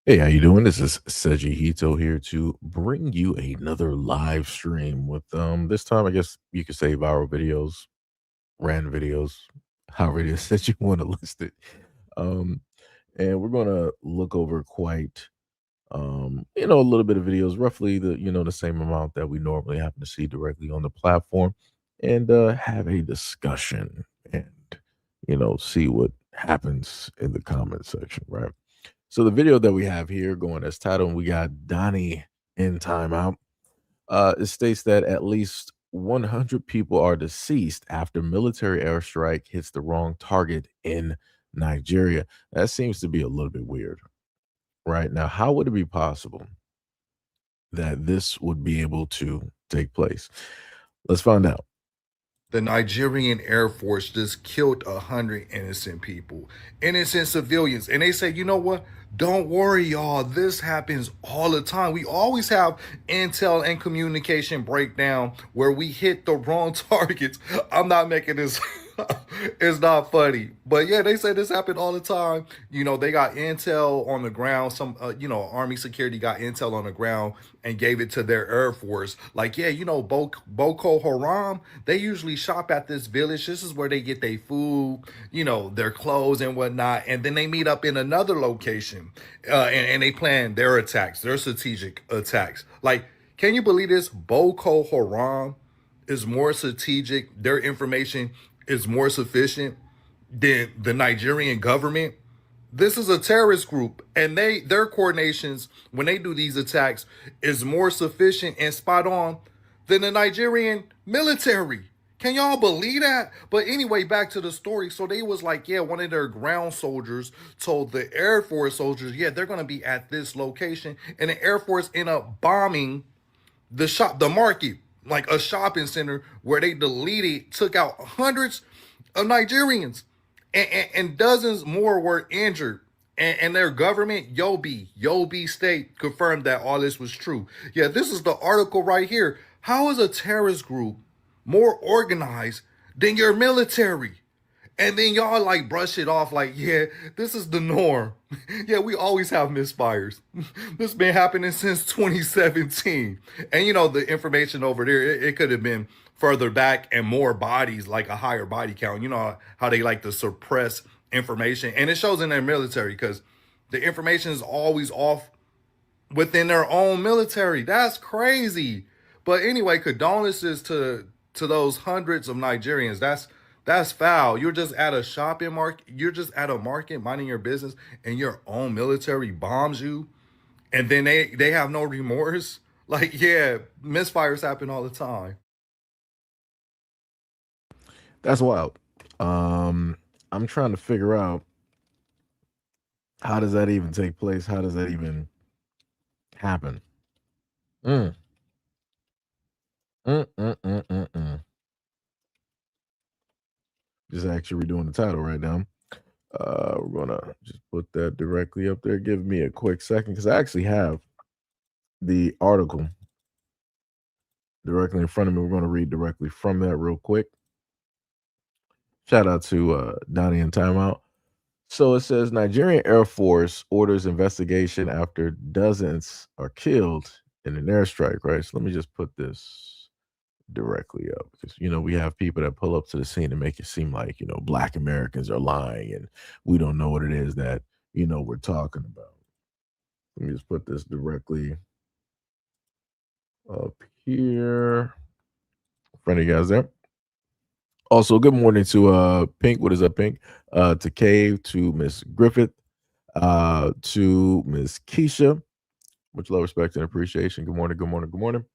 Hey, how you doing? This is SEIJIHITO here to bring you another live stream with this time I guess you could say viral videos, random videos, however it is that you want to list it. Um and we're gonna look over quite a little bit of videos, roughly the same amount that we normally happen to see directly on the platform, and have a discussion and see what happens in the comment section, right? So the video that we have here going as title, and we got Donnie in timeout. It states that at least 100 people are deceased after military airstrike hits the wrong target in Nigeria. That seems to be a little bit weird, right? Now, how would it be possible that this would be able to take place? Let's find out. The Nigerian Air Force just killed 100 innocent people, innocent civilians. And they say, you know what? Don't worry, y'all. This happens all the time. We always have intel and communication breakdown where we hit the wrong targets. I'm not making this. It's not funny, but yeah, they say this happened all the time. They got intel on the ground. Some, Army security got intel on the ground and gave it to their Air Force. Like, yeah, Boko Haram, they usually shop at this village. This is where they get their food, their clothes and whatnot. And then they meet up in another location and they plan their attacks, their strategic attacks. Like, can you believe this? Boko Haram is more strategic. Their information is more sufficient than the Nigerian government. This is a terrorist group, and their coordinations when they do these attacks is more sufficient and spot on than the Nigerian military. Can y'all believe that? But anyway, back to the story. So they was like, yeah, one of their ground soldiers told the Air Force soldiers, yeah, they're gonna be at this location, and the Air Force end up bombing the market, like a shopping center where they took out hundreds of Nigerians, and dozens more were injured. And their government, Yobe State, confirmed that all this was true. Yeah, this is the article right here. How is a terrorist group more organized than your military? And then y'all like brush it off like, yeah, this is the norm. Yeah, we always have misfires. This been happening since 2017. And the information over there, it could have been further back and more bodies, like a higher body count. You know how they like to suppress information. And it shows in their military because the information is always off within their own military. That's crazy. But anyway, condolences to those hundreds of Nigerians. That's foul. You're just at a shopping market. You're just at a market minding your business, and your own military bombs you, and then they have no remorse. Like, yeah, misfires happen all the time. That's wild. I'm trying to figure out, how does that even take place? How does that even happen? Mm. Mm, mm, mm, mm, mm. Just actually redoing the title right now. We're gonna just put that directly up there. Give me a quick second because I actually have the article directly in front of me. We're gonna read directly from that real quick. Shout out to Donnie in timeout. So it says Nigerian Air Force orders investigation after dozens are killed in an airstrike. Right. So let me just put this directly up because we have people that pull up to the scene and make it seem like black Americans are lying and we don't know what it is that we're talking about. Let me just put this directly up here in front of you guys there. Also, good morning to Pink. What is up, Pink? To Cave, to Miss Griffith, to Miss Keisha. Much love, respect, and appreciation. Good morning, good morning, good morning.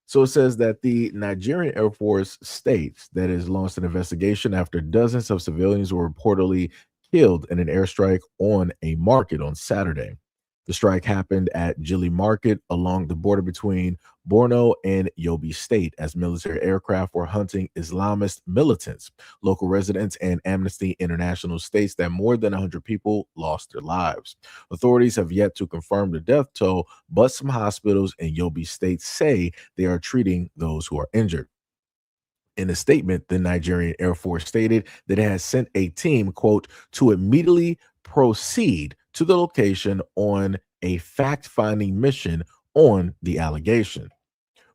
So it says that the Nigerian Air Force states that it has launched an investigation after dozens of civilians were reportedly killed in an airstrike on a market on Saturday. The strike happened at Jilly Market along the border between Borno and Yobe State as military aircraft were hunting Islamist militants. Local residents and Amnesty International states that more than 100 people lost their lives. Authorities have yet to confirm the death toll, but some hospitals in Yobe State say they are treating those who are injured. In a statement, the Nigerian Air Force stated that it has sent a team, quote, to immediately proceed to the location on a fact finding mission on the allegation.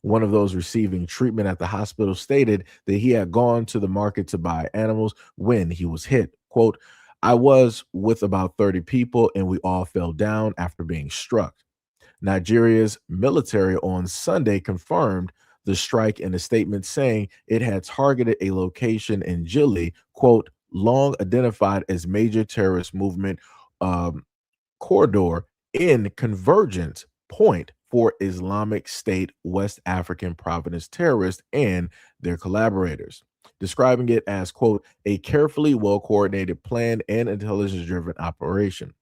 One of those receiving treatment at the hospital stated that he had gone to the market to buy animals when he was hit. Quote, I was with about 30 people and we all fell down after being struck. Nigeria's military on Sunday confirmed the strike in a statement saying it had targeted a location in Jilly, quote, long identified as major terrorist movement um, corridor in convergence point for Islamic State West African Providence terrorists and their collaborators, describing it as, quote, a carefully well coordinated, planned, and intelligence driven operation.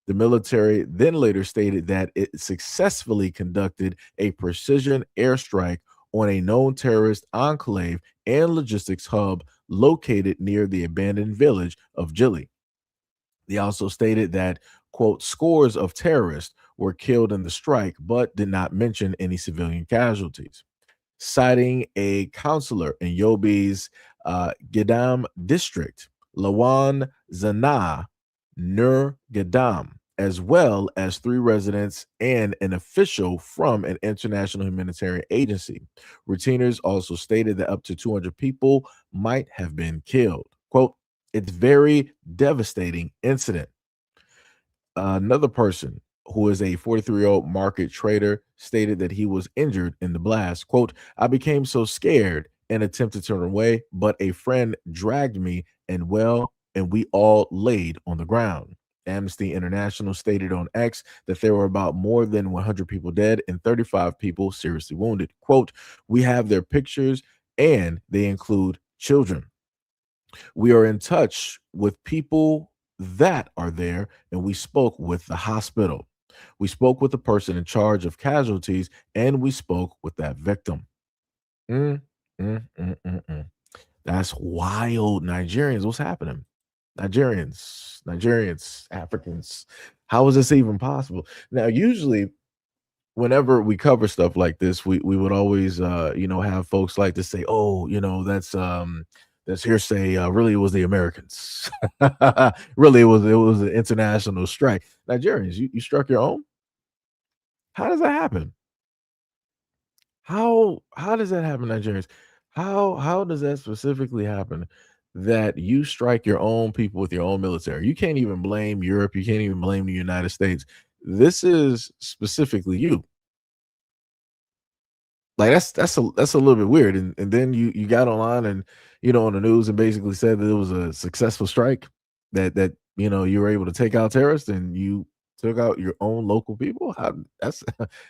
The military then later stated that it successfully conducted a precision airstrike on a known terrorist enclave and logistics hub located near the abandoned village of Jilly. They also stated that, quote, scores of terrorists were killed in the strike, but did not mention any civilian casualties. Citing a counselor in Yobe's Gedam district, Lawan Zana Nur Gedam, as well as three residents and an official from an international humanitarian agency. Routiners also stated that up to 200 people might have been killed. Quote, it's very devastating incident. Another person who is a 43-year-old market trader stated that he was injured in the blast. Quote, I became so scared and attempted to run away, but a friend dragged me and we all laid on the ground. Amnesty International stated on X that there were about more than 100 people dead and 35 people seriously wounded. Quote, we have their pictures and they include children. We are in touch with people that are there, and we spoke with the hospital. We spoke with the person in charge of casualties, and we spoke with that victim. Mm, mm. That's wild. Nigerians, what's happening? Nigerians, Africans. How is this even possible? Now, usually whenever we cover stuff like this, we would always have folks like to say, "Oh, that's hearsay. Really, it was the Americans. Really, it was an international strike. Nigerians, you struck your own. How does that happen? How does that happen, Nigerians? How does that specifically happen? That you strike your own people with your own military. You can't even blame Europe. You can't even blame the United States. This is specifically you. Like that's a little bit weird, and then you got online and on the news and basically said that it was a successful strike, that you were able to take out terrorists and you took out your own local people. How that's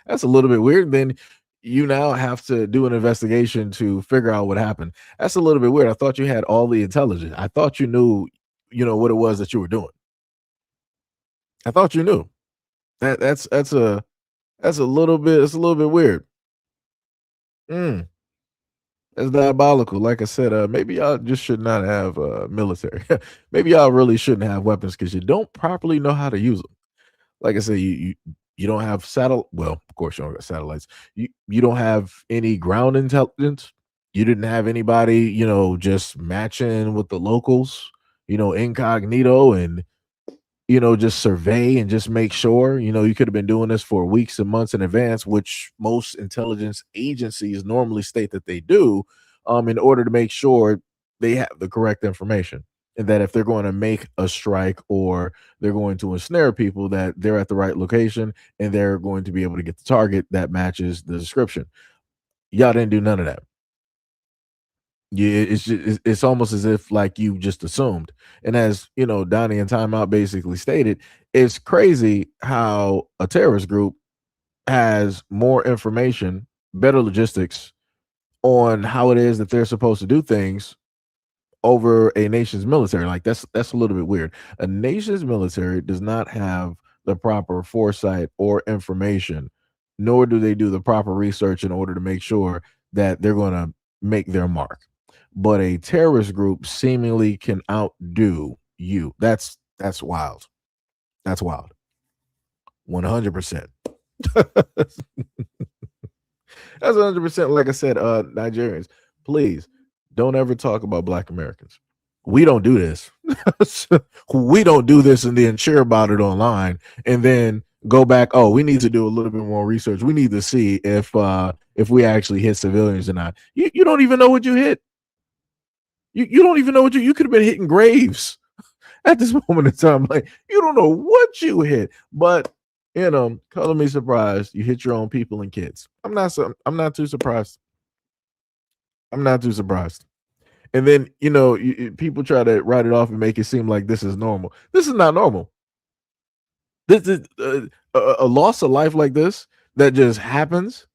that's a little bit weird. Then you now have to do an investigation to figure out what happened. That's a little bit weird. I thought you had all the intelligence. I thought you knew, what it was that you were doing. I thought you knew. That's a little bit. It's a little bit weird. Mm. That's diabolical. Like I said, maybe y'all just should not have military. Maybe y'all really shouldn't have weapons because you don't properly know how to use them. Like I said, you don't have satellite. Well, of course you don't got satellites. You don't have any ground intelligence. You didn't have anybody, just matching with the locals, incognito and just survey and just make sure, you could have been doing this for weeks and months in advance, which most intelligence agencies normally state that they do, in order to make sure they have the correct information. And that if they're going to make a strike or they're going to ensnare people, that they're at the right location and they're going to be able to get the target that matches the description. Y'all didn't do none of that. Yeah, it's almost as if like you just assumed. And as Donnie in Timeout basically stated, it's crazy how a terrorist group has more information, better logistics on how it is that they're supposed to do things over a nation's military. Like that's a little bit weird. A nation's military does not have the proper foresight or information, nor do they do the proper research in order to make sure that they're going to make their mark. But a terrorist group seemingly can outdo you. That's wild. That's wild. 100%. That's 100%. Like I said, Nigerians, please don't ever talk about Black Americans. We don't do this. We don't do this and then cheer about it online and then go back. Oh, we need to do a little bit more research. We need to see if we actually hit civilians or not. You don't even know what you hit. You don't even know what you could have been hitting graves at this moment in time. Like you don't know what you hit, but color me surprised. You hit your own people and kids. I'm not too surprised. I'm not too surprised. And then people try to write it off and make it seem like this is normal. This is not normal. This is a loss of life like this that just happens.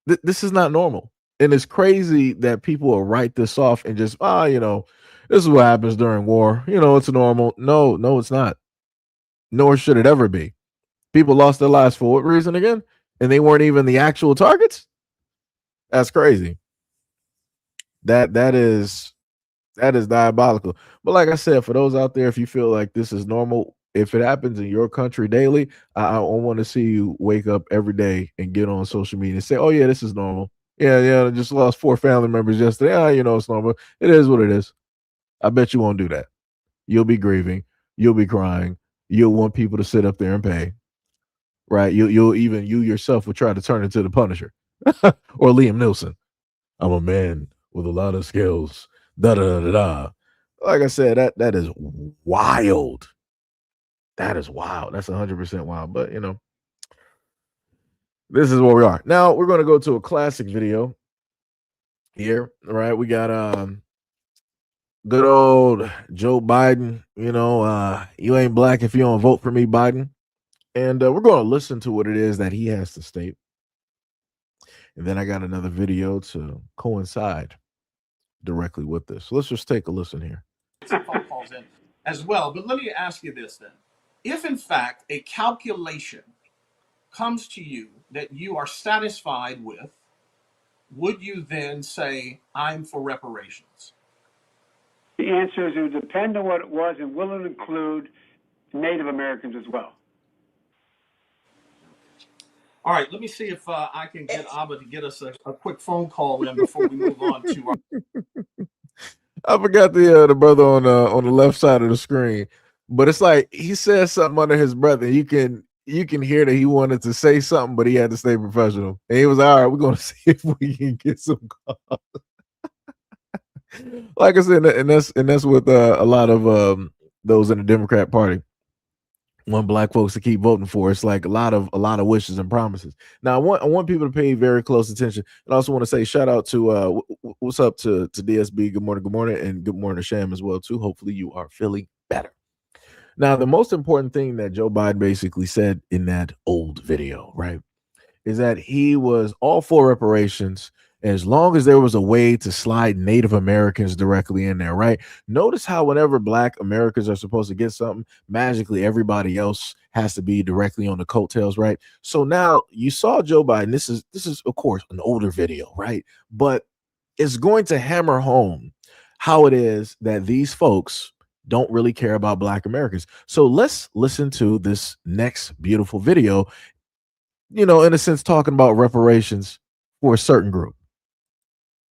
This is not normal, and it's crazy that people will write this off and just this is what happens during war. It's normal. No, no, it's not. Nor should it ever be. People lost their lives for what reason again? And they weren't even the actual targets. That's crazy. That is diabolical. But like I said, for those out there, if you feel like this is normal, if it happens in your country daily, I want to see you wake up every day and get on social media and say, "Oh yeah, this is normal. Yeah, I just lost 4 family members yesterday. It's normal. It is what it is." I bet you won't do that. You'll be grieving. You'll be crying. You'll want people to sit up there and pay. Right? You'll even you yourself will try to turn into the Punisher or Liam Neeson. I'm a man with a lot of skills. Da da da da. Like I said, that is wild. That is wild. That's 100% wild. But this is where we are. Now we're gonna go to a classic video here. Right. We got good old Joe Biden. You ain't black if you don't vote for me, Biden. And we're gonna listen to what it is that he has to state. And then I got another video to coincide directly with this. So let's just take a listen here. Some phone calls in as well. But let me ask you this then. If in fact a calculation comes to you that you are satisfied with, would you then say, I'm for reparations? The answer is it would depend on what it was and will it include Native Americans as well? All right, let me see if I can get Abba to get us a quick phone call in before we move on to our. I forgot the brother on the left side of the screen, but it's like he says something under his breath, and you can hear that he wanted to say something, but he had to stay professional. And he was all right. We're going to see if we can get some calls. Like I said, and that's with a lot of those in the Democrat Party. Want black folks to keep voting for. It's like a lot of wishes and promises. Now I want people to pay very close attention, and I also want to say shout out to what's up to DSB. Good morning, and good morning to Sham as well too. Hopefully you are feeling better. Now the most important thing that Joe Biden basically said in that old video, right, is that he was all for reparations as long as there was a way to slide Native Americans directly in there, right? Notice how whenever Black Americans are supposed to get something, magically everybody else has to be directly on the coattails, right? So now you saw Joe Biden. This is of course an older video, right? But it's going to hammer home how it is that these folks don't really care about Black Americans. So let's listen to this next beautiful video, in a sense, talking about reparations for a certain group.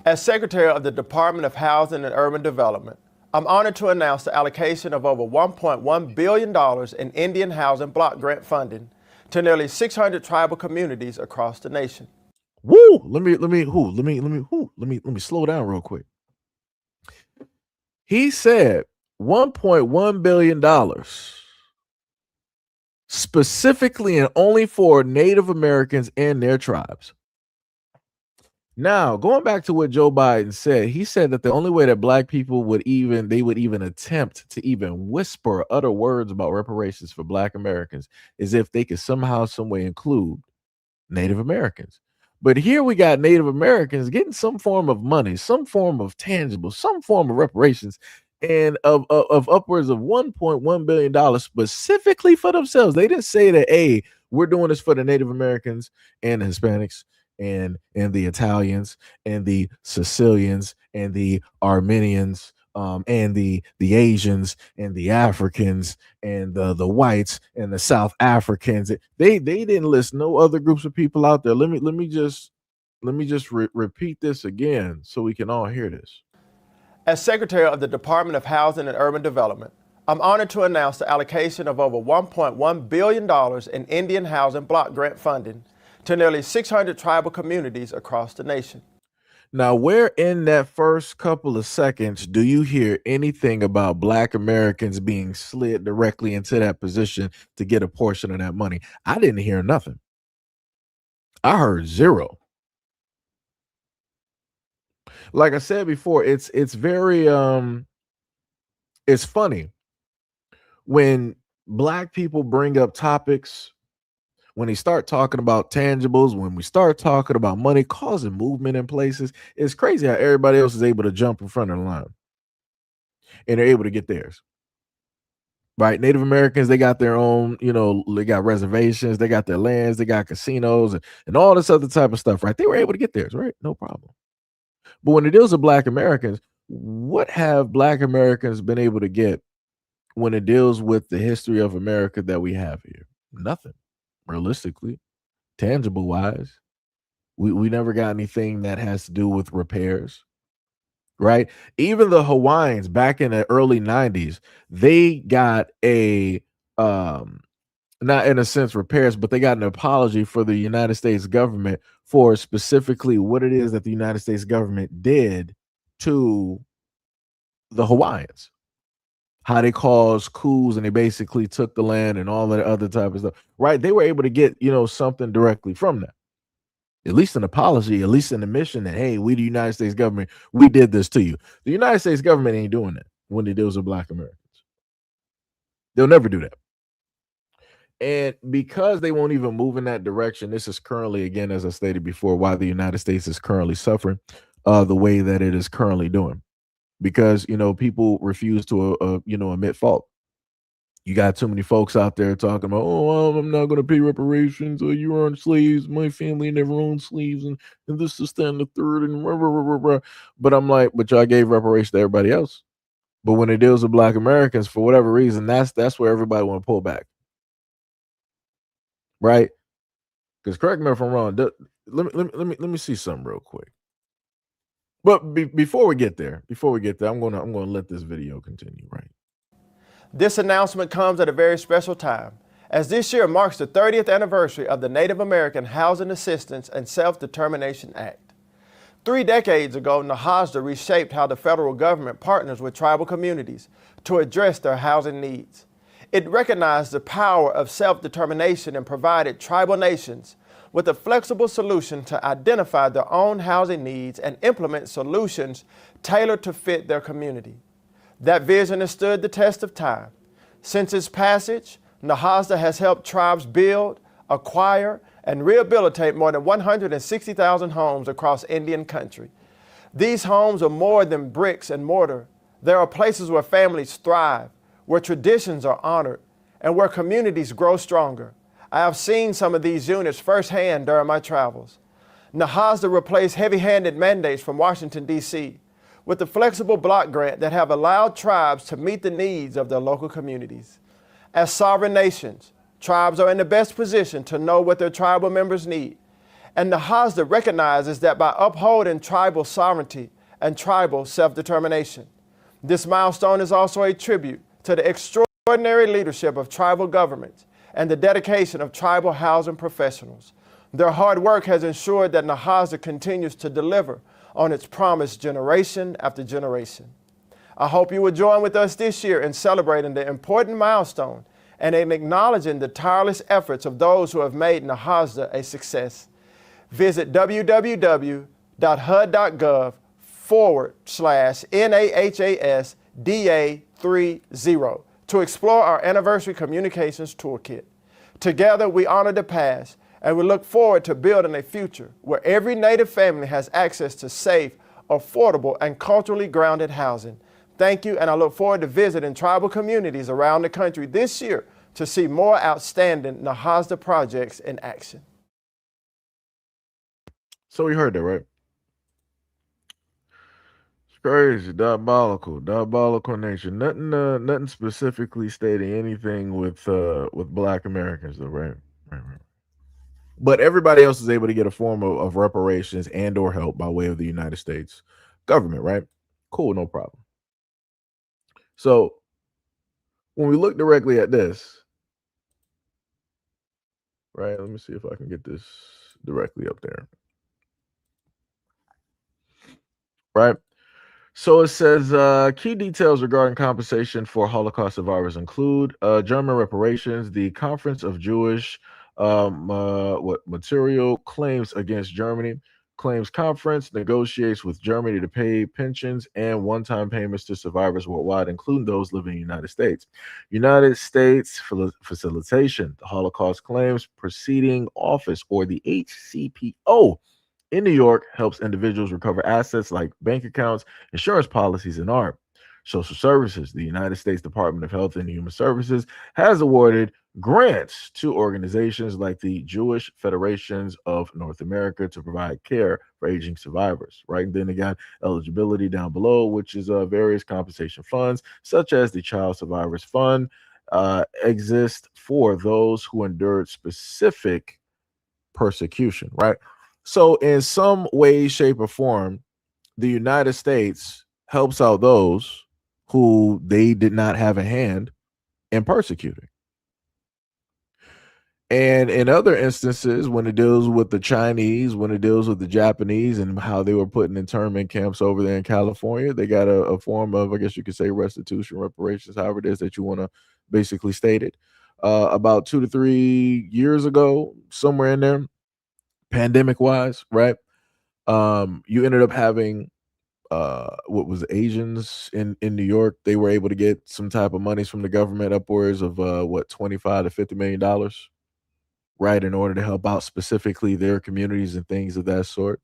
As Secretary of the Department of Housing and Urban Development, I'm honored to announce the allocation of over $1.1 billion in Indian housing block grant funding to nearly 600 tribal communities across the nation. Woo! Let me slow down real quick. He said $1.1 billion specifically and only for Native Americans and their tribes. Now, going back to what Joe Biden said, he said that the only way that Black people would even attempt to even whisper, utter words about reparations for Black Americans is if they could somehow, some way include Native Americans. But here we got Native Americans getting some form of money, some form of tangible, some form of reparations, and of upwards of $1.1 billion specifically for themselves. They didn't say that, hey, we're doing this for the Native Americans and the Hispanics and the Italians and the Sicilians and the Armenians and the Asians and the Africans and the whites and the South Africans. They didn't list no other groups of people out there. Let me just repeat this again so we can all hear this. As Secretary of the Department of Housing and Urban Development, I'm honored to announce the allocation of over $1.1 billion in Indian housing block grant funding to nearly 600 tribal communities across the nation. Now, where in that first couple of seconds do you hear anything about Black Americans being slid directly into that position to get a portion of that money? I didn't hear nothing. I heard zero. Like I said before, it's very it's funny when Black people bring up topics, when they start talking about tangibles, when we start talking about money causing movement in places. It's crazy how everybody else is able to jump in front of the line and they're able to get theirs. Right? Native Americans, they got their own, they got reservations, they got their lands, they got casinos and all this other type of stuff, right? They were able to get theirs, right? No problem. But when it deals with Black Americans, what have Black Americans been able to get when it deals with the history of America that we have here? Nothing, realistically, tangible wise. We never got anything that has to do with repairs, right? Even the Hawaiians back in the early 90s, they got a not in a sense repairs, but they got an apology for the United States government for specifically what it is that the United States government did to the Hawaiians. How they caused coups and they basically took the land and all that other type of stuff. Right? They were able to get, something directly from that. At least an apology, at least an admission that, hey, we the United States government, we did this to you. The United States government ain't doing that when it deals with Black Americans. They'll never do that. And because they won't even move in that direction, this is currently, again, as I stated before, why the United States is currently suffering the way that it is currently doing. Because, people refuse to, admit fault. You got too many folks out there talking about, oh, I'm not going to pay reparations, or you earned slaves, my family never owned slaves, and this is that and the third, and rah, rah, rah, rah. But I'm like, but y'all gave reparations to everybody else. But when it deals with Black Americans, for whatever reason, that's where everybody want to pull back. Right? Because correct me if I'm wrong. Let me see something real quick. But before we get there, I'm gonna let this video continue. Right. This announcement comes at a very special time, as this year marks the 30th anniversary of the Native American Housing Assistance and Self-Determination Act. 3 decades ago, NAHASDA reshaped how the federal government partners with tribal communities to address their housing needs. It recognized the power of self-determination and provided tribal nations with a flexible solution to identify their own housing needs and implement solutions tailored to fit their community. That vision has stood the test of time. Since its passage, NAHASDA has helped tribes build, acquire, and rehabilitate more than 160,000 homes across Indian country. These homes are more than bricks and mortar. They are places where families thrive, where traditions are honored, and where communities grow stronger. I have seen some of these units firsthand during my travels. NAHASDA replaced heavy-handed mandates from Washington, D.C. with the flexible block grant that have allowed tribes to meet the needs of their local communities. As sovereign nations, tribes are in the best position to know what their tribal members need. And NAHASDA recognizes that by upholding tribal sovereignty and tribal self-determination. This milestone is also a tribute to the extraordinary leadership of tribal governments and the dedication of tribal housing professionals. Their hard work has ensured that NAHASDA continues to deliver on its promise generation after generation. I hope you will join with us this year in celebrating the important milestone and in acknowledging the tireless efforts of those who have made NAHASDA a success. Visit www.HUD.gov/NAHASDA30 to explore our Anniversary Communications Toolkit. Together, we honor the past, and we look forward to building a future where every Native family has access to safe, affordable, and culturally grounded housing. Thank you, and I look forward to visiting tribal communities around the country this year to see more outstanding NAHASDA projects in action. So we heard that, right? It's crazy, diabolical nature. Nothing specifically stating anything with Black Americans, though, right? Right. But everybody else is able to get a form of reparations and or help by way of the United States government, right? Cool, no problem. So when we look directly at this, right? Let me see if I can get this directly up there. Right? So it says key details regarding compensation for Holocaust survivors include German reparations, the Conference of Jewish what material claims against Germany. Claims conference negotiates with Germany to pay pensions and one-time payments to survivors worldwide, including those living in the United States. United States Facilitation, the Holocaust Claims Proceeding Office, or the HCPO, in New York, helps individuals recover assets like bank accounts, insurance policies, and art. Social Services, the United States Department of Health and Human Services, has awarded grants to organizations like the Jewish Federations of North America to provide care for aging survivors. Right, and then they got eligibility down below, which is various compensation funds, such as the Child Survivors Fund, exist for those who endured specific persecution. Right. So, in some way, shape, or form, the United States helps out those who they did not have a hand in persecuting. And in other instances, when it deals with the Chinese, when it deals with the Japanese and how they were put in internment camps over there in California, they got a form of, I guess you could say, restitution, reparations, however it is that you want to basically state it. About 2 to 3 years ago, somewhere in there, pandemic wise, right? You ended up having what was it, Asians in New York. They were able to get some type of monies from the government, upwards of what, 25 to $50 million, right, in order to help out specifically their communities and things of that sort.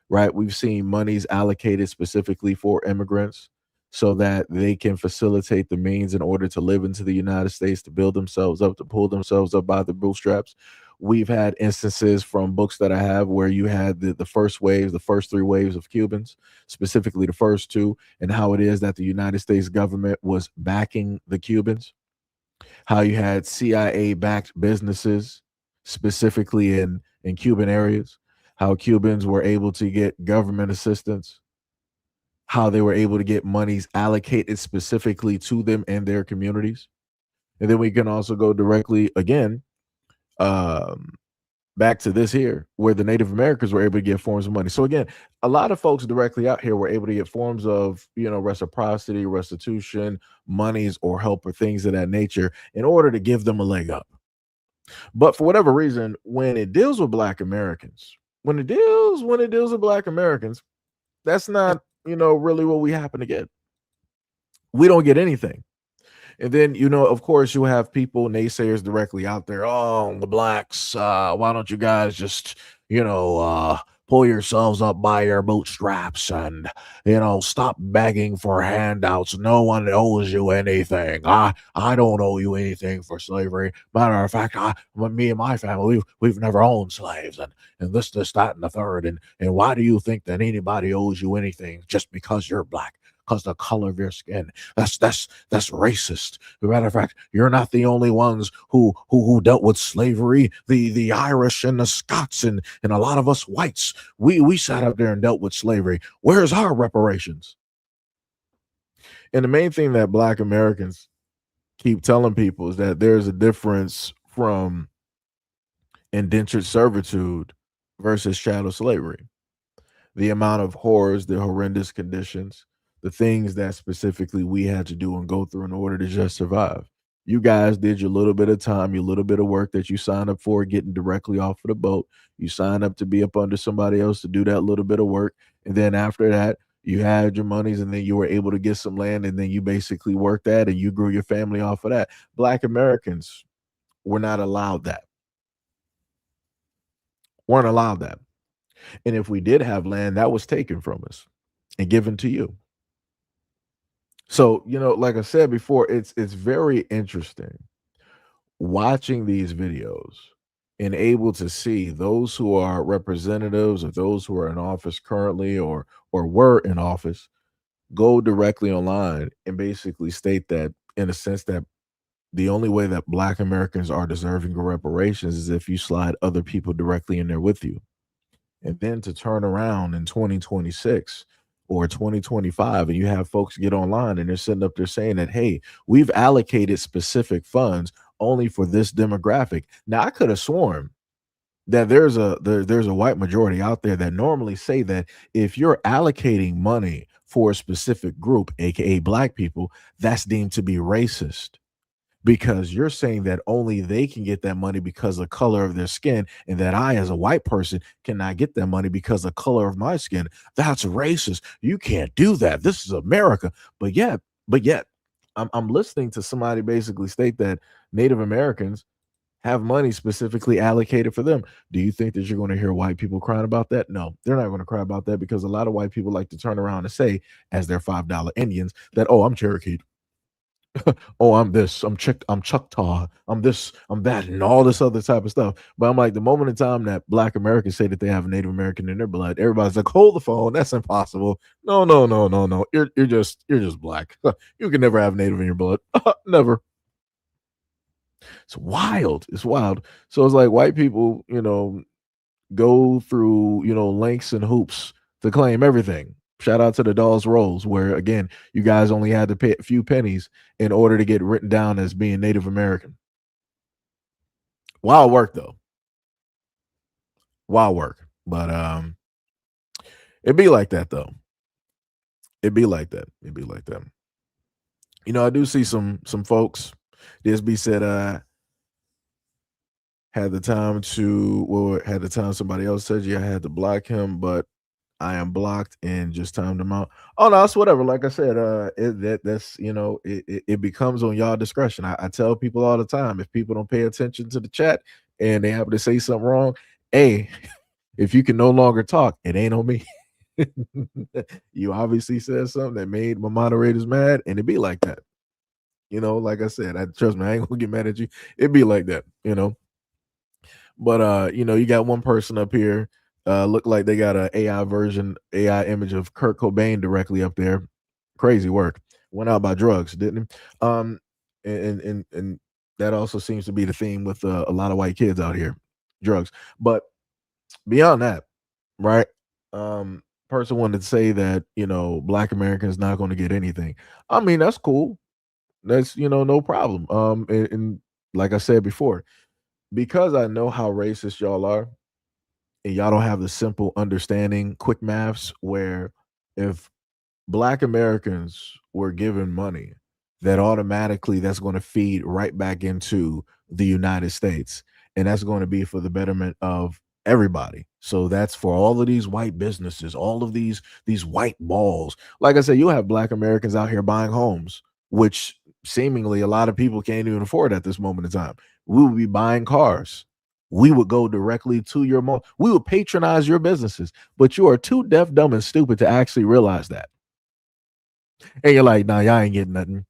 Right, we've seen monies allocated specifically for immigrants so that they can facilitate the means in order to live into the United States, to build themselves up, to pull themselves up by the bootstraps. We've had instances from books that I have where you had the first waves, the first three waves of Cubans, specifically the first two, and how it is that the United States government was backing the Cubans, how you had CIA backed businesses, specifically in Cuban areas, how Cubans were able to get government assistance, how they were able to get monies allocated specifically to them and their communities. And then we can also go directly again, um, back to this here, where the Native Americans were able to get forms of money. So again, a lot of folks directly out here were able to get forms of, reciprocity, restitution, monies, or help, or things of that nature in order to give them a leg up. But for whatever reason, when it deals with Black Americans, when it deals with Black Americans, that's not, really what we happen to get. We don't get anything. And then, of course, you have people, naysayers directly out there. Oh, the blacks, why don't you guys just, pull yourselves up by your bootstraps and, stop begging for handouts. No one owes you anything. I don't owe you anything for slavery. Matter of fact, me and my family, we've never owned slaves, and this, that, and the third. And why do you think that anybody owes you anything just because you're black? Because the color of your skin. That's racist. As a matter of fact, you're not the only ones who dealt with slavery. The Irish and the Scots and a lot of us whites, we sat up there and dealt with slavery. Where's our reparations? And the main thing that Black Americans keep telling people is that there's a difference from indentured servitude versus chattel slavery. The amount of horrors, the horrendous conditions, the things that specifically we had to do and go through in order to just survive. You guys did your little bit of time, your little bit of work that you signed up for, getting directly off of the boat. You signed up to be up under somebody else to do that little bit of work. And then after that, you had your monies, and then you were able to get some land, and then you basically worked that and you grew your family off of that. Black Americans were not allowed that. Weren't allowed that. And if we did have land, that was taken from us and given to you. So, like I said before, it's very interesting watching these videos and able to see those who are representatives or those who are in office currently or were in office go directly online and basically state that, in a sense, that the only way that Black Americans are deserving of reparations is if you slide other people directly in there with you. And then to turn around in 2026 or 2025, and you have folks get online and they're sitting up there saying that, hey, we've allocated specific funds only for this demographic. Now, I could have sworn that there's a white majority out there that normally say that if you're allocating money for a specific group, aka black people, that's deemed to be racist because you're saying that only they can get that money because of the color of their skin, and that I, as a white person, cannot get that money because of the color of my skin. That's racist. You can't do that. This is America. But yet, I'm listening to somebody basically state that Native Americans have money specifically allocated for them. Do you think that you're going to hear white people crying about that? No, they're not going to cry about that because a lot of white people like to turn around and say, as their $5 Indians, that, oh, I'm Cherokee. Oh, I'm this, I'm Choctaw, I'm this, I'm that, and all this other type of stuff. But I'm like, the moment in time that Black Americans say that they have a Native American in their blood, everybody's like, hold the phone, that's impossible. No, no, no, no, no. You're just black. You can never have Native in your blood. Never. It's wild. It's wild. So it's like white people, go through, lengths and hoops to claim everything. Shout out to the Dolls Rolls, where again, you guys only had to pay a few pennies in order to get written down as being Native American. Wild work though. Wild work. But it'd be like that though. It'd be like that. It'd be like that. I do see some folks. This be said had the time to, or had the time somebody else said, yeah, I had to block him, but I am blocked and just timed them out. Oh no, it's whatever. Like I said, it becomes on y'all discretion. I tell people all the time, if people don't pay attention to the chat and they happen to say something wrong, hey, if you can no longer talk, it ain't on me. You obviously said something that made my moderators mad, and it be like that. Like I said, trust me, I ain't gonna get mad at you. It be like that. But you got one person up here, look like they got a AI image of Kurt Cobain directly up there. Crazy work. Went out by drugs, didn't he? And that also seems to be the theme with a lot of white kids out here, drugs. But beyond that, right? Person wanted to say that Black Americans not going to get anything. I mean, that's cool. That's no problem. And like I said before, because I know how racist y'all are, and y'all don't have the simple understanding, quick maths, where if Black Americans were given money, that automatically that's going to feed right back into the United States. And that's going to be for the betterment of everybody. So that's for all of these white businesses, all of these white balls. Like I said, you'll have Black Americans out here buying homes, which seemingly a lot of people can't even afford at this moment in time. We will be buying cars. We would go directly to your mall. We would patronize your businesses, but you are too deaf, dumb, and stupid to actually realize that. And you're like, nah, y'all ain't getting nothing.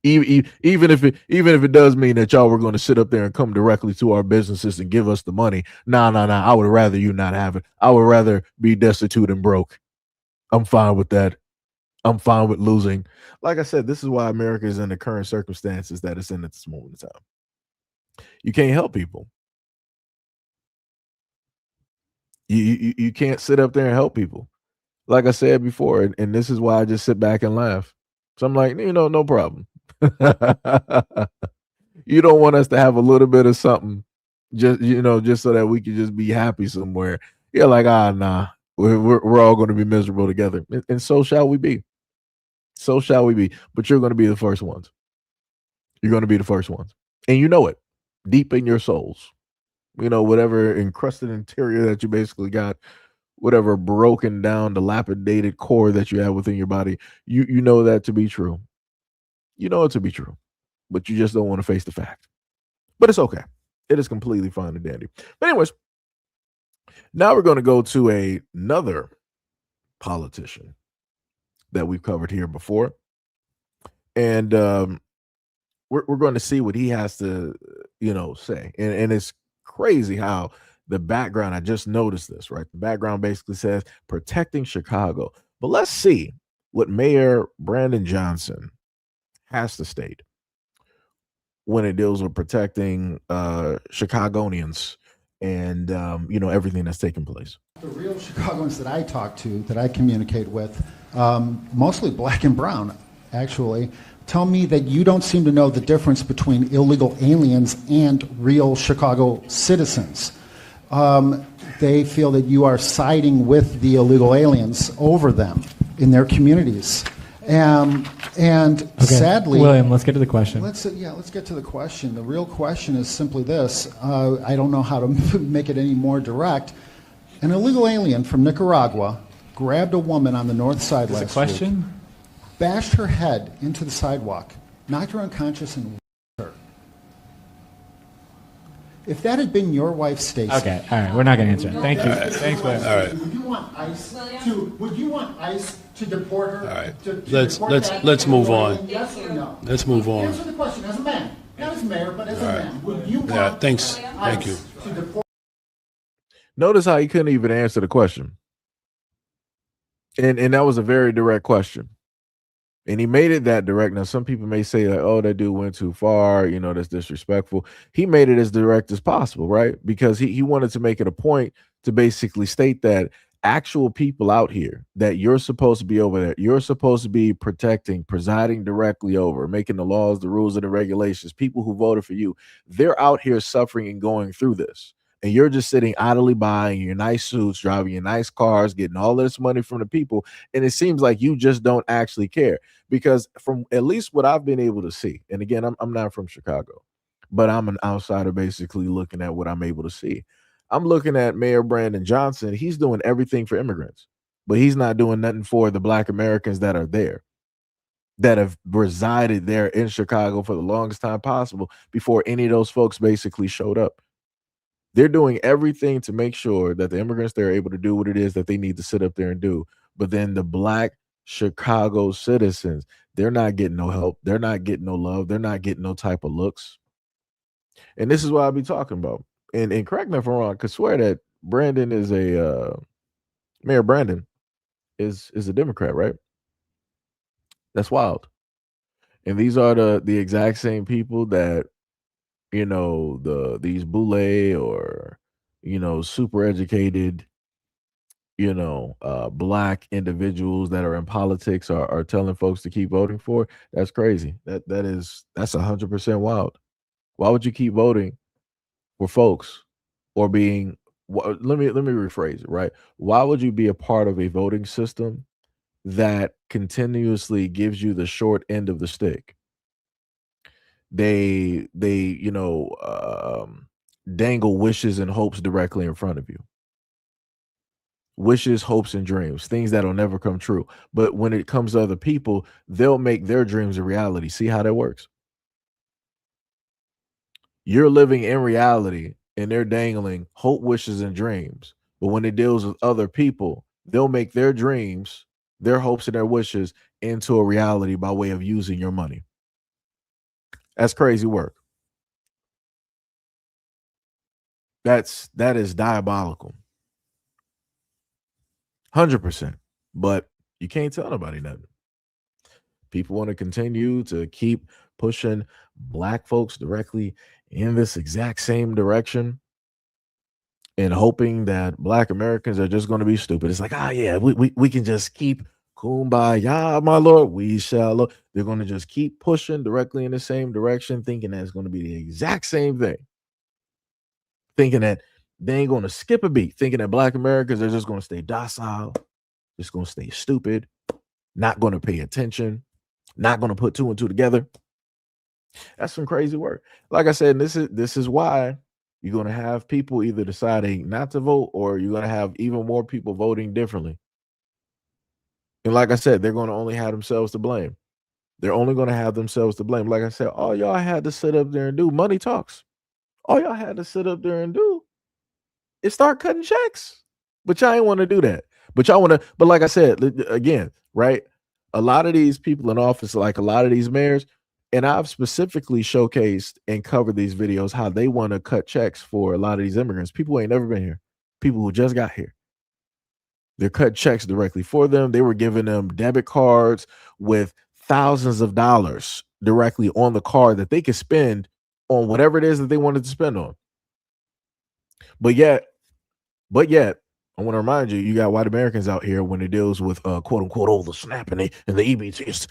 Even if it does mean that y'all were going to sit up there and come directly to our businesses and give us the money, nah. I would rather you not have it. I would rather be destitute and broke. I'm fine with that. I'm fine with losing. Like I said, this is why America is in the current circumstances that it's in at this moment in time. You can't help people. You can't sit up there and help people. Like I said before, and this is why I just sit back and laugh. So I'm like, no problem. You don't want us to have a little bit of something, just so that we can just be happy somewhere. You're like, nah, we're all going to be miserable together, and so shall we be. So shall we be. But you're going to be the first ones. You're going to be the first ones, and you know it deep in your souls. Whatever encrusted interior that you basically got, whatever broken down, dilapidated core that you have within your body, you know that to be true. You know it to be true, but you just don't want to face the fact. But it's okay. It is completely fine and dandy. But anyways, now we're going to go to another politician that we've covered here before, and we're going to see what he has to, say. And it's crazy how the background, I just noticed this, right? The background basically says protecting Chicago. But let's see what Mayor Brandon Johnson has to state when it deals with protecting Chicagoans and everything that's taking place. The real Chicagoans that I talk to, that I communicate with, mostly black and brown, actually, tell me that you don't seem to know the difference between illegal aliens and real Chicago citizens. They feel that you are siding with the illegal aliens over them in their communities. And sadly, William, let's get to the question. Let's get to the question. The real question is simply this. I don't know how to make it any more direct. An illegal alien from Nicaragua grabbed a woman on the north side last week, bashed her head into the sidewalk, knocked her unconscious, and her. If that had been your wife, Stacey. Okay, all right, we're not going to answer it. Thank you. Thanks, William. All right. Would you want ICE to deport her? All right. Let's move on. Yes or no? Let's move on. Answer the question as a man, not as mayor, but as a man. Would you want Thank you. to deport? Notice how he couldn't even answer the question. And that was a very direct question. And he made it that direct. Now, some people may say, like, oh, that dude went too far, that's disrespectful. He made it as direct as possible, right? Because he wanted to make it a point to basically state that actual people out here that you're supposed to be over there, you're supposed to be protecting, presiding directly over, making the laws, the rules, and the regulations, people who voted for you, they're out here suffering and going through this. And you're just sitting idly by in your nice suits, driving your nice cars, getting all this money from the people. And it seems like you just don't actually care. Because from at least what I've been able to see, and again, I'm not from Chicago, but I'm an outsider basically looking at what I'm able to see. I'm looking at Mayor Brandon Johnson. He's doing everything for immigrants, but he's not doing nothing for the Black Americans that are there, that have resided there in Chicago for the longest time possible before any of those folks basically showed up. They're doing everything to make sure that the immigrants, they're able to do what it is that they need to sit up there and do. But then the Black Chicago citizens, they're not getting no help. They're not getting no love. They're not getting no type of looks. And this is what I'll be talking about. And correct me if I'm wrong, I could swear that Brandon is Mayor Brandon is a Democrat, right? That's wild. And these are the exact same people that these boule or super educated Black individuals that are in politics are telling folks to keep voting for. That's crazy. That's 100% wild. Why would you keep voting for folks or being let me rephrase it, right? Why would you be a part of a voting system that continuously gives you the short end of the stick? They dangle wishes and hopes directly in front of you. Wishes, hopes, and dreams, things that'll never come true. But when it comes to other people, they'll make their dreams a reality. See how that works? You're living in reality and they're dangling hope, wishes, and dreams. But when it deals with other people, they'll make their dreams, their hopes, and their wishes into a reality by way of using your money. That's crazy work. That is diabolical. 100%. But you can't tell nobody nothing. People want to continue to keep pushing Black folks directly in this exact same direction and hoping that Black Americans are just going to be stupid. It's like, we can just keep kumbaya, my Lord, we shall look. They're going to just keep pushing directly in the same direction, thinking that it's going to be the exact same thing. Thinking that they ain't going to skip a beat, thinking that Black Americans are just going to stay docile, just going to stay stupid, not going to pay attention, not going to put two and two together. That's some crazy work. Like I said, this is why you're going to have people either deciding not to vote or you're going to have even more people voting differently. And like I said, they're going to only have themselves to blame. They're only going to have themselves to blame. Like I said, all y'all had to sit up there and do, money talks. All y'all had to sit up there and do is start cutting checks. But y'all ain't want to do that. But y'all want to, but like I said, again, right? A lot of these people in office, like a lot of these mayors, and I've specifically showcased and covered these videos, how they want to cut checks for a lot of these immigrants, people who ain't never been here, people who just got here. They're cut checks directly for them. They were giving them debit cards with thousands of dollars directly on the card that they could spend on whatever it is that they wanted to spend on. But yet, I want to remind you, you got white Americans out here when it deals with quote unquote all the snap and the EBT. It's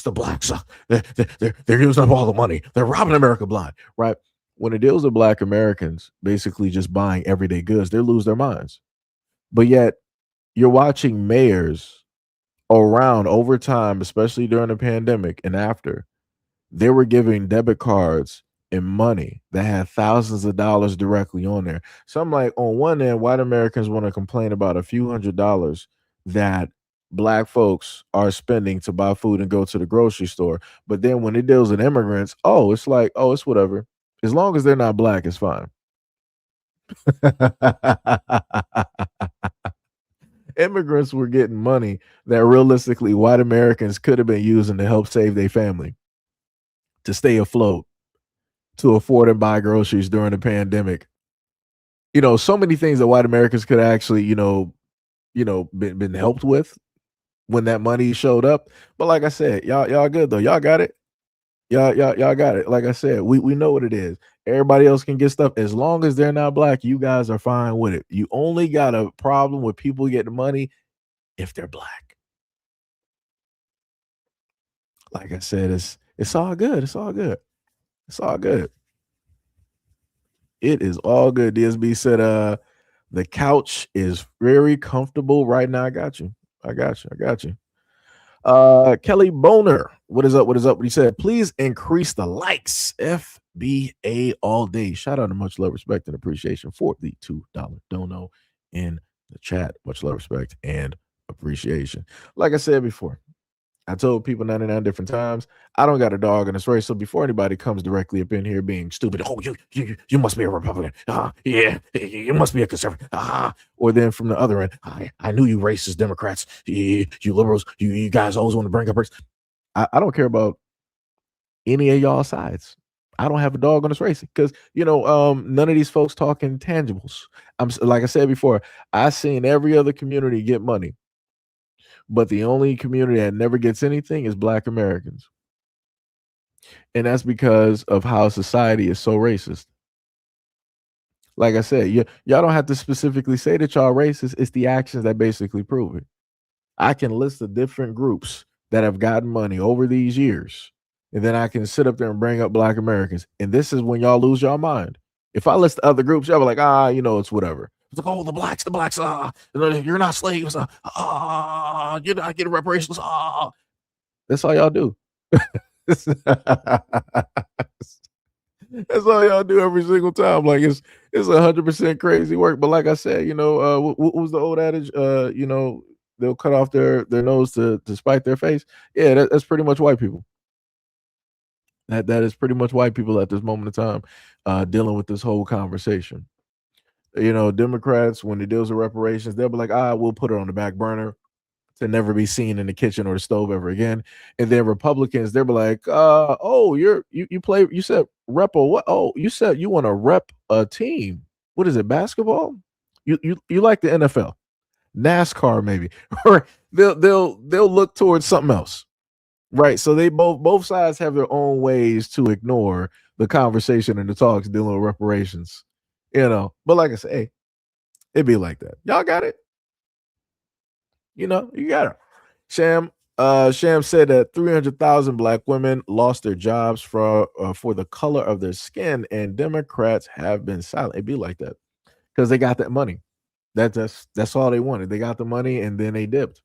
the blacks. They're using up all the money. They're robbing America blind, right? When it deals with black Americans basically just buying everyday goods, they lose their minds. But yet, you're watching mayors around over time, especially during the pandemic and after, they were giving debit cards and money that had thousands of dollars directly on there. So I'm like, on one end, white Americans want to complain about a few $100s that black folks are spending to buy food and go to the grocery store. But then when it deals with immigrants, oh, it's like, oh, it's whatever. As long as they're not black, it's fine. Immigrants were getting money that realistically white Americans could have been using to help save their family, to stay afloat, to afford and buy groceries during the pandemic. You know, so many things that white Americans could actually, been helped with when that money showed up. But like I said, y'all good though. Y'all got it. Y'all got it. Like I said, we know what it is. Everybody else can get stuff as long as they're not black. You guys are fine with it. You only got a problem with people getting money if they're black. Like I said, it's all good. It's all good. It's all good. It is all good. DSB said, the couch is very comfortable right now. I got you. I got you. Kelly Boner, what is up? What is up? He said, please increase the likes. FBA all day. Shout out to much love, respect, and appreciation for the $2 dono in the chat. Much love, respect, and appreciation. Like I said before, I told people 99 different times, I don't got a dog in this race. So before anybody comes directly up in here being stupid, oh, you must be a Republican. Yeah, you must be a conservative. Or then from the other end, I knew you racist Democrats, you liberals, you guys always want to bring up race. I don't care about any of y'all sides. I don't have a dog on this race because, none of these folks talking tangibles. Like I said before, I seen every other community get money. But the only community that never gets anything is black Americans. And that's because of how society is so racist. Like I said, y'all don't have to specifically say that y'all racist. It's the actions that basically prove it. I can list the different groups that have gotten money over these years. And then I can sit up there and bring up black Americans. And this is when y'all lose your mind. If I list other groups, y'all be like, it's whatever. It's like, oh, the blacks, you're not slaves. You're not getting reparations. That's all y'all do. That's all y'all do every single time. Like it's 100% crazy work. But like I said, what was the old adage? They'll cut off their nose to spite their face. Yeah, that's pretty much white people. That is pretty much white people at this moment in time, dealing with this whole conversation. Democrats, when it deals with reparations, they'll be like, we'll put it on the back burner to never be seen in the kitchen or the stove ever again. And then Republicans, they'll be like, you said rep a what? Oh, you said you want to rep a team. What is it, basketball? You like the NFL, NASCAR maybe, or they'll look towards something else. Right. So they both sides have their own ways to ignore the conversation and the talks dealing with reparations. But like I say, hey, it'd be like that. Y'all got it. You got it. Sham said that 300,000 black women lost their jobs for the color of their skin, and Democrats have been silent. It'd be like that because they got that money. That's all they wanted. They got the money and then they dipped.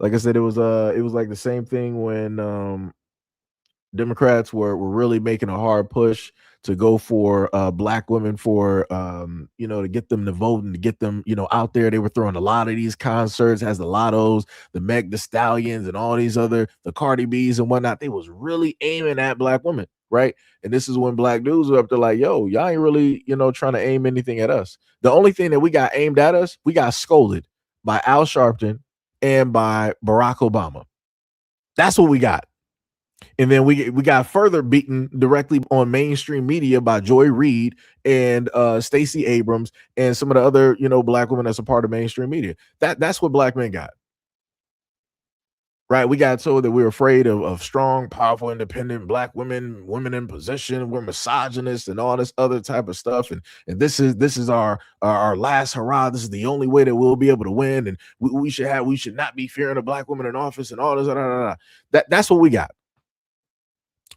Like I said, it was like the same thing when Democrats were really making a hard push to go for black women for to get them to vote and to get them out there. They were throwing a lot of these concerts, has the Lottos, the Meg the Stallions, and all these other, the Cardi B's and whatnot. They was really aiming at black women, right? And this is when black dudes were up there like, yo, y'all ain't really trying to aim anything at us. The only thing that we got aimed at us, we got scolded by Al Sharpton and by Barack Obama. That's what we got. And then we got further beaten directly on mainstream media by Joy Reid and Stacey Abrams and some of the other, black women that's a part of mainstream media. That's what black men got. right? We got told that we're afraid of strong, powerful, independent black women, women in position. We're misogynists and all this other type of stuff. And this is our last hurrah. This is the only way that we'll be able to win. And we should not be fearing a black woman in office and all this. That's what we got.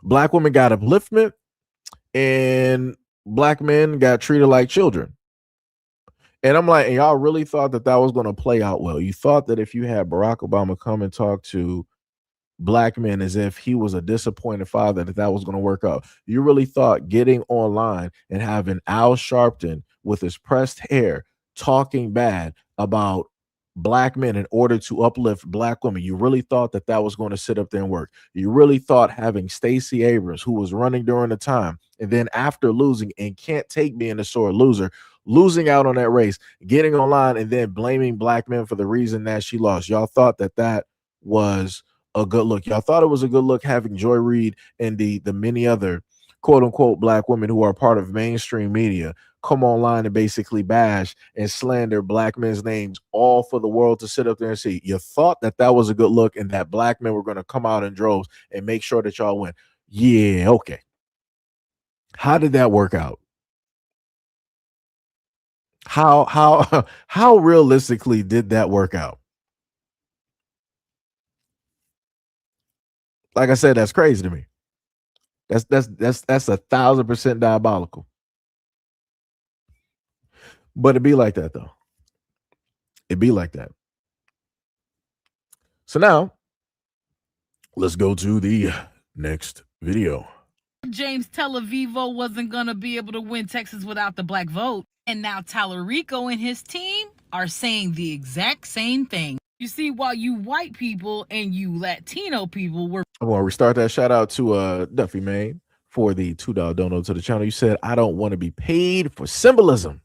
Black women got upliftment, and black men got treated like children. And I'm like, and y'all really thought that was going to play out well? You thought that if you had Barack Obama come and talk to black men as if he was a disappointed father, that was going to work out? You really thought getting online and having Al Sharpton with his pressed hair talking bad about black men in order to uplift black women, you really thought that was going to sit up there and work? You really thought having Stacey Abrams, who was running during the time, and then after losing and can't take being a sore loser, losing out on that race, getting online and then blaming black men for the reason that she lost, y'all thought that was a good look? Y'all thought it was a good look having Joy Reid and the many other quote unquote black women who are part of mainstream media come online and basically bash and slander black men's names, all for the world to sit up there and see? You thought that was a good look and that black men were going to come out in droves and make sure that y'all win. Yeah, okay. How did that work out? How realistically did that work out? Like I said, that's crazy to me. That's 1,000% diabolical. But it'd be like that, though. It'd be like that. So now, let's go to the next video. James Televivo wasn't going to be able to win Texas without the black vote. And now Tallarico and his team are saying the exact same thing. You see, while you white people and you Latino people were... I want to restart that. Shout out to Duffy Main for the $2 donut to the channel. You said, I don't want to be paid for symbolism,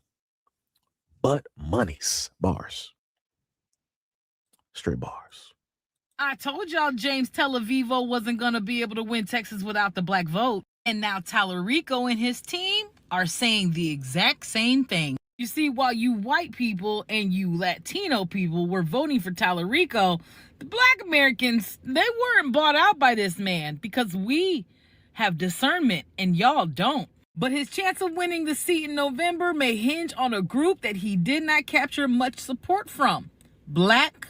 but monies. Bars. Straight bars. I told y'all James Televivo wasn't going to be able to win Texas without the black vote. And now Tallarico and his team are saying the exact same thing. You see, while you white people and you Latino people were voting for Tallarico, the black Americans, they weren't bought out by this man because we have discernment and y'all don't. But his chance of winning the seat in November may hinge on a group that he did not capture much support from: black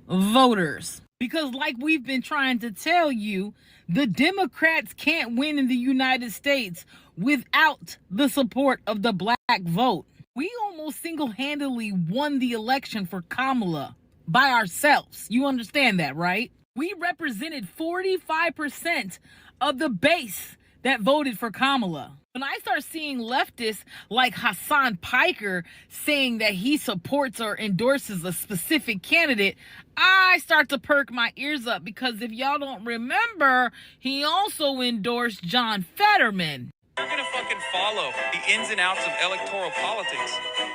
voters. Because like we've been trying to tell you, the Democrats can't win in the United States without the support of the black vote. We almost single-handedly won the election for Kamala by ourselves. You understand that, right? We represented 45% of the base that voted for Kamala. When I start seeing leftists like Hassan Piker saying that he supports or endorses a specific candidate, I start to perk my ears up, because if y'all don't remember, he also endorsed John Fetterman. You're gonna fucking follow the ins and outs of electoral politics.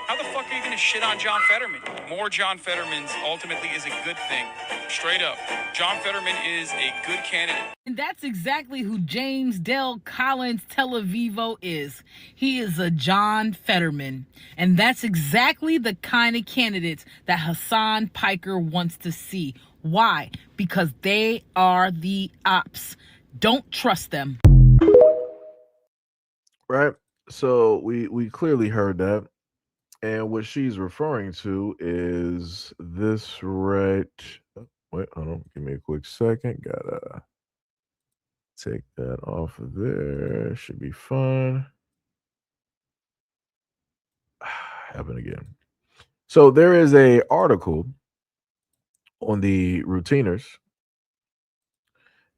How the fuck are you gonna shit on John Fetterman? More John Fettermans ultimately is a good thing. Straight up. John Fetterman is a good candidate. And that's exactly who James Dell Collins Televivo is. He is a John Fetterman. And that's exactly the kind of candidates that Hassan Piker wants to see. Why? Because they are the ops. Don't trust them. Right. So we clearly heard that. And what she's referring to is this right. Wait, hold on. Give me a quick second. Gotta take that off of there. Should be fun. Happen again. So there is a article on the Routiners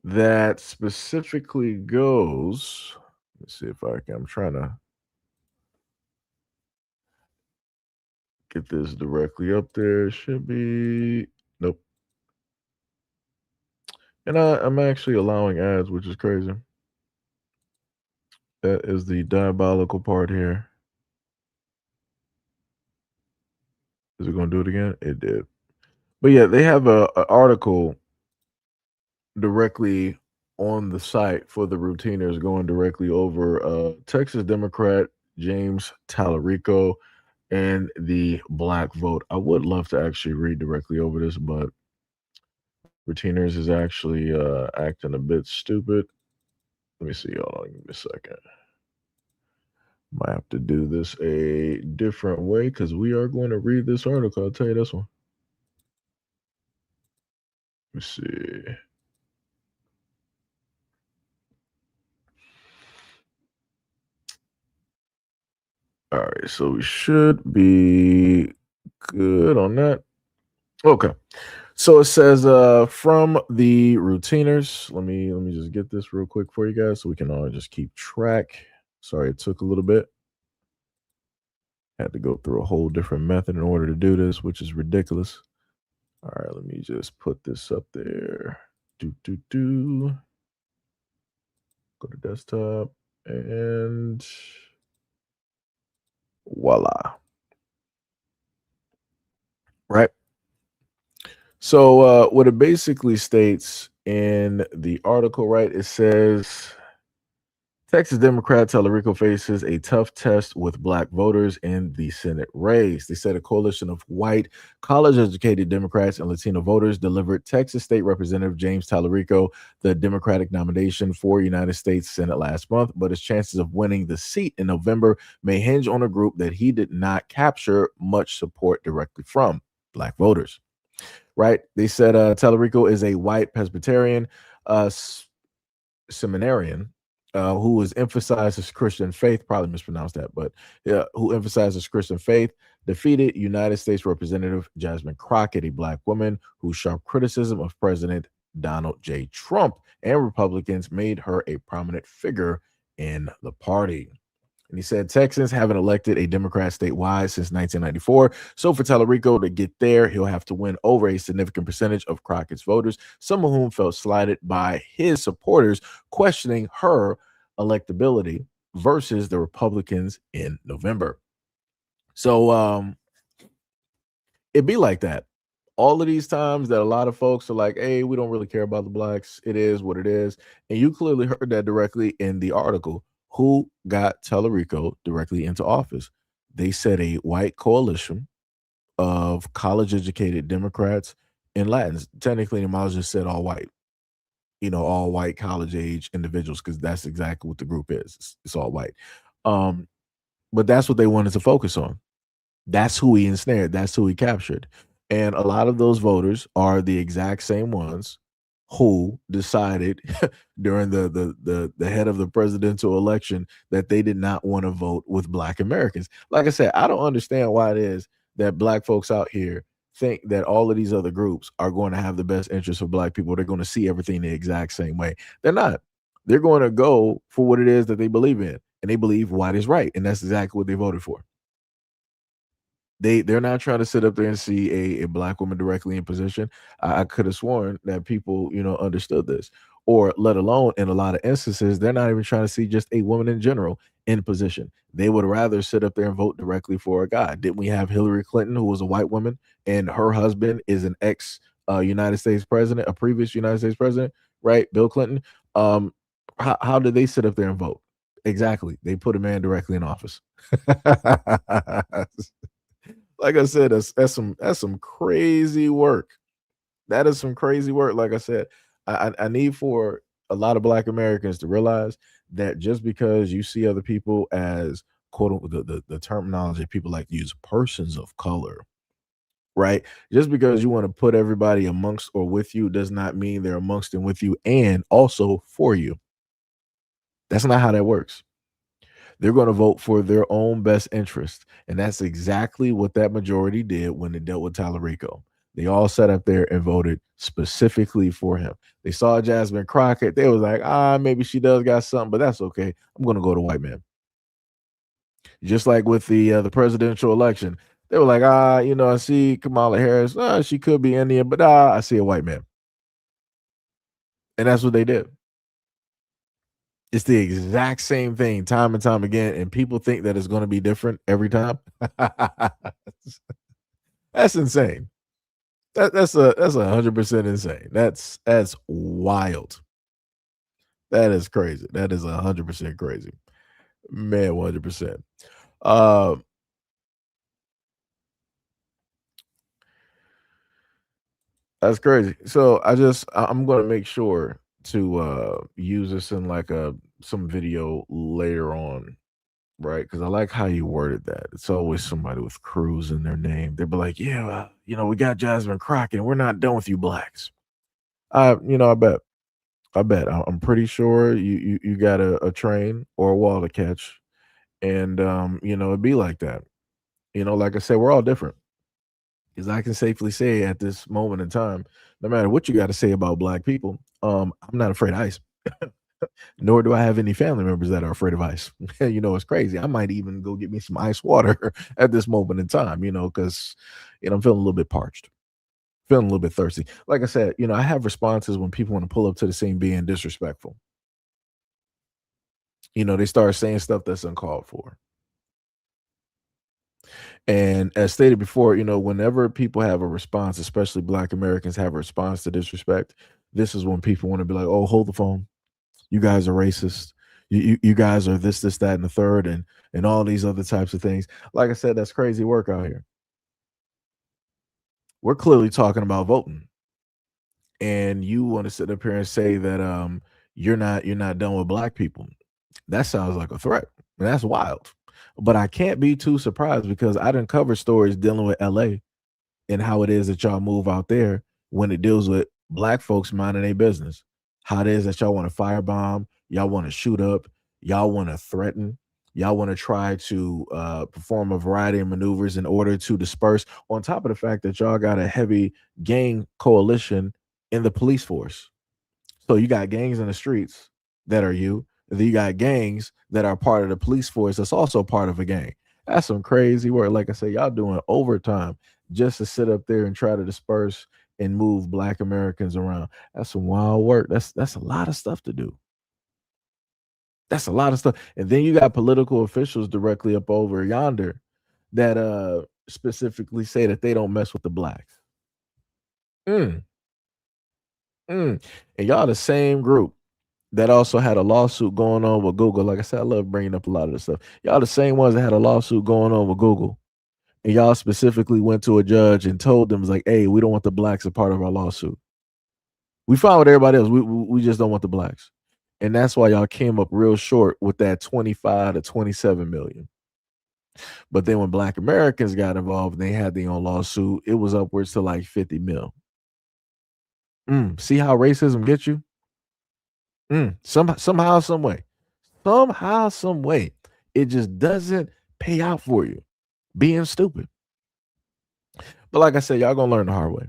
that specifically goes. Let's see if I can. I'm trying to get this directly up there. Should be. Nope. And I'm actually allowing ads, which is crazy. That is the diabolical part here. Is it going to do it again? It did. But yeah, they have a article directly on the site for the Routiners going directly over Texas Democrat James Tallarico and the black vote. I would love to actually read directly over this, but Retainers is actually acting a bit stupid. Let me see. Hold on, give me a second. Might have to do this a different way because we are going to read this article. I'll tell you this one. Let me see. All right, so we should be good on that. Okay. So it says from the routiners. Let me just get this real quick for you guys so we can all just keep track. Sorry, it took a little bit. Had to go through a whole different method in order to do this, which is ridiculous. All right, let me just put this up there. Do. Go to desktop and voila. Right. So what it basically states in the article, right? It says Texas Democrat Tallarico faces a tough test with black voters in the Senate race. They said a coalition of white, college-educated Democrats and Latino voters delivered Texas State Representative James Tallarico the Democratic nomination for United States Senate last month, but his chances of winning the seat in November may hinge on a group that he did not capture much support directly from, black voters. Right? They said Tallarico is a white Presbyterian seminarian who has emphasized his Christian faith, probably mispronounced that, but who emphasizes Christian faith, defeated United States Representative Jasmine Crockett, a black woman whose sharp criticism of President Donald J. Trump and Republicans made her a prominent figure in the party. And he said Texans haven't elected a Democrat statewide since 1994. So for Tallarico to get there, he'll have to win over a significant percentage of Crockett's voters, some of whom felt slighted by his supporters, questioning her electability versus the Republicans in November. So it'd be like that. All of these times that a lot of folks are like, hey, we don't really care about the blacks. It is what it is. And you clearly heard that directly in the article. Who got Tallarico directly into office? They said a white coalition of college-educated Democrats and Latins. Technically, the might just said all white, all white college-age individuals, because that's exactly what the group is. It's all white. But that's what they wanted to focus on. That's who he ensnared. That's who he captured. And a lot of those voters are the exact same ones who decided during the head of the presidential election that they did not want to vote with black Americans. Like I said, I don't understand why it is that black folks out here think that all of these other groups are going to have the best interest of black people. They're going to see everything the exact same way. They're not. They're going to go for what it is that they believe in, and they believe white is right, and that's exactly what they voted for. They're not trying to sit up there and see a black woman directly in position. I could have sworn that people, understood this, or let alone in a lot of instances, they're not even trying to see just a woman in general in position. They would rather sit up there and vote directly for a guy. Didn't we have Hillary Clinton, who was a white woman, and her husband is an ex United States president, a previous United States president, right? Bill Clinton. How did they sit up there and vote? Exactly. They put a man directly in office. Like I said, that's some crazy work. That is some crazy work. Like I said, I need for a lot of black Americans to realize that just because you see other people as quote unquote the terminology people like to use, persons of color, right? Just because you want to put everybody amongst or with you does not mean they're amongst and with you and also for you. That's not how that works. They're going to vote for their own best interest. And that's exactly what that majority did when they dealt with Tallarico. They all sat up there and voted specifically for him. They saw Jasmine Crockett. They was like, maybe she does got something, but that's okay. I'm going to go to white man. Just like with the presidential election. They were like, I see Kamala Harris. She could be Indian, but I see a white man. And that's what they did. It's the exact same thing time and time again, and people think that it's going to be different every time. That's insane. That's 100% insane. That's wild. That is crazy. That is 100% crazy, man. 100%. That's crazy. So I'm gonna make sure to use this in like some video later on, right? Because I like how you worded that. It's always somebody with Cruz in their name. They'll be like, "Yeah, we got Jasmine Crockett, and we're not done with you blacks." I bet. I bet. I'm pretty sure you got a train or a wall to catch, and it'd be like that. Like I said, we're all different. Because I can safely say at this moment in time, no matter what you got to say about black people, I'm not afraid of ice. Nor do I have any family members that are afraid of ice. It's crazy. I might even go get me some ice water at this moment in time, because I'm feeling a little bit parched, feeling a little bit thirsty. Like I said, I have responses when people want to pull up to the scene being disrespectful. They start saying stuff that's uncalled for. And as stated before, whenever people have a response, especially Black Americans have a response to disrespect, this is when people want to be like, "Oh, hold the phone. You guys are racist. You guys are this, that, and the third, and all these other types of things." Like I said, that's crazy work out here. We're clearly talking about voting, and you want to sit up here and say that you're not done with black people. That sounds like a threat. That's wild. But I can't be too surprised because I didn't cover stories dealing with LA and how it is that y'all move out there when it deals with black folks minding their business. How it is that y'all want to firebomb, y'all want to shoot up, y'all want to threaten, y'all want to try to perform a variety of maneuvers in order to disperse. On top of the fact that y'all got a heavy gang coalition in the police force. So you got gangs in the streets that are you. Then you got gangs that are part of the police force that's also part of a gang. That's some crazy work. Like I said, y'all doing overtime just to sit up there and try to disperse and move black Americans around. That's some wild work. That's a lot of stuff to do. That's a lot of stuff. And then you got political officials directly up over yonder that specifically say that they don't mess with the blacks. Mm, and y'all the same group that also had a lawsuit going on with Google. Like I said, I love bringing up a lot of this stuff. Y'all the same ones that had a lawsuit going on with Google. And y'all specifically went to a judge and told them, like, "Hey, we don't want the blacks a part of our lawsuit. We fine with everybody else. We just don't want the blacks." And that's why y'all came up real short with that 25 to 27 million. But then when black Americans got involved and they had their own lawsuit, it was upwards to like 50 mil. See how racism gets you? Somehow, some way, it just doesn't pay out for you being stupid. But like I said, y'all gonna learn the hard way.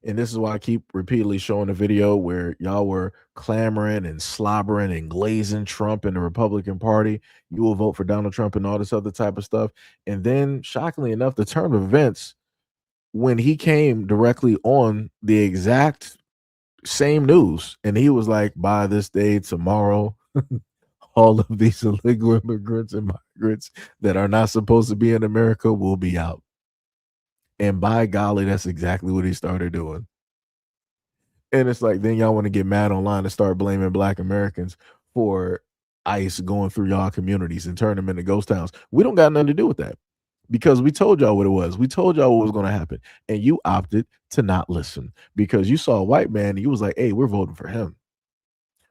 And this is why I keep repeatedly showing the video where y'all were clamoring and slobbering and glazing Trump and the Republican Party. You will vote for Donald Trump and all this other type of stuff. And then, shockingly enough, the turn of events when he came directly on the exact same news, and he was like, "By this day tomorrow, all of these illegal immigrants and migrants that are not supposed to be in America will be out." And by golly, that's exactly what he started doing. And it's like, then y'all want to get mad online and start blaming black Americans for ICE going through y'all communities and turn them into ghost towns. We don't got nothing to do with that because we told y'all what it was. We told y'all what was going to happen. And you opted to not listen because you saw a white man and you was like, "Hey, we're voting for him.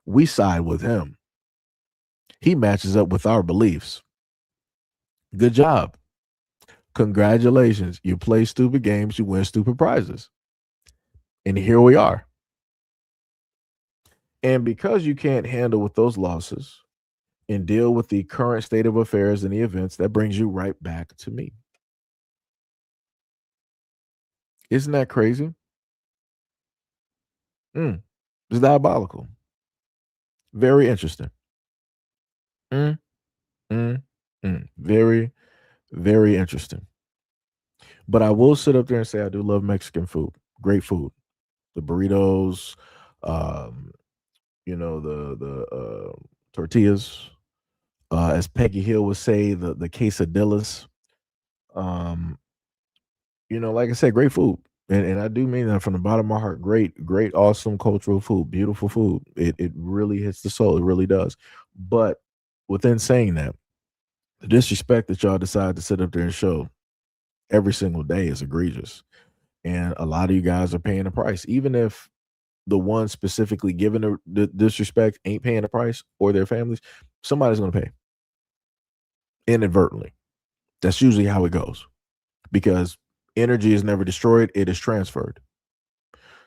We side with him. He matches up with our beliefs. Good job. Congratulations. You play stupid games, you win stupid prizes." And here we are. And because you can't handle with those losses and deal with the current state of affairs and the events, that brings you right back to me. Isn't that crazy? It's diabolical. Very interesting. Very, very interesting. But I will sit up there and say I do love Mexican food. Great food. The burritos, the tortillas. As Peggy Hill would say, the quesadillas. Like I said, great food. And I do mean that from the bottom of my heart. Great, great, awesome cultural food, beautiful food. It really hits the soul. It really does. But within saying that, the disrespect that y'all decide to sit up there and show every single day is egregious. And a lot of you guys are paying the price, even if the one specifically given the disrespect ain't paying the price or their families, somebody's going to pay inadvertently. That's usually how it goes because energy is never destroyed, it is transferred.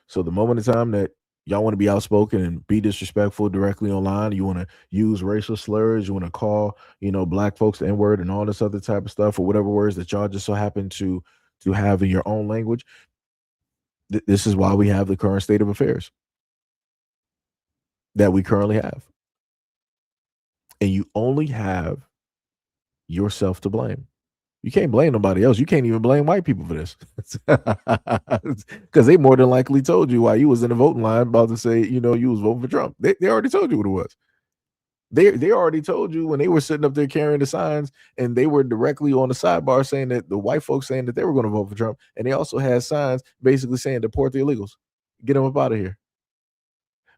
So the moment in time that y'all want to be outspoken and be disrespectful directly online, you want to use racial slurs, you want to call, black folks the N-word and all this other type of stuff, or whatever words that y'all just so happen to have in your own language. This is why we have the current state of affairs that we currently have. And you only have yourself to blame. You can't blame nobody else. You can't even blame white people for this. Because they more than likely told you while you was in the voting line about to say, you was voting for Trump. They already told you what it was. They already told you when they were sitting up there carrying the signs, and they were directly on the sidebar saying that the white folks saying that they were going to vote for Trump. And they also had signs basically saying deport the illegals. Get them up out of here.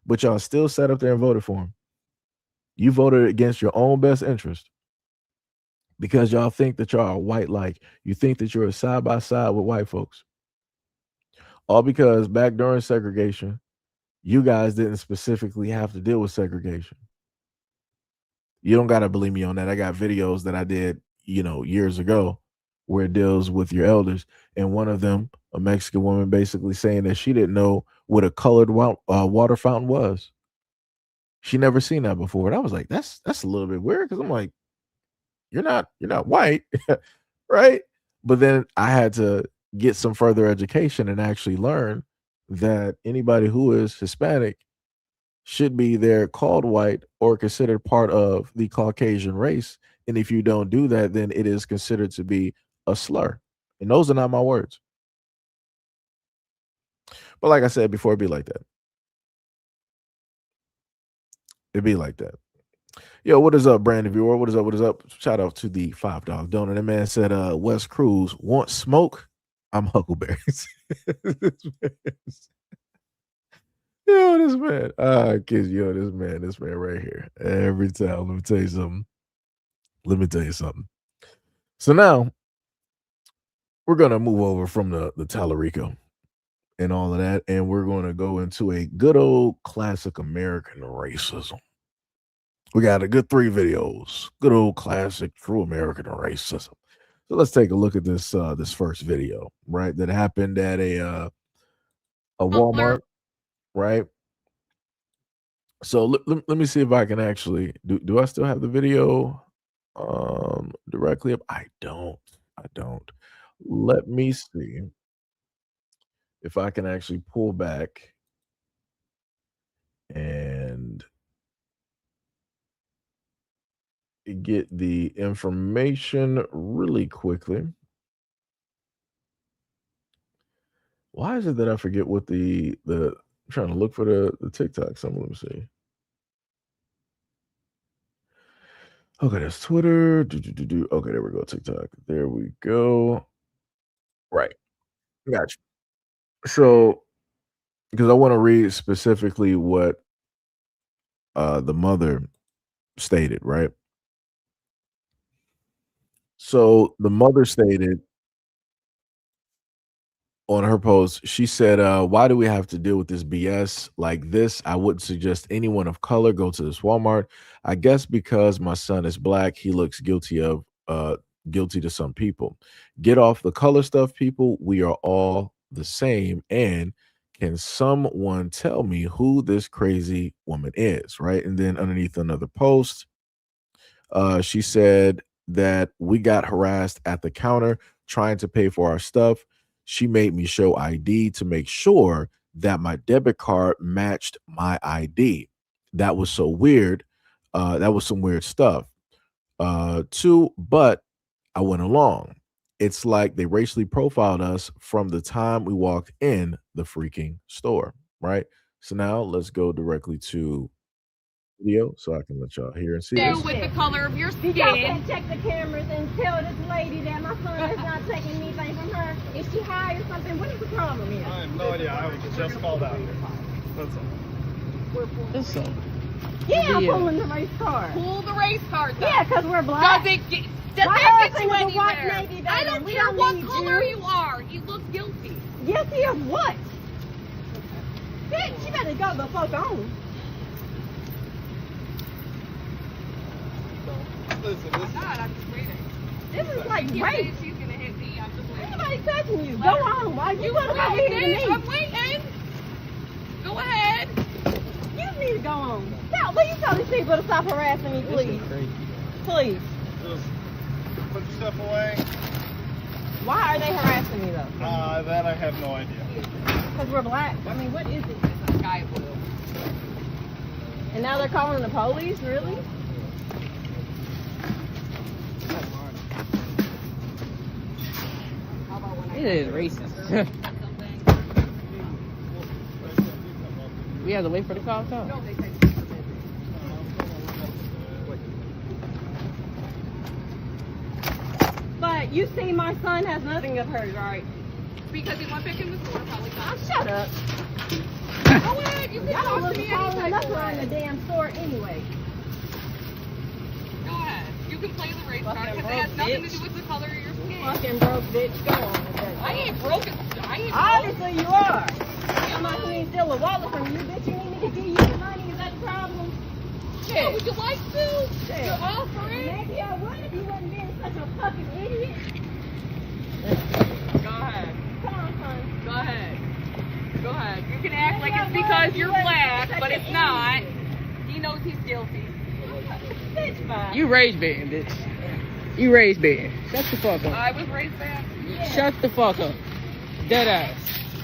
But y'all still sat up there and voted for him. You voted against your own best interest because y'all think that y'all are white-like. You think that you're side by side with white folks. All because back during segregation, you guys didn't specifically have to deal with segregation. You don't got to believe me on that. I got videos that I did, years ago where it deals with your elders. And one of them, a Mexican woman, basically saying that she didn't know what a colored water fountain was. She never seen that before. And I was like, that's a little bit weird because I'm like, you're not white, right? But then I had to get some further education and actually learn that anybody who is Hispanic should be there called white or considered part of the Caucasian race. And if you don't do that, then it is considered to be a slur. And those are not my words. But like I said before, it'd be like that. It'd be like that. Yo, what is up, Brandon Viewer? What is up? What is up? Shout out to the $5 donor. That man said, West Cruz wants smoke. I'm Huckleberries. Yo, this man. Kids, this man right here. Every time. Let me tell you something. So now we're gonna move over from the Tallarico and all of that, and we're gonna go into a good old classic American racism. We got a good 3 videos. Good old classic true American racism. So let's take a look at this this first video, right? That happened at a Walmart, right? So let me see if I can actually do I still have the video directly up? I don't. Let me see if I can actually pull back and get the information really quickly. Why is it that I forget what the I'm trying to look for the TikTok. So let me see. Okay, that's Twitter. Okay, there we go. TikTok. There we go. Right. Gotcha. So, because I want to read specifically what the mother stated, right? So the mother stated on her post, she said, why do we have to deal with this BS like this? I wouldn't suggest anyone of color go to this Walmart. I guess because my son is black, he looks guilty to some people. Get off the color stuff, people. We are all the same. And can someone tell me who this crazy woman is? Right. And then underneath another post, she said that we got harassed at the counter trying to pay for our stuff. She made me show ID to make sure that my debit card matched my ID. That was so weird. That was some weird stuff. But I went along. It's like they racially profiled us from the time we walked in the freaking store, right? So now let's go directly to video so I can let y'all hear and see this. With the color of your skin. Y'all can't check the cameras and tell this lady that my son is not taking anything from her. Is she high or something? What is the problem here? I have no idea. I was just called out here. That's all. Listen. Yeah, I'm pulling the race card. Pull the race card, though. Yeah, because we're black. Does that get you anywhere? I don't care what color you are. He looks guilty. Guilty of what? Bitch, you better go the fuck on. Listen, This is like rape. she's gonna hit me. I'm just waiting. Nobody touching you. Go on. Why you want to come here to me? I'm waiting. Go ahead. You need to go on. Now, please tell these people to stop harassing me, please. Please. Just put your stuff away. Why are they harassing me, though? That I have no idea. Because we're black. I mean, what is it? It's a sky blue. And now they're calling the police? Really? It is racist. We have to wait for the call to come. But you see, my son has nothing of hers, right? Because he went back in the store, probably not. Shut up. Go ahead. You can Y'all talk look to me taller anytime enough you around the want. damn store anyway. Go ahead. You can play the race card Fucking because it has broke nothing to bitch. do with the color of your skin. Fucking broke bitch. Go on. I ain't broken. I ain't broke. Obviously you are. I'm not going to steal a wallet from you, bitch. You need me to give you the money. Is that the problem? Yeah, would you like to? Yeah. You're offering. Maybe I would if you wasn't being such a fucking idiot. Go ahead. Come on, son. Go ahead. Go ahead. You can act like Maybe I it's would because if you're you wasn't black, such but an it's not. idiot. He knows he's guilty. Bitch, bye. You raised band, bitch. You raised band. Shut the fuck up. I was raised back. Shut the fuck up. Dead ass.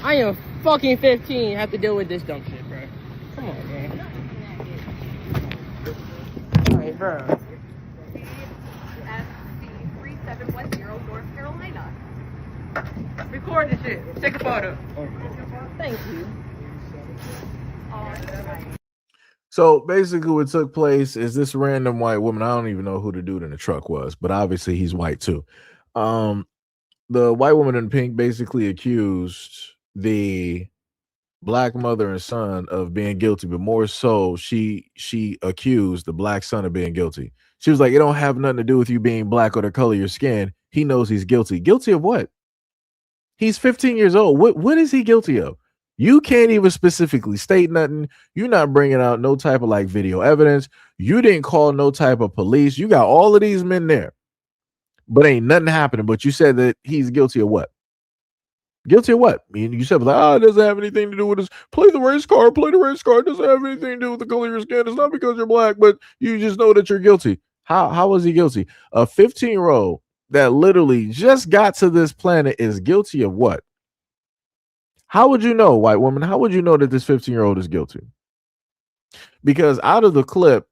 I am fucking 15. Have to deal with this dumb shit, bro. Come on, man. Alright, bro. SC3710 North Carolina. Record this shit. Take a photo. Thank you. So basically, what took place is this random white woman. I don't even know who the dude in the truck was, but obviously he's white too. The white woman in pink basically accused the black mother and son of being guilty, but more so, she accused the black son of being guilty. She was like, "It don't have nothing to do with you being black or the color of your skin. He knows he's guilty. Guilty of what? He's 15 years old. What is he guilty of? You can't even specifically state nothing. You're not bringing out no type of like video evidence. You didn't call no type of police. You got all of these men there, but ain't nothing happening. But you said that he's guilty of what? Guilty of what? I mean, you said like, it doesn't have anything to do with this. Play the race card. Play the race card. It doesn't have anything to do with the color of your skin. It's not because you're black, but you just know that you're guilty. How was he guilty? A 15-year-old that literally just got to this planet is guilty of what? How would you know, white woman? How would you know that this 15-year-old is guilty? Because out of the clip,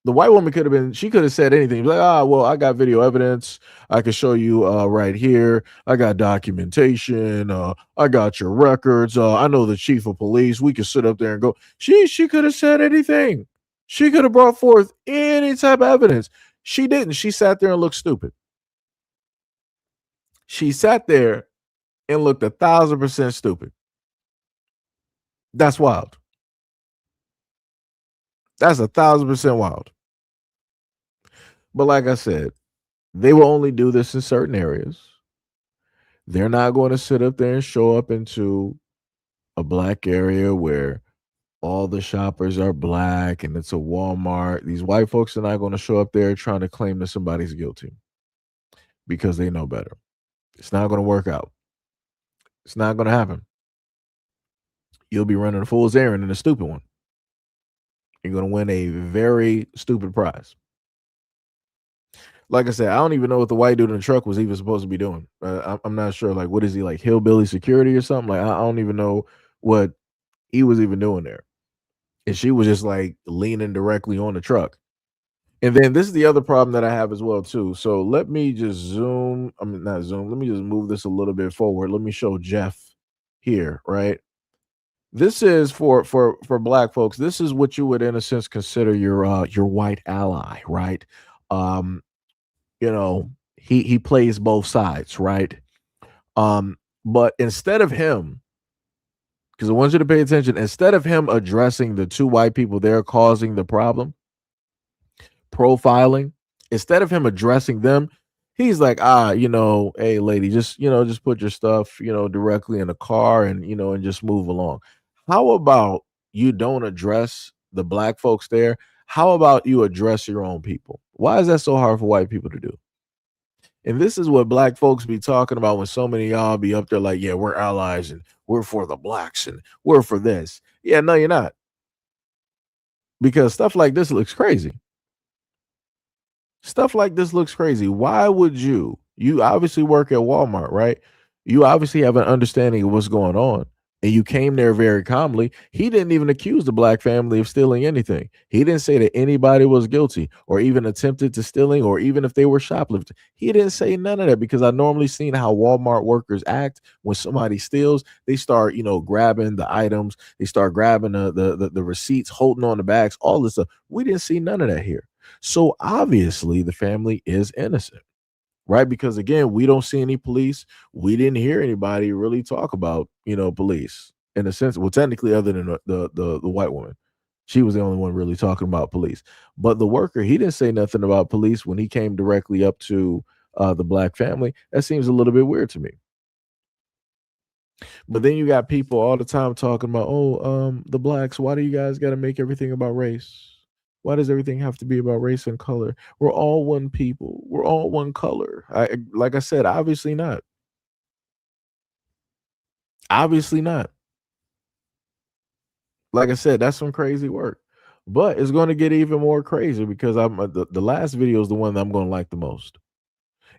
the white woman could have said anything. Like, well, I got video evidence. I can show you right here. I got documentation. I got your records. I know the chief of police. We could sit up there and go. She could have said anything. She could have brought forth any type of evidence. She didn't. She sat there and looked stupid. She sat there and looked 1,000% stupid. That's wild. That's 1,000% wild. But like I said, they will only do this in certain areas. They're not going to sit up there and show up into a black area where all the shoppers are black and it's a Walmart. These white folks are not going to show up there trying to claim that somebody's guilty because they know better. It's not going to work out. It's not going to happen. You'll be running a fool's errand in a stupid one. You're going to win a very stupid prize. Like I said, I don't even know what the white dude in the truck was even supposed to be doing. I'm not sure. Like, what is he, like hillbilly security or something? Like, I don't even know what he was even doing there. And she was just like leaning directly on the truck. And then this is the other problem that I have as well too. So let me just zoom. I mean, not zoom. Let me just move this a little bit forward. Let me show Jeff here, right? This is for black folks. This is what you would, in a sense, consider your white ally, right? You know, he plays both sides, right? But instead of him, because I want you to pay attention, instead of him addressing the two white people there causing the problem, profiling, instead of him addressing them, He's like, hey, lady, just put your stuff, directly in the car and, and just move along. How about you don't address the black folks there? How about you address your own people? Why is that so hard for white people to do? And this is what black folks be talking about when so many of y'all be up there like, yeah, we're allies and we're for the blacks and we're for this. Yeah, no, you're not. Because stuff like this looks crazy. Stuff like this looks crazy. Why would you obviously work at Walmart, right? You obviously have an understanding of what's going on. And you came there very calmly. He didn't even accuse the black family of stealing anything. He didn't say that anybody was guilty or even attempted to stealing or even if they were shoplifting. He didn't say none of that because I normally seen how Walmart workers act when somebody steals. They start, grabbing the items. They start grabbing the receipts, holding on the bags, all this stuff. We didn't see none of that here. So obviously the family is innocent. Right, because again, we don't see any police. We didn't hear anybody really talk about, police in a sense. Well, technically, other than the white woman, she was the only one really talking about police. But the worker, he didn't say nothing about police when he came directly up to the black family. That seems a little bit weird to me. But then you got people all the time talking about, the blacks. Why do you guys got to make everything about race? Why does everything have to be about race and color? We're all one people. We're all one color. Like I said, obviously not. Obviously not. Like I said, that's some crazy work. But it's going to get even more crazy because the last video is the one that I'm going to like the most.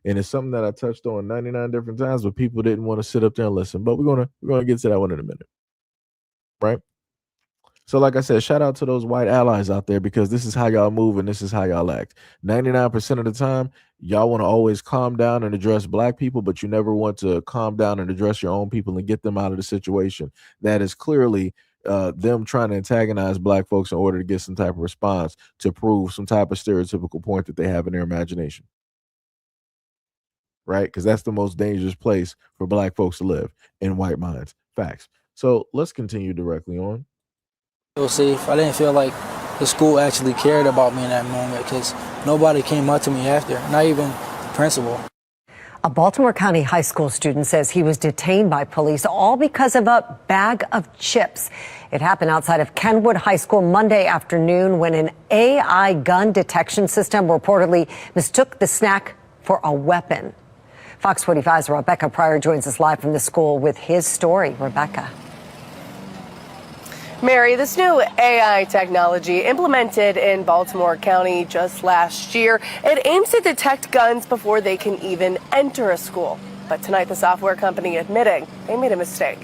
And it's something that I touched on 99 different times, but people didn't want to sit up there and listen. But we're gonna get to that one in a minute. Right? So like I said, shout out to those white allies out there because this is how y'all move and this is how y'all act. 99% of the time, y'all want to always calm down and address black people, but you never want to calm down and address your own people and get them out of the situation. That is clearly them trying to antagonize black folks in order to get some type of response to prove some type of stereotypical point that they have in their imagination. Right? Because that's the most dangerous place for black folks to live, in white minds. Facts. So let's continue directly on. Feel safe. I didn't feel like the school actually cared about me in that moment because nobody came up to me after, not even the principal. A Baltimore County high school student says he was detained by police all because of a bag of chips. It happened outside of Kenwood High School Monday afternoon when an AI gun detection system reportedly mistook the snack for a weapon. Fox 45's Rebecca Pryor joins us live from the school with his story. Rebecca. Mary, this new AI technology implemented in Baltimore County just last year, it aims to detect guns before they can even enter a school. But tonight, the software company admitting they made a mistake.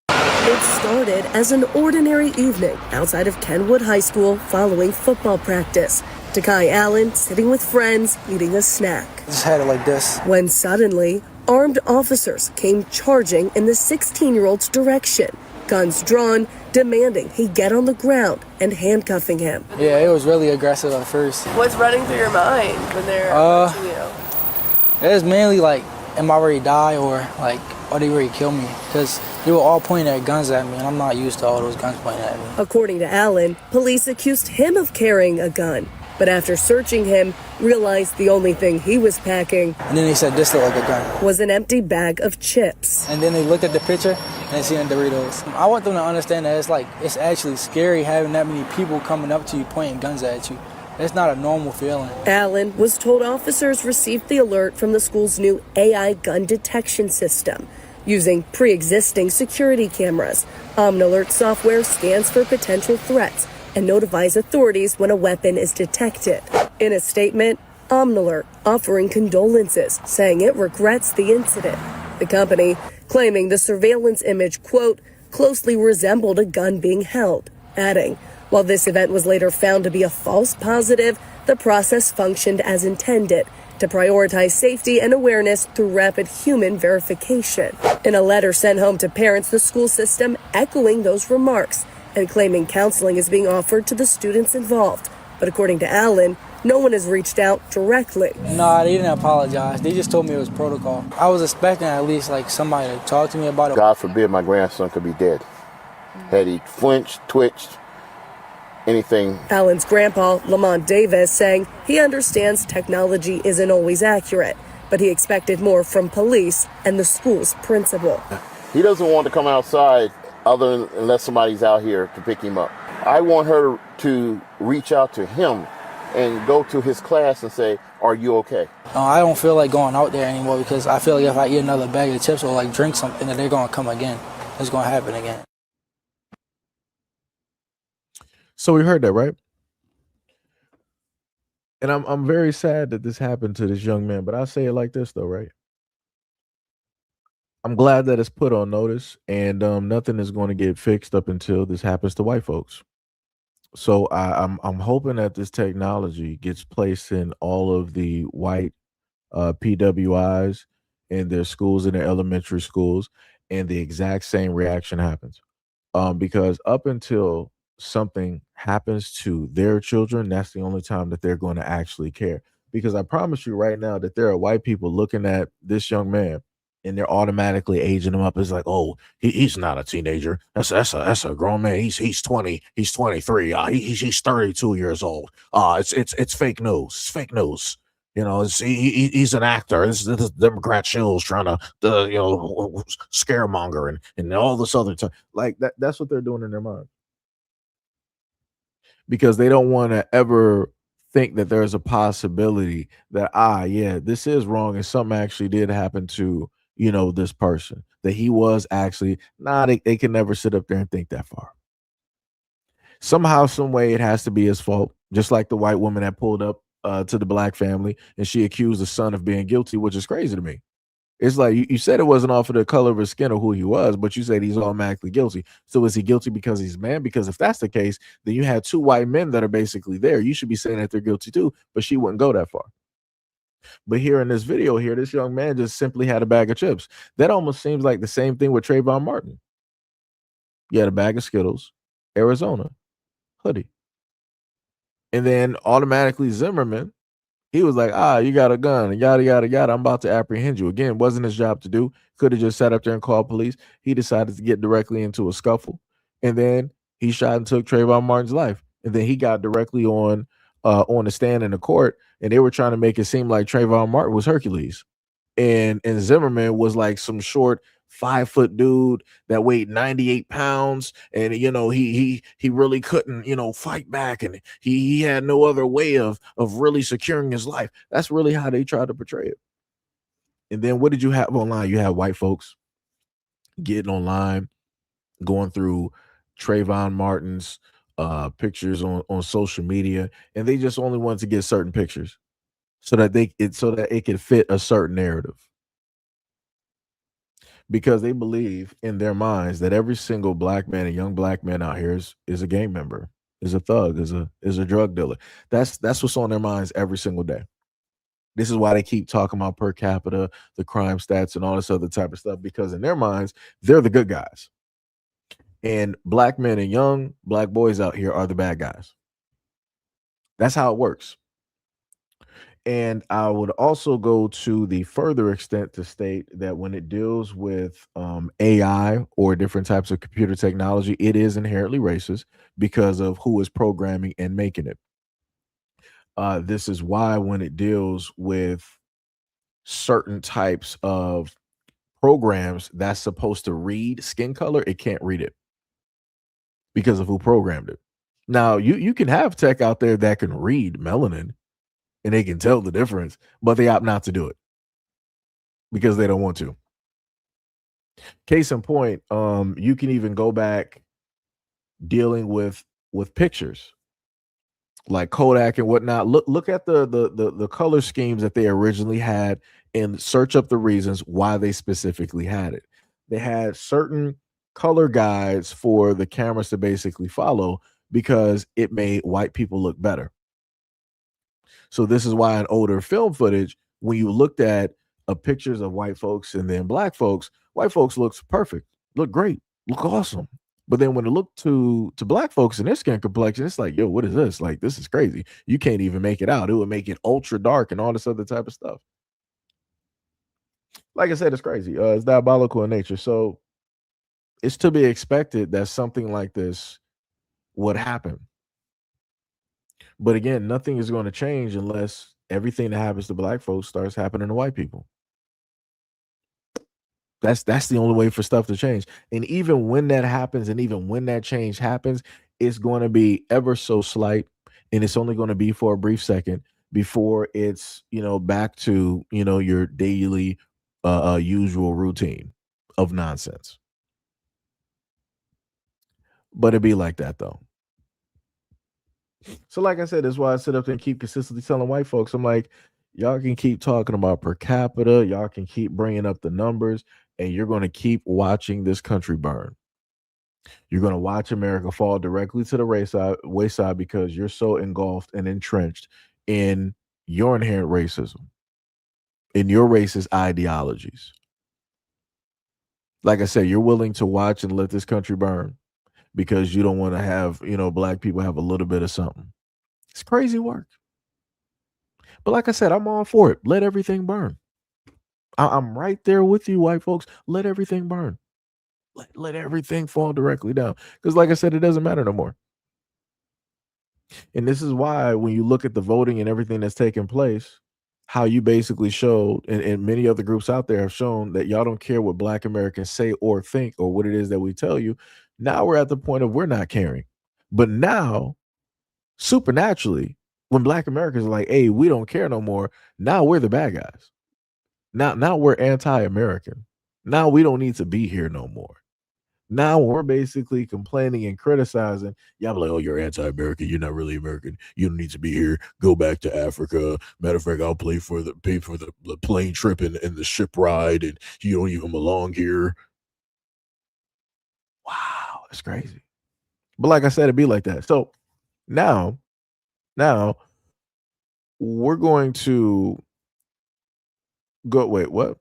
It started as an ordinary evening outside of Kenwood High School following football practice. Takai Allen sitting with friends eating a snack. I just had it like this. When suddenly, armed officers came charging in the 16-year-old's direction. Guns drawn, demanding he get on the ground and handcuffing him. Yeah, it was really aggressive at first. What's running through your mind when they're approaching you? It was mainly like, am I ready to die or like, are they ready to kill me? Because they were all pointing their guns at me and I'm not used to all those guns pointing at me. According to Allen, police accused him of carrying a gun, but after searching him, realized the only thing he was packing, and then they said this looked like a gun, was an empty bag of chips. And then they looked at the picture and they seen the Doritos. I want them to understand that it's actually scary having that many people coming up to you pointing guns at you. It's not a normal feeling. Allen was told officers received the alert from the school's new AI gun detection system. Using pre-existing security cameras, OmniAlert software scans for potential threats and notifies authorities when a weapon is detected. In a statement, OmniAlert offering condolences, saying it regrets the incident. The company claiming the surveillance image, quote, closely resembled a gun being held, adding, while this event was later found to be a false positive, the process functioned as intended to prioritize safety and awareness through rapid human verification. In a letter sent home to parents, the school system echoing those remarks and claiming counseling is being offered to the students involved. But according to Allen, no one has reached out directly. No, they didn't apologize. They just told me it was protocol. I was expecting at least like somebody to talk to me about it. God forbid my grandson could be dead. Had he flinched, twitched, anything. Allen's grandpa, Lamont Davis, saying he understands technology isn't always accurate, but he expected more from police and the school's principal. He doesn't want to come outside unless somebody's out here to pick him up. I want her to reach out to him and go to his class and say, "Are you okay?" I don't feel like going out there anymore because I feel like if I eat another bag of chips or like drink something, that they're going to come again. It's going to happen again. So we heard that, right? And I'm very sad that this happened to this young man, but I'll say it like this though, right? I'm glad that it's put on notice, and nothing is going to get fixed up until this happens to white folks. So I'm hoping that this technology gets placed in all of the white PWIs in their schools, in their elementary schools, and the exact same reaction happens. Because up until something happens to their children, that's the only time that they're going to actually care. Because I promise you right now that there are white people looking at this young man and they're automatically aging him up. It's like, oh, he's not a teenager. That's a grown man. He's 20. He's 23. He's 32 years old. It's fake news. It's fake news. You know, he's an actor. This Democrat shills trying to scaremonger and all this other time. Like that's what they're doing in their mind. Because they don't want to ever think that there's a possibility that yeah, this is wrong and something actually did happen to this person, that he was actually they can never sit up there and think that far. Somehow, some way, it has to be his fault. Just like the white woman that pulled up to the black family and she accused the son of being guilty, which is crazy to me. It's like you said it wasn't off of the color of his skin or who he was, but you said he's automatically guilty. So is he guilty because he's a man? Because if that's the case, then you had two white men that are basically there. You should be saying that they're guilty too, but she wouldn't go that far. But here in this video here, this young man just simply had a bag of chips. That almost seems like the same thing with Trayvon Martin. You had a bag of Skittles, Arizona, hoodie. And then automatically Zimmerman, he was like, you got a gun, and yada, yada, yada. I'm about to apprehend you. Again, wasn't his job to do. Could have just sat up there and called police. He decided to get directly into a scuffle. And then he shot and took Trayvon Martin's life. And then he got directly on the stand in the court, and they were trying to make it seem like Trayvon Martin was Hercules. And Zimmerman was like some short 5-foot dude that weighed 98 pounds. And, he really couldn't, fight back. And he had no other way of really securing his life. That's really how they tried to portray it. And then what did you have online? You had white folks getting online, going through Trayvon Martin's pictures on social media. And they just only wanted to get certain pictures so that it could fit a certain narrative. Because they believe in their minds that every single black man and young black man out here is a gang member, is a thug, is a drug dealer. That's what's on their minds every single day. This is why they keep talking about per capita, the crime stats, and all this other type of stuff, because in their minds, they're the good guys. And black men and young black boys out here are the bad guys. That's how it works. And I would also go to the further extent to state that when it deals with AI or different types of computer technology, it is inherently racist because of who is programming and making it. This is why when it deals with certain types of programs that's supposed to read skin color, it can't read it because of who programmed it. Now, you can have tech out there that can read melanin, and they can tell the difference, but they opt not to do it because they don't want to. Case in point, you can even go back dealing with pictures like Kodak and whatnot. Look at the color schemes that they originally had and search up the reasons why they specifically had it. They had certain color guides for the cameras to basically follow because it made white people look better. So this is why in older film footage, when you looked at pictures of white folks and then black folks, white folks looks perfect, look great, look awesome. But then when it looked to black folks and their skin complexion, it's like, yo, what is this? Like, this is crazy. You can't even make it out. It would make it ultra dark and all this other type of stuff. Like I said, it's crazy. It's diabolical in nature. So it's to be expected that something like this would happen. But again, nothing is going to change unless everything that happens to black folks starts happening to white people. That's the only way for stuff to change. And even when that happens, and even when that change happens, it's going to be ever so slight, and it's only going to be for a brief second before it's back to your daily usual routine of nonsense. But it be like that though. So like I said, that's why I sit up there and keep consistently telling white folks, I'm like, y'all can keep talking about per capita, y'all can keep bringing up the numbers, and you're going to keep watching this country burn. You're going to watch America fall directly to the wayside because you're so engulfed and entrenched in your inherent racism, in your racist ideologies. Like I said, you're willing to watch and let this country burn because you don't want to have, black people have a little bit of something. It's crazy work. But like I said, I'm all for it. Let everything burn. I'm right there with you, white folks. Let everything burn. Let everything fall directly down. Because like I said, it doesn't matter no more. And this is why when you look at the voting and everything that's taking place, how you basically showed, and many other groups out there have shown that y'all don't care what black Americans say or think or what it is that we tell you. Now we're at the point of we're not caring. But now, supernaturally, when black Americans are like, hey, we don't care no more, now we're the bad guys. Now we're anti-American. Now we don't need to be here no more. Now we're basically complaining and criticizing. Y'all be like, oh, you're anti-American. You're not really American. You don't need to be here. Go back to Africa. Matter of fact, I'll pay for the plane trip and the ship ride, and you don't even belong here. Wow, that's crazy. But like I said, it'd be like that. So now we're going to go. Wait, what?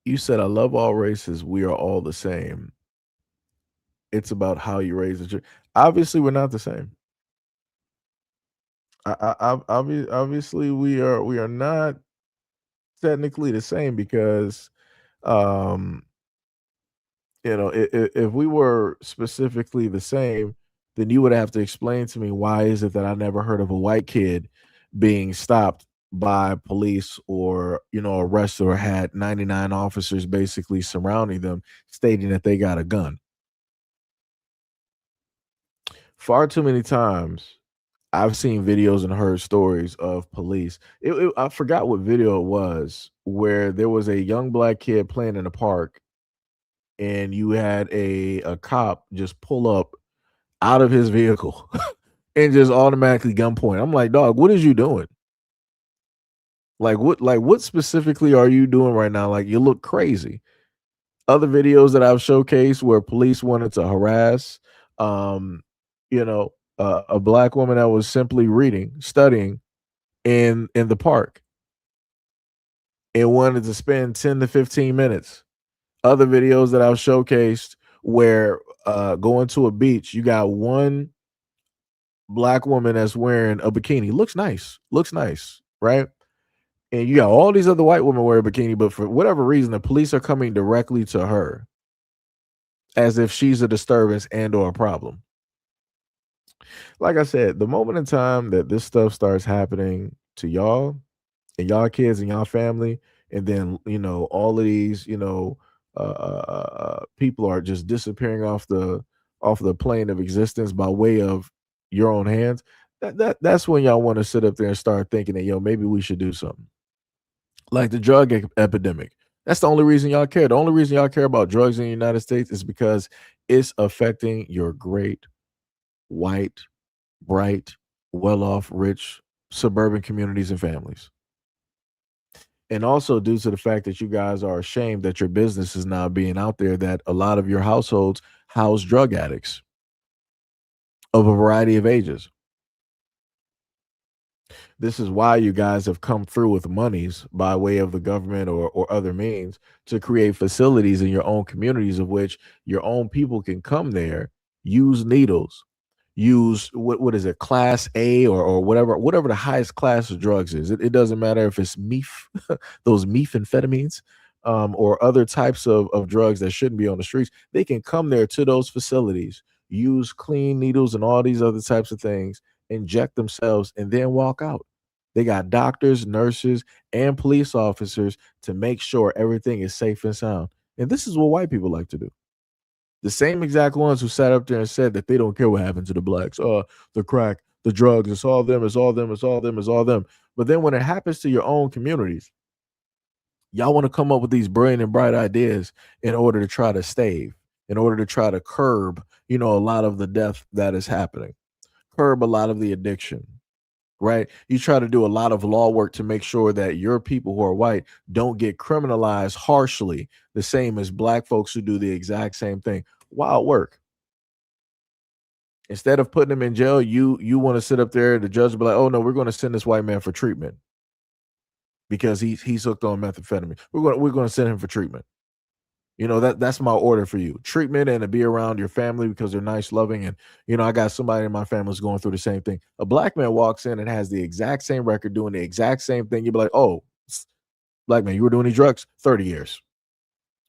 You said, I love all races. We are all the same. It's about how you raise the children. Obviously, we're not the same. Obviously, we are not technically the same because, if we were specifically the same, then you would have to explain to me why is it that I never heard of a white kid being stopped by police or arrested or had 99 officers basically surrounding them stating that they got a gun. Far too many times I've seen videos and heard stories of police. I forgot what video it was where there was a young black kid playing in a park, and you had a cop just pull up out of his vehicle and just automatically gunpoint. I'm like, dog, what is you doing? What specifically are you doing right now? Like, you look crazy. Other videos that I've showcased where police wanted to harass, a black woman that was simply studying in the park and wanted to spend 10 to 15 minutes. Other videos that I've showcased where going to a beach, you got one black woman that's wearing a bikini. Looks nice, right? And you got all these other white women wearing a bikini, but for whatever reason, the police are coming directly to her as if she's a disturbance and or a problem. Like I said, the moment in time that this stuff starts happening to y'all and y'all kids and y'all family, and then all of these people are just disappearing off the plane of existence by way of your own hands. That's when y'all want to sit up there and start thinking that maybe we should do something. Like the drug epidemic. That's the only reason y'all care. The only reason y'all care about drugs in the United States is because it's affecting your great, white, bright, well-off, rich, suburban communities and families. And also due to the fact that you guys are ashamed that your business is now being out there, that a lot of your households house drug addicts of a variety of ages. This is why you guys have come through with monies by way of the government or other means to create facilities in your own communities of which your own people can come there, use needles, use what is it, class A or whatever the highest class of drugs is. It doesn't matter if it's those methamphetamines or other types of drugs that shouldn't be on the streets. They can come there to those facilities, use clean needles and all these other types of things, inject themselves, and then walk out. They got doctors, nurses, and police officers to make sure everything is safe and sound. And this is what white people like to do. The same exact ones who sat up there and said that they don't care what happened to the blacks. The crack, the drugs, it's all them, it's all them, it's all them, it's all them. But then when it happens to your own communities, y'all want to come up with these brilliant and bright ideas in order to try to stave, in order to try to curb, a lot of the death that is happening, curb a lot of the addiction, right? You try to do a lot of law work to make sure that your people who are white don't get criminalized harshly, the same as black folks who do the exact same thing. Wild work. Instead of putting them in jail, you want to sit up there, the judge will be like, oh no, we're going to send this white man for treatment because he's hooked on methamphetamine. We're going to send him for treatment. That's my order for you. Treatment and to be around your family because they're nice, loving. And, I got somebody in my family who's going through the same thing. A black man walks in and has the exact same record doing the exact same thing. You'd be like, oh, black man, you were doing these drugs 30 years.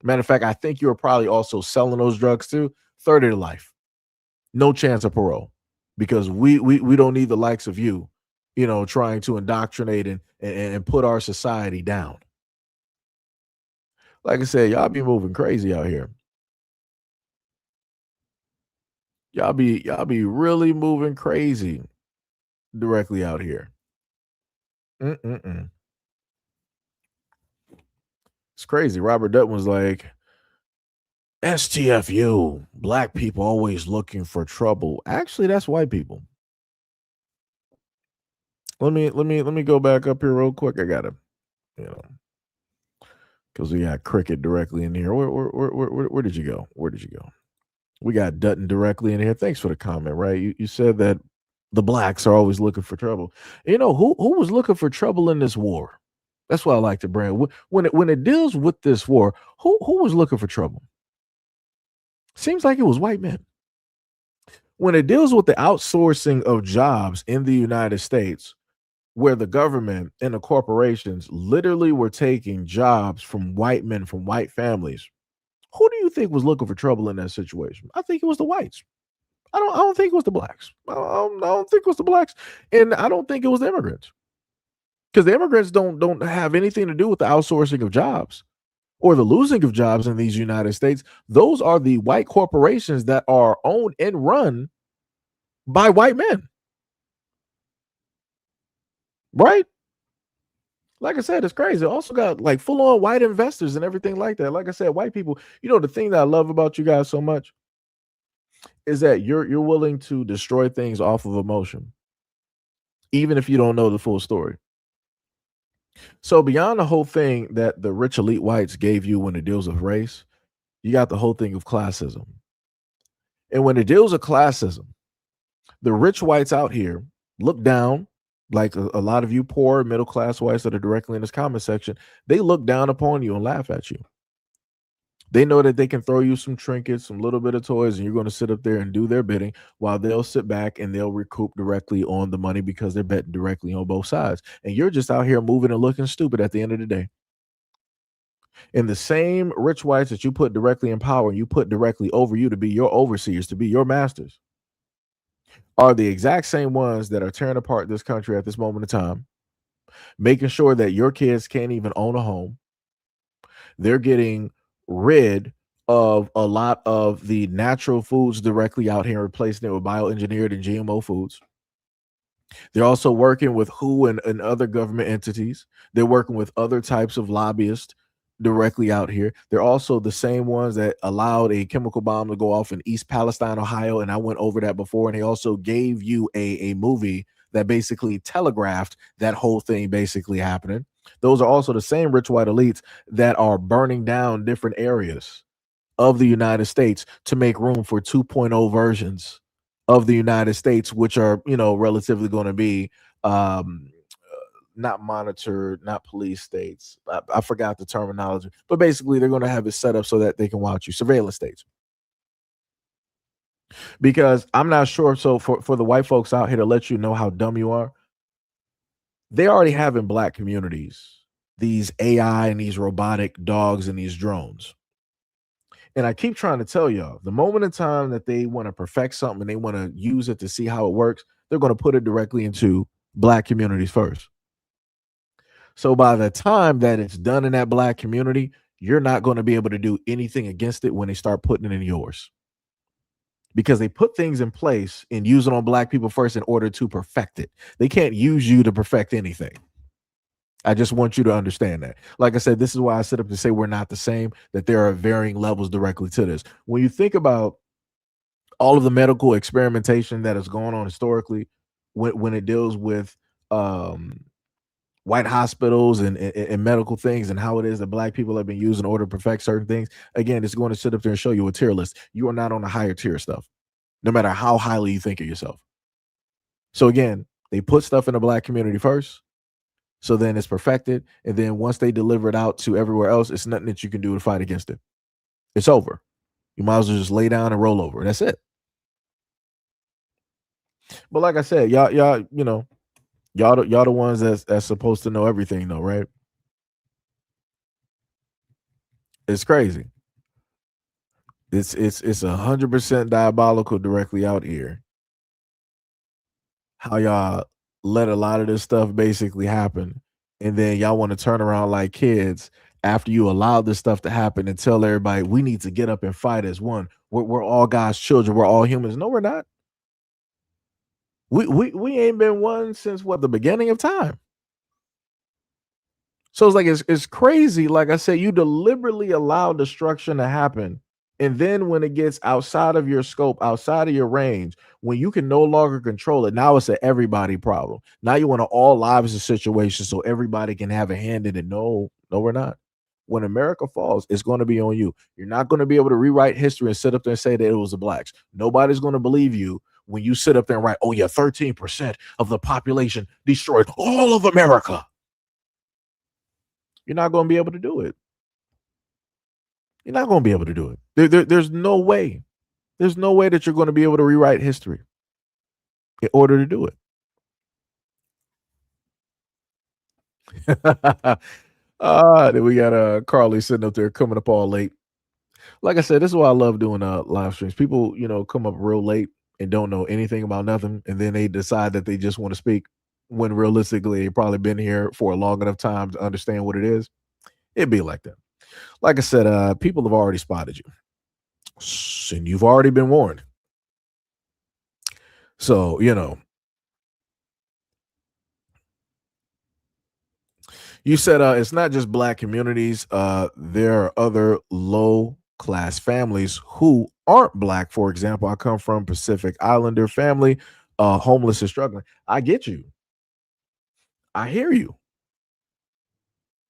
Matter of fact, I think you were probably also selling those drugs too. 30 to life. No chance of parole because we don't need the likes of you, trying to indoctrinate and put our society down. Like I said, y'all be moving crazy out here. Y'all be really moving crazy directly out here. It's crazy. Robert Dutton was like, STFU, black people always looking for trouble. Actually, that's white people. Let me go back up here real quick. I gotta, because we got Cricket directly in here. Where did you go? Where did you go? We got Dutton directly in here. Thanks for the comment, right? You said that the blacks are always looking for trouble. Who was looking for trouble in this war? That's what I like to bring. When it deals with this war, who was looking for trouble? Seems like it was white men. When it deals with the outsourcing of jobs in the United States, where the government and the corporations literally were taking jobs from white men, from white families, who do you think was looking for trouble in that situation? I think it was the whites. I don't think it was the blacks. I don't think it was the blacks, and I don't think it was the immigrants, because the immigrants don't have anything to do with the outsourcing of jobs or the losing of jobs in these United States. Those are the white corporations that are owned and run by white men. Right? Like I said, it's crazy. Also got like full-on white investors and everything like that. Like I said, white people, the thing that I love about you guys so much is that you're willing to destroy things off of emotion, even if you don't know the full story. So beyond the whole thing that the rich elite whites gave you when it deals with race, you got the whole thing of classism. And when it deals with classism, the rich whites out here look down, like a lot of you poor middle class whites that are directly in this comment section, they look down upon you and laugh at you. They know that they can throw you some trinkets, some little bit of toys, and you're going to sit up there and do their bidding while they'll sit back and they'll recoup directly on the money because they're betting directly on both sides. And you're just out here moving and looking stupid at the end of the day. And the same rich whites that you put directly in power and you put directly over you to be your overseers, to be your masters, are the exact same ones that are tearing apart this country at this moment in time, making sure that your kids can't even own a home. They're getting rid of a lot of the natural foods directly out here and replacing it with bioengineered and GMO foods. They're also working with WHO and other government entities. They're working with other types of lobbyists directly out here. They're also the same ones that allowed a chemical bomb to go off in East Palestine, Ohio. And I went over that before. And they also gave you a movie that basically telegraphed that whole thing basically happening. Those are also the same rich white elites that are burning down different areas of the United States to make room for 2.0 versions of the United States, which are, relatively going to be not monitored, not police states. I forgot the terminology, but basically they're going to have it set up so that they can watch you. Surveillance states. Because I'm not sure. So for the white folks out here to let you know how dumb you are, they already have in black communities these AI and these robotic dogs and these drones. And I keep trying to tell y'all, the moment in time that they want to perfect something and they want to use it to see how it works, they're going to put it directly into black communities first. So by the time that it's done in that black community, you're not going to be able to do anything against it when they start putting it in yours. Because they put things in place and use it on black people first in order to perfect it. They can't use you to perfect anything. I just want you to understand that. Like I said, this is why I set up to say we're not the same, that there are varying levels directly to this. When you think about all of the medical experimentation that is going on historically, when it deals with white hospitals and medical things and how it is that black people have been used in order to perfect certain things, again, it's going to sit up there and show you a tier list. You are not on the higher tier stuff, no matter how highly you think of yourself. So again, they put stuff in the black community first. So then it's perfected. And then once they deliver it out to everywhere else, it's nothing that you can do to fight against it. It's over. You might as well just lay down and roll over. That's it. But like I said, y'all, you know, y'all the ones that's supposed to know everything though, right? It's crazy. It's 100% diabolical directly out here. How y'all let a lot of this stuff basically happen, and then y'all want to turn around like kids after you allow this stuff to happen and tell everybody we need to get up and fight as one. We're all God's children. We're all humans. No, we're not. We ain't been one since what, the beginning of time. So it's like it's crazy. Like I said, you deliberately allow destruction to happen. And then when it gets outside of your scope, outside of your range, when you can no longer control it, now it's an everybody problem. Now you want to all lives of situation so everybody can have a hand in it. No, we're not. When America falls, it's going to be on you. You're not going to be able to rewrite history and sit up there and say that it was the blacks. Nobody's going to believe you when you sit up there and write, oh yeah, 13% of the population destroyed all of America. You're not going to be able to do it. You're not going to be able to do it. There's no way. There's no way that you're going to be able to rewrite history in order to do it. Then we got Carly sitting up there coming up all late. Like I said, this is why I love doing live streams. People, come up real late and don't know anything about nothing, and then they decide that they just want to speak when realistically they've probably been here for a long enough time to understand what it is. It'd be like that. Like I said, people have already spotted you, and you've already been warned. So, you said it's not just black communities. There are other low class families who aren't black. For example, I come from Pacific Islander family, homeless and struggling. I get you. I hear you.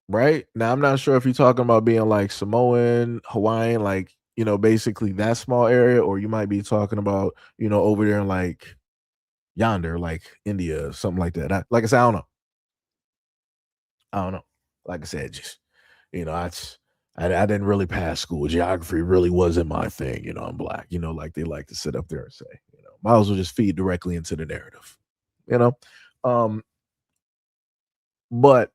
Right now, I'm not sure if you're talking about being like Samoan, Hawaiian, like, basically that small area, or you might be talking about, over there in like yonder, like India, something like that. Like I said, I don't know. Like I said, just, I didn't really pass school. Geography really wasn't my thing. I'm black, like they like to sit up there and say, might as well just feed directly into the narrative, but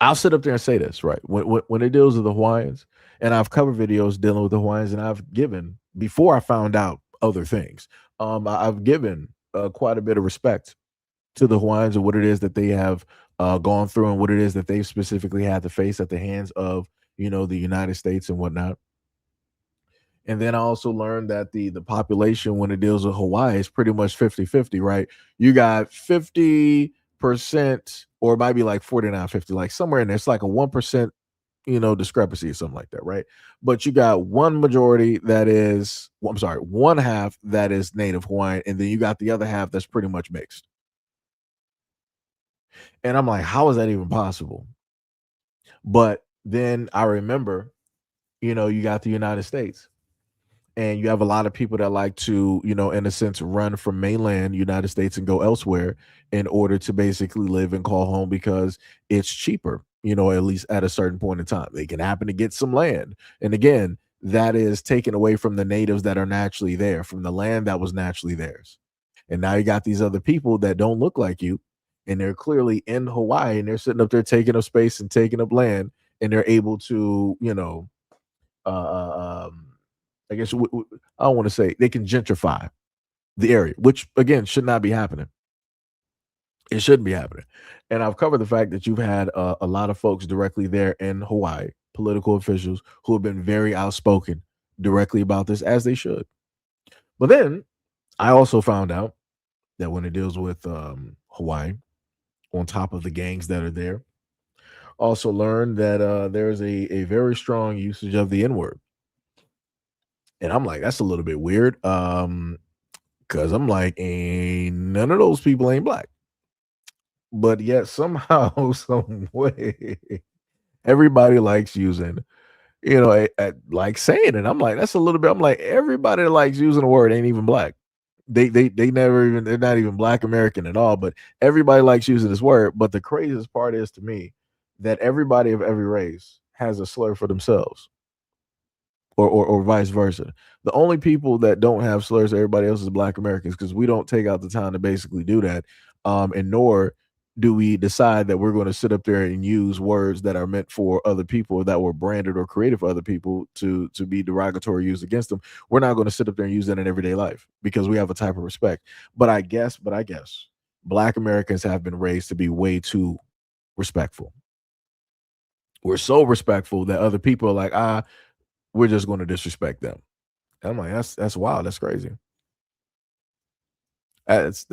I'll sit up there and say this, right? When it deals with the Hawaiians, and I've covered videos dealing with the Hawaiians, and I've given, before I found out other things, I've given quite a bit of respect to the Hawaiians and what it is that they have gone through and what it is that they've specifically had to face at the hands of, the United States and whatnot. And then I also learned that the population, when it deals with Hawaii, is pretty much 50-50, right? You got 50%, or it might be like 49-50, like somewhere in there. It's like a 1%, discrepancy or something like that, right? But you got one majority that is, one half that is Native Hawaiian, and then you got the other half that's pretty much mixed. And I'm like, how is that even possible? But then I remember, you got the United States. And you have a lot of people that like to, in a sense, run from mainland United States and go elsewhere in order to basically live and call home because it's cheaper, at least at a certain point in time. They can happen to get some land. And again, that is taken away from the natives that are naturally there, from the land that was naturally theirs. And now you got these other people that don't look like you, and they're clearly in Hawaii, and they're sitting up there taking up space and taking up land, and they're able to, I guess I don't want to say they can gentrify the area, which again should not be happening. It shouldn't be happening. And I've covered the fact that you've had a lot of folks directly there in Hawaii, political officials who have been very outspoken directly about this, as they should. But then I also found out that when it deals with Hawaii, on top of the gangs that are there, also learned that there's a very strong usage of the N word. And I'm like, that's a little bit weird. Because I'm like, ain't none of those people ain't black. But yet somehow, some way, everybody likes using, like saying it. I'm like, that's a little bit. I'm like, everybody that likes using the word ain't even black. They never even, they're not even black American at all. But everybody likes using this word. But the craziest part is to me that everybody of every race has a slur for themselves. Or vice versa. The only people that don't have slurs, everybody else is black Americans, because we don't take out the time to basically do that. And nor do we decide that we're going to sit up there and use words that are meant for other people, that were branded or created for other people to be derogatory, used against them. We're not going to sit up there and use that in everyday life because we have a type of respect. But I guess black Americans have been raised to be way too respectful. We're so respectful that other people are like, we're just going to disrespect them. And I'm like, that's wild. That's crazy. That's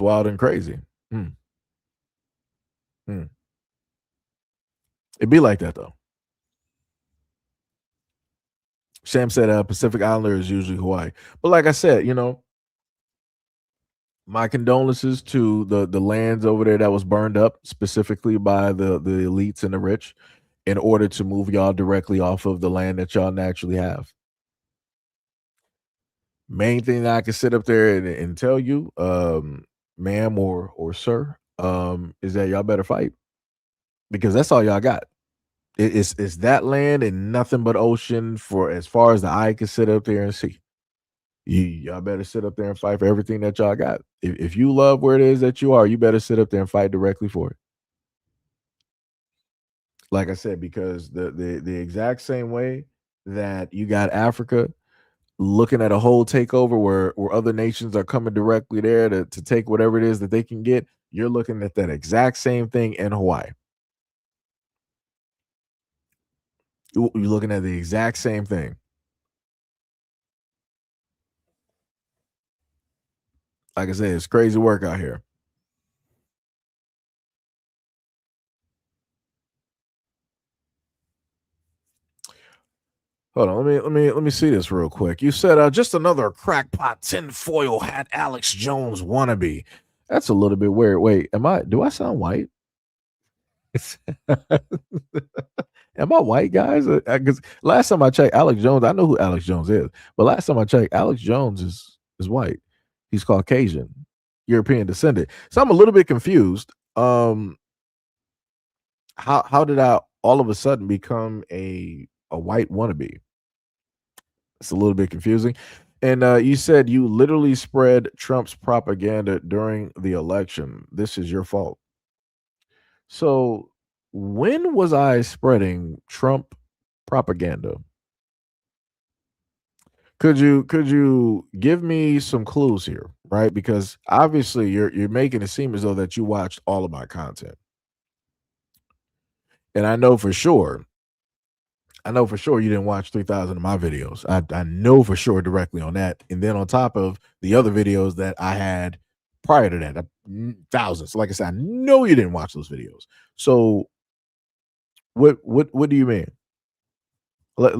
wild and crazy. It'd be like that though. Sham said Pacific Islander is usually Hawaii. But like I said, my condolences to the lands over there that was burned up specifically by the elites and the rich, in order to move y'all directly off of the land that y'all naturally have. Main thing that I can sit up there and tell you, ma'am or sir, is that y'all better fight, because that's all y'all got. It's that land and nothing but ocean for as far as the eye can sit up there and see. Y'all better sit up there and fight for everything that y'all got. If you love where it is that you are, you better sit up there and fight directly for it. Like I said, because the exact same way that you got Africa looking at a whole takeover where other nations are coming directly there to take whatever it is that they can get, you're looking at that exact same thing in Hawaii. You're looking at the exact same thing. Like I said, it's crazy work out here. Hold on, let me see this real quick. You said just another crackpot tinfoil hat Alex Jones wannabe. That's a little bit weird. Wait, do I sound white? Am I white, guys? Because last time I checked, Alex Jones, I know who Alex Jones is, but last time I checked, Alex Jones is white. He's Caucasian, European descendant. So I'm a little bit confused. How did I all of a sudden become a white wannabe? It's a little bit confusing. And you said you literally spread Trump's propaganda during the election. This is your fault. So when was I spreading Trump propaganda? Could you give me some clues here, right? Because obviously you're making it seem as though that you watched all of my content. And I know for sure you didn't watch 3,000 of my videos. I know for sure directly on that. And then on top of the other videos that I had prior to that, thousands. Like I said, I know you didn't watch those videos. So what do you mean? Let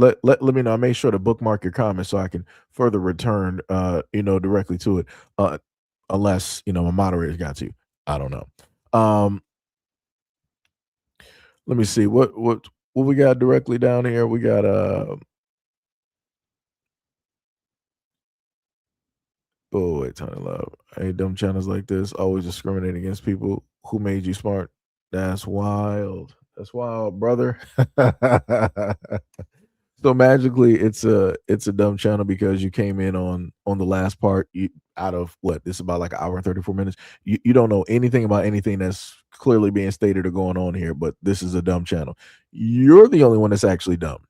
me know. I made sure to bookmark your comments so I can further return directly to it. Unless my moderators got to. I don't know. Let me see what we got directly down here. We got oh wait, Tony Love. Hey, dumb channels like this always discriminating against people who made you smart. That's wild. That's wild, brother. So magically, it's a dumb channel because you came in on the last part. Out of what, this is about like an hour and 34 minutes. You don't know anything about anything that's clearly being stated or going on here, but this is a dumb channel. You're the only one that's actually dumb,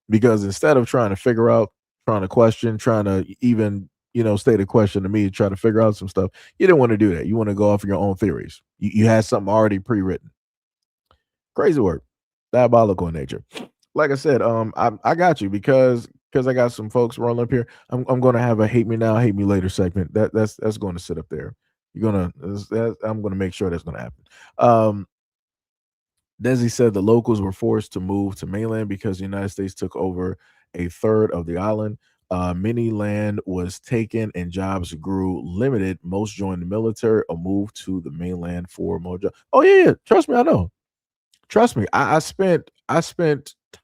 because instead of trying to figure out, trying to question, trying to even state a question to me to try to figure out some stuff. You didn't want to do that. You want to go off your own theories. You had something already pre-written. Crazy work. Diabolical in nature. Like I said, I got you because I got some folks rolling up here. I'm gonna have a hate me now, hate me later segment. That's going to sit up there. I'm gonna make sure that's gonna happen. Desi said the locals were forced to move to mainland because the United States took over a third of the island. Many land was taken and jobs grew limited. Most joined the military or moved to the mainland for more jobs. Oh yeah. Trust me, I know. Trust me, I spent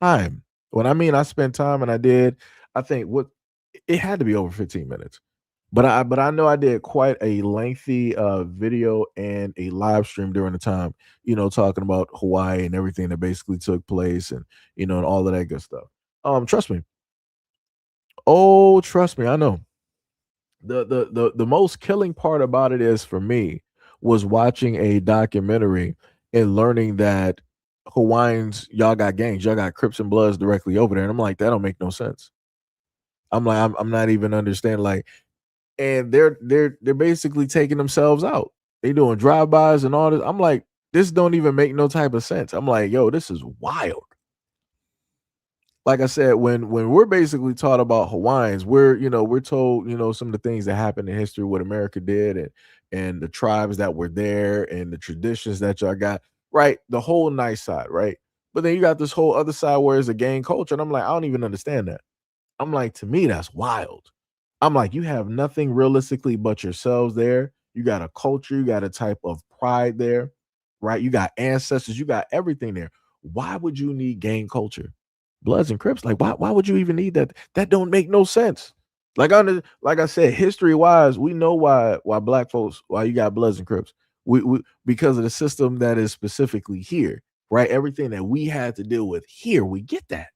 time. When I mean I spent time and I think it had to be over 15 minutes. But I know I did quite a lengthy video and a live stream during the time, talking about Hawaii and everything that basically took place and and all of that good stuff. Trust me. Oh, trust me, I know. The most killing part about it is for me was watching a documentary and learning that Hawaiians, y'all got gangs, y'all got Crips and Bloods directly over there. And I'm like, that don't make no sense. I'm like, I'm not even understanding. Like, and they're basically taking themselves out. They doing drive-bys and all this. I'm like, this don't even make no type of sense. I'm like, yo, this is wild. Like I said, when we're basically taught about Hawaiians, we're told, some of the things that happened in history, what America did, and the tribes that were there and the traditions that y'all got, right? The whole nice side, right? But then you got this whole other side where it's a gang culture. And I'm like, I don't even understand that. I'm like, to me, that's wild. I'm like, you have nothing realistically but yourselves there. You got a culture, you got a type of pride there, right? You got ancestors, you got everything there. Why would you need gang culture? Bloods and Crips, like why would you even need that? That don't make no sense. Like like I said, history wise, we know why black folks, why you got Bloods and Crips. We because of the system that is specifically here, right? Everything that we had to deal with here, we get that.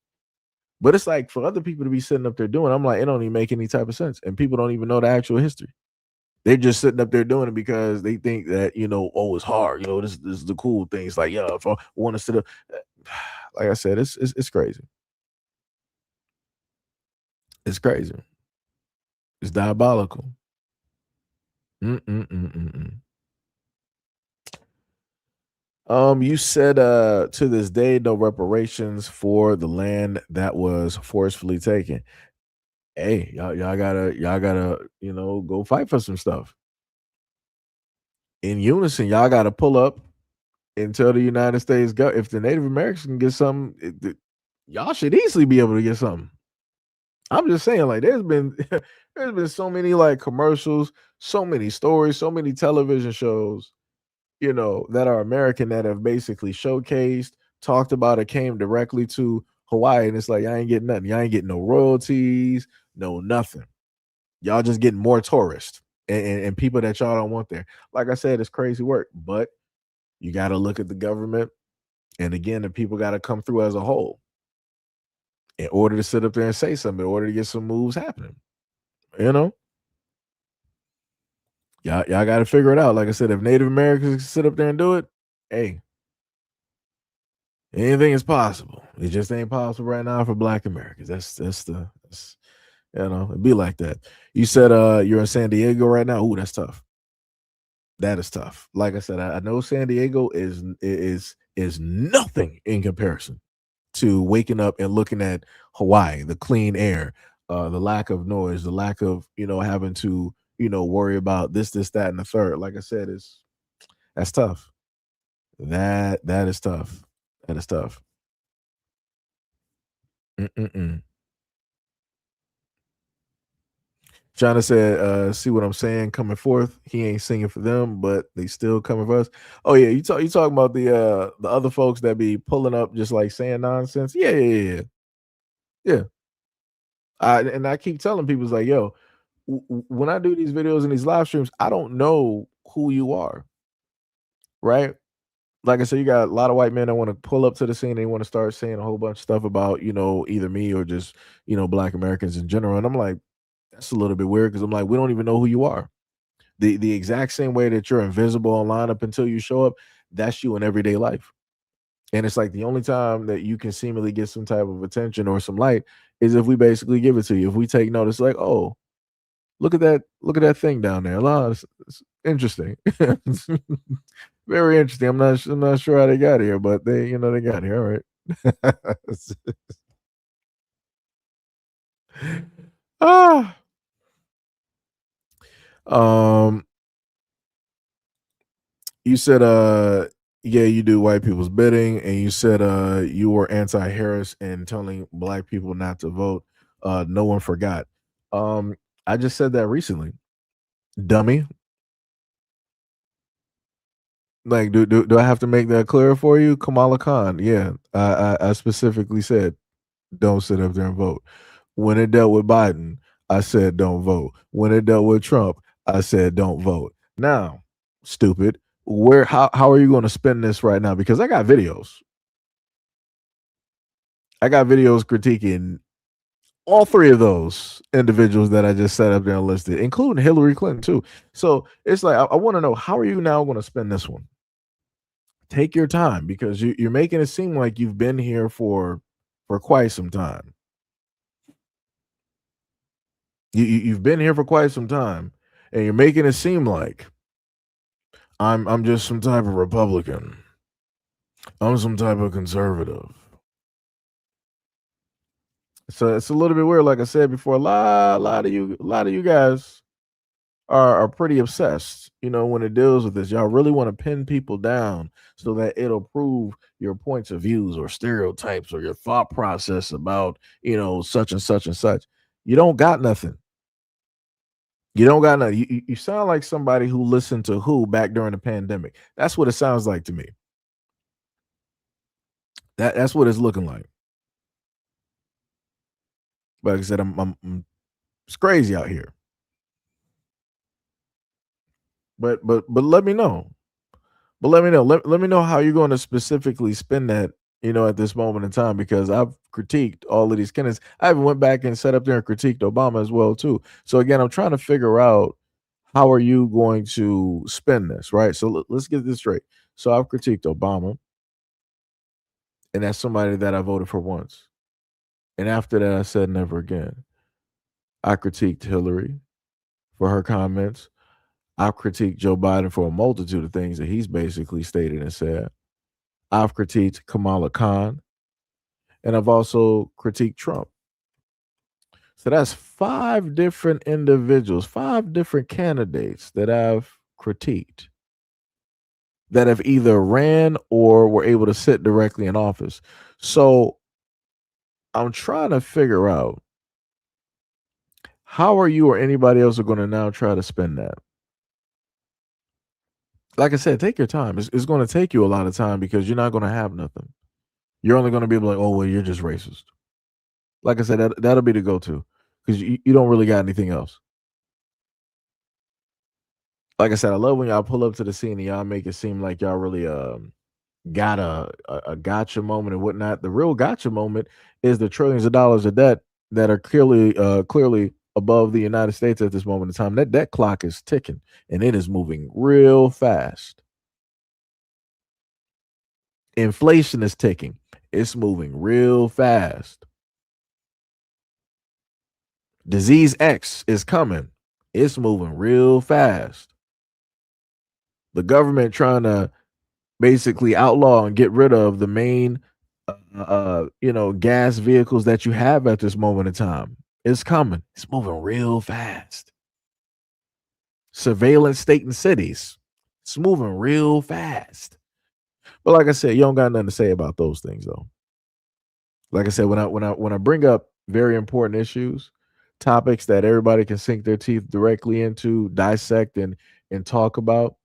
But it's like for other people to be sitting up there doing, I'm like, it don't even make any type of sense. And people don't even know the actual history. They're just sitting up there doing it because they think that, oh, it's hard. This is the cool thing. It's like, yeah, if I want to sit up, like I said, it's crazy. It's crazy. It's diabolical. You said to this day, no reparations for the land that was forcefully taken. Hey, y'all gotta, go fight for some stuff. In unison, y'all gotta pull up and tell the United States if the Native Americans can get something, y'all should easily be able to get something. I'm just saying, like, there's been so many like commercials, so many stories, so many television shows, that are American that have basically showcased, talked about it, came directly to Hawaii, and it's like y'all ain't getting nothing. Y'all ain't getting no royalties, no nothing. Y'all just getting more tourists and people that y'all don't want there. Like I said, it's crazy work, but you got to look at the government, and again, the people got to come through as a whole in order to sit up there and say something, in order to get some moves happening. Y'all got to figure it out. Like I said, if Native Americans sit up there and do it, hey, anything is possible. It just ain't possible right now for Black Americans. It'd be like that. You said you're in San Diego right now. Ooh, that's tough. That is tough. Like I said, I know San Diego is nothing in comparison to waking up and looking at Hawaii, the clean air, the lack of noise, the lack of having to worry about this, that, and the third. Like I said, that's tough. That is tough. That is tough. China said, see what I'm saying? Coming forth. He ain't singing for them, but they still coming for us. Oh, yeah. You talking about the other folks that be pulling up just like saying nonsense. Yeah. And I keep telling people, it's like, yo, when I do these videos and these live streams, I don't know who you are. Right? Like I said, you got a lot of white men that want to pull up to the scene and they want to start saying a whole bunch of stuff about, either me or just, Black Americans in general. And I'm like, that's a little bit weird because I'm like, we don't even know who you are. The exact same way that you're invisible online up until you show up, that's you in everyday life. And it's like the only time that you can seemingly get some type of attention or some light is if we basically give it to you. If we take notice, like, oh, Look at that thing down there. It's interesting. Very interesting. I'm not sure how they got here, but they got here. All right. Ah. You said yeah, you do white people's bidding, and you said you were anti-Harris and telling black people not to vote. No one forgot. I just said that recently. Dummy. Like, do I have to make that clear for you? Kamala Khan. Yeah. I specifically said don't sit up there and vote. When it dealt with Biden, I said don't vote. When it dealt with Trump, I said don't vote. Now, stupid, how are you going to spend this right now? Because I got videos. I got videos critiquing all three of those individuals that I just set up there and listed, including Hillary Clinton too. So it's like I want to know, how are you now going to spend this one? Take your time, because you're making it seem like you've been here for quite some time. You've been here for quite some time, and you're making it seem like I'm just some type of Republican. I'm some type of conservative. So it's a little bit weird. Like I said before, a lot of you guys are pretty obsessed, when it deals with this. Y'all really want to pin people down so that it'll prove your points of views or stereotypes or your thought process about, such and such and such. You don't got nothing. You don't got nothing. You sound like somebody who listened to Who back during the pandemic. That's what it sounds like to me. That's what it's looking like. But like I said, it's crazy out here. But let me know. But let me know. Let me know how you're going to specifically spend that, at this moment in time, because I've critiqued all of these candidates. I even went back and sat up there and critiqued Obama as well too. So again, I'm trying to figure out, how are you going to spend this, right? So let's get this straight. So I've critiqued Obama, and that's somebody that I voted for once. And after that, I said never again. I critiqued Hillary for her comments. I've critiqued Joe Biden for a multitude of things that he's basically stated and said. I've critiqued Kamala Khan, and I've also critiqued Trump. So that's 5 different individuals, 5 different candidates that I've critiqued, that have either ran or were able to sit directly in office. So I'm trying to figure out, how are you or anybody else are going to now try to spend that? Like I said, take your time. It's going to take you a lot of time, because you're not going to have nothing. You're only going to be like, oh, well, you're just racist. Like I said, that'll be the go-to, because you don't really got anything else. Like I said, I love when y'all pull up to the scene and y'all make it seem like y'all really got a gotcha moment and whatnot. The real gotcha moment is the trillions of dollars of debt that are clearly above the United States at this moment in time. That clock is ticking, and it is moving real fast. Inflation is ticking. It's moving real fast. Disease X is coming. It's moving real fast. The government trying to basically outlaw and get rid of the main gas vehicles that you have at this moment in time. It's coming. It's moving real fast. Surveillance state and cities. It's moving real fast. But like I said, you don't got nothing to say about those things though. Like I said, when I bring up very important issues, topics that everybody can sink their teeth directly into, dissect and talk about,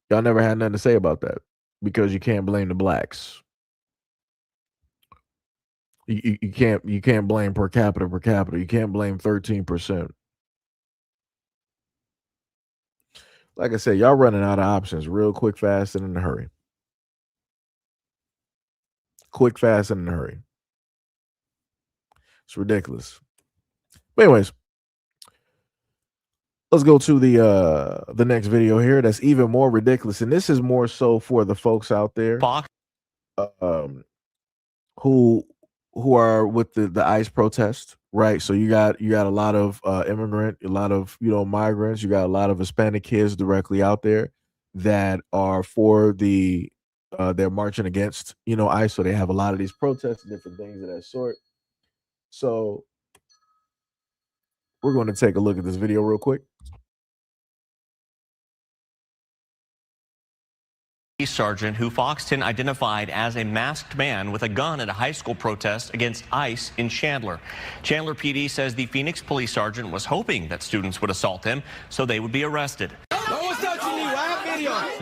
y'all never had nothing to say about that, because you can't blame the blacks. You can't blame per capita. You can't blame 13%. Like I said, y'all running out of options real quick, fast, and in a hurry. Quick, fast, and in a hurry. It's ridiculous. But anyways, let's go to the next video here. That's even more ridiculous, and this is more so for the folks out there who are with the ICE protest. right? So you got a lot of immigrant, a lot of migrants, you got a lot of Hispanic kids directly out there that are for the they're marching against ICE. So they have a lot of these protests and different things of that sort. So we're going to take a look at this video real quick. Sergeant who Fox 10 identified as a masked man with a gun at a high school protest against ICE in Chandler. Chandler PD says the Phoenix police sergeant was hoping that students would assault him so they would be arrested.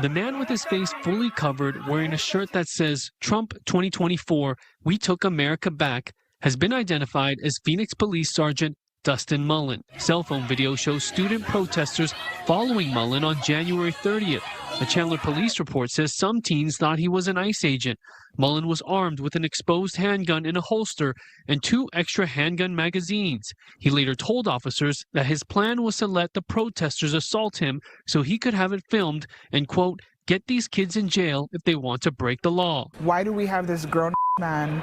The man with his face fully covered, wearing a shirt that says Trump 2024, We Took America Back, has been identified as Phoenix Police Sergeant Dustin Mullen. Cell phone video shows student protesters following Mullen on January 30th. A Chandler police report says some teens thought he was an ICE agent. Mullen was armed with an exposed handgun in a holster and 2 extra handgun magazines. He later told officers that his plan was to let the protesters assault him so he could have it filmed and, quote, get these kids in jail if they want to break the law. Why do we have this grown man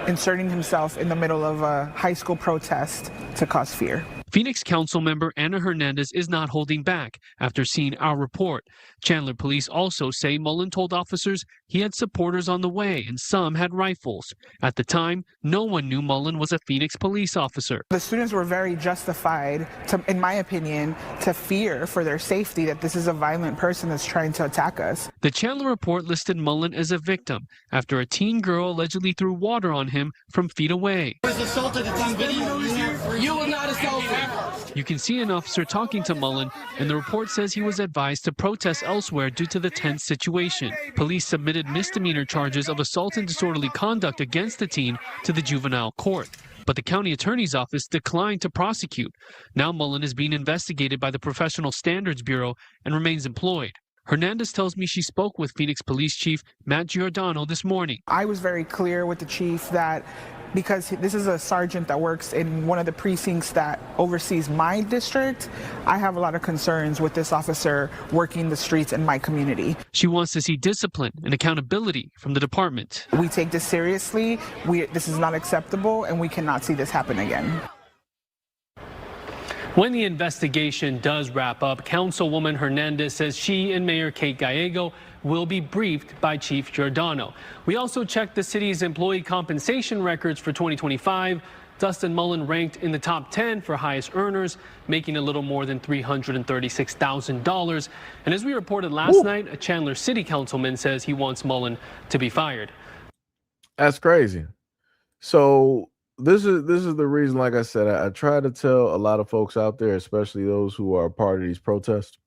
inserting himself in the middle of a high school protest to cause fear? Phoenix Council member Ana Hernandez is not holding back after seeing our report. Chandler police also say Mullen told officers he had supporters on the way and some had rifles. At the time, no one knew Mullen was a Phoenix police officer. The students were very justified, in my opinion, to fear for their safety that this is a violent person that's trying to attack us. The Chandler report listed Mullen as a victim after a teen girl allegedly threw water on him from feet away. You were not assaulted. You can see an officer talking to Mullen, and the report says he was advised to protest elsewhere due to the tense situation. Police submitted misdemeanor charges of assault and disorderly conduct against the teen to the juvenile court, but the county attorney's office declined to prosecute. Now Mullen is being investigated by the Professional Standards Bureau and remains employed. Hernandez tells me she spoke with Phoenix Police Chief Matt Giordano this morning. I was very clear with the chief that because this is a sergeant that works in one of the precincts that oversees my district, I have a lot of concerns with this officer working the streets in my community. She wants to see discipline and accountability from the department. We take this seriously. This is not acceptable, and we cannot see this happen again. When the investigation does wrap up, Councilwoman Hernandez says she and Mayor Kate Gallego will be briefed by Chief Giordano. We also checked the city's employee compensation records for 2025. Dustin Mullen ranked in the top 10 for highest earners, making a little more than $336,000. And as we reported last night, a Chandler City Councilman says he wants Mullen to be fired. That's crazy. So this is the reason, like I said, I try to tell a lot of folks out there, especially those who are a part of these protests.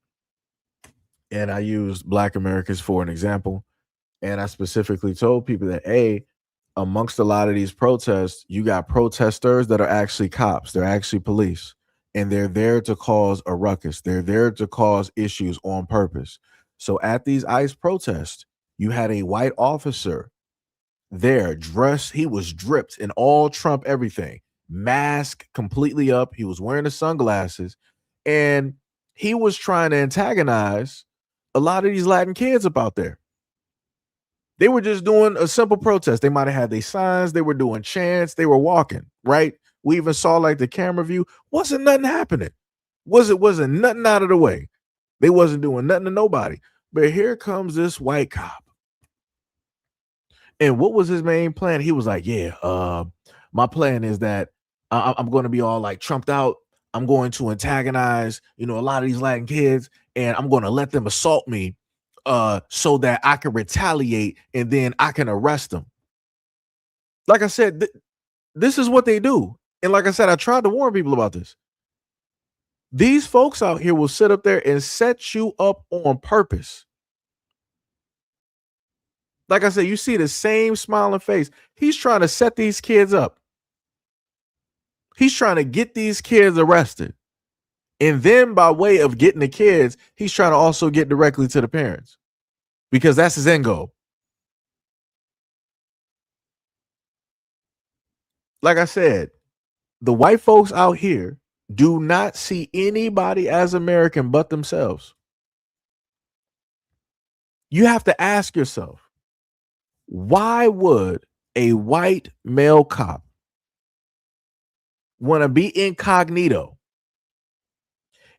And I used Black Americans for an example. And I specifically told people that, amongst a lot of these protests, you got protesters that are actually cops. They're actually police. And they're there to cause a ruckus. They're there to cause issues on purpose. So at these ICE protests, you had a white officer there dressed. He was dripped in all Trump everything. Mask completely up. He was wearing the sunglasses. And he was trying to antagonize a lot of these Latin kids up out there. They were just doing a simple protest. They might have had their signs. They were doing chants. They were walking, right? We even saw like the camera view. Wasn't nothing happening. Wasn't nothing out of the way. They wasn't doing nothing to nobody. But here comes this white cop. And what was his main plan? He was like, my plan is that I'm going to be all like trumped out. I'm going to antagonize, a lot of these Latin kids, and I'm going to let them assault me so that I can retaliate and then I can arrest them. Like I said, this is what they do. And like I said, I tried to warn people about this. These folks out here will sit up there and set you up on purpose. Like I said, you see the same smiling face. He's trying to set these kids up. He's trying to get these kids arrested. And then by way of getting the kids, he's trying to also get directly to the parents because that's his end goal. Like I said, the white folks out here do not see anybody as American but themselves. You have to ask yourself, why would a white male cop want to be incognito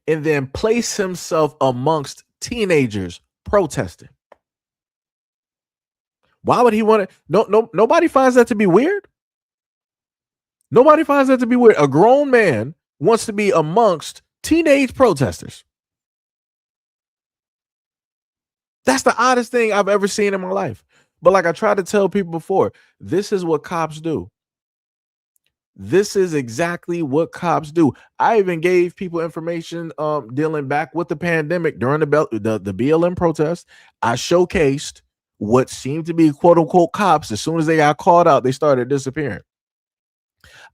and then place himself amongst teenagers protesting? Why would he want to? Nobody finds that to be weird. Nobody finds that to be weird. A grown man wants to be amongst teenage protesters. That's the oddest thing I've ever seen in my life. But like I tried to tell people before, this is what cops do. This is exactly what cops do. I even gave people information dealing back with the pandemic during the BLM protest. I showcased what seemed to be quote unquote cops. As soon as they got called out, they started disappearing.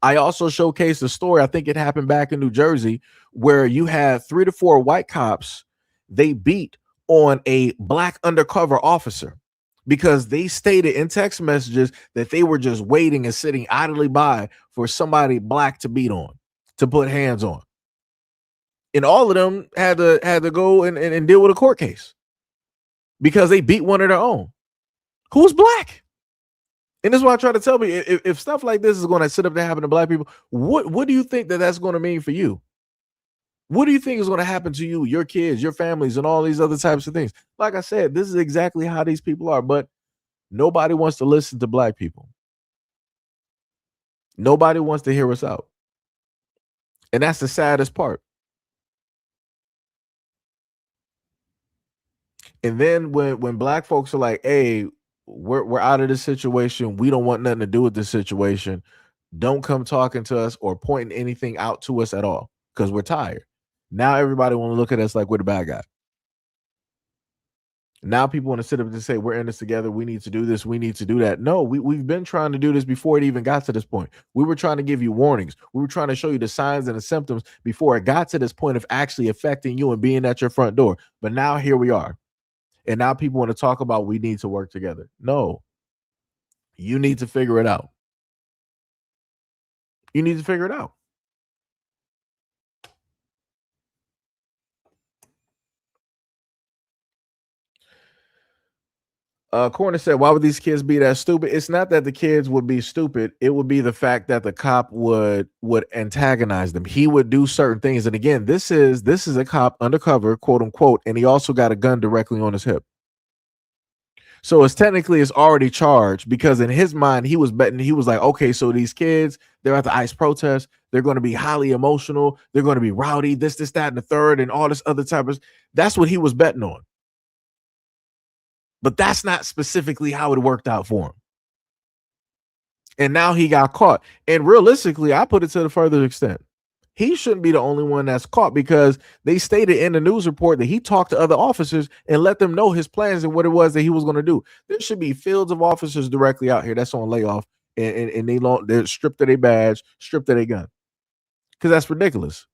I also showcased a story, I think it happened back in New Jersey, where you had 3 to 4 white cops. They beat on a black undercover officer because they stated in text messages that they were just waiting and sitting idly by for somebody black to beat on, to put hands on. And all of them had to go and deal with a court case because they beat one of their own who's black. And this is what I try to tell me. If stuff like this is going to sit up there happen to black people, what do you think that's going to mean for you? What do you think is going to happen to you, your kids, your families, and all these other types of things? Like I said, this is exactly how these people are, but nobody wants to listen to black people. Nobody wants to hear us out. And that's the saddest part. And then when black folks are like, hey, we're out of this situation, we don't want nothing to do with this situation, don't come talking to us or pointing anything out to us at all because we're tired. Now everybody want to look at us like we're the bad guy. Now people want to sit up and say, we're in this together. We need to do this. We need to do that. No, we've been trying to do this before it even got to this point. We were trying to give you warnings. We were trying to show you the signs and the symptoms before it got to this point of actually affecting you and being at your front door. But now here we are. And now people want to talk about we need to work together. No, you need to figure it out. You need to figure it out. Corner said, why would these kids be that stupid? It's not that the kids would be stupid. It would be the fact that the cop would antagonize them. He would do certain things. And again, this is a cop undercover, quote unquote, and he also got a gun directly on his hip. So it's already charged because in his mind, he was betting. He was like, okay, so these kids, they're at the ICE protest. They're going to be highly emotional. They're going to be rowdy, this, that, and the third, and all this other type of. That's what he was betting on. But that's not specifically how it worked out for him. And now he got caught. And realistically, I put it to the further extent. He shouldn't be the only one that's caught because they stated in the news report that he talked to other officers and let them know his plans and what it was that he was going to do. There should be fields of officers directly out here that's on layoff and they're stripped of their badge, stripped of their gun. Because that's ridiculous.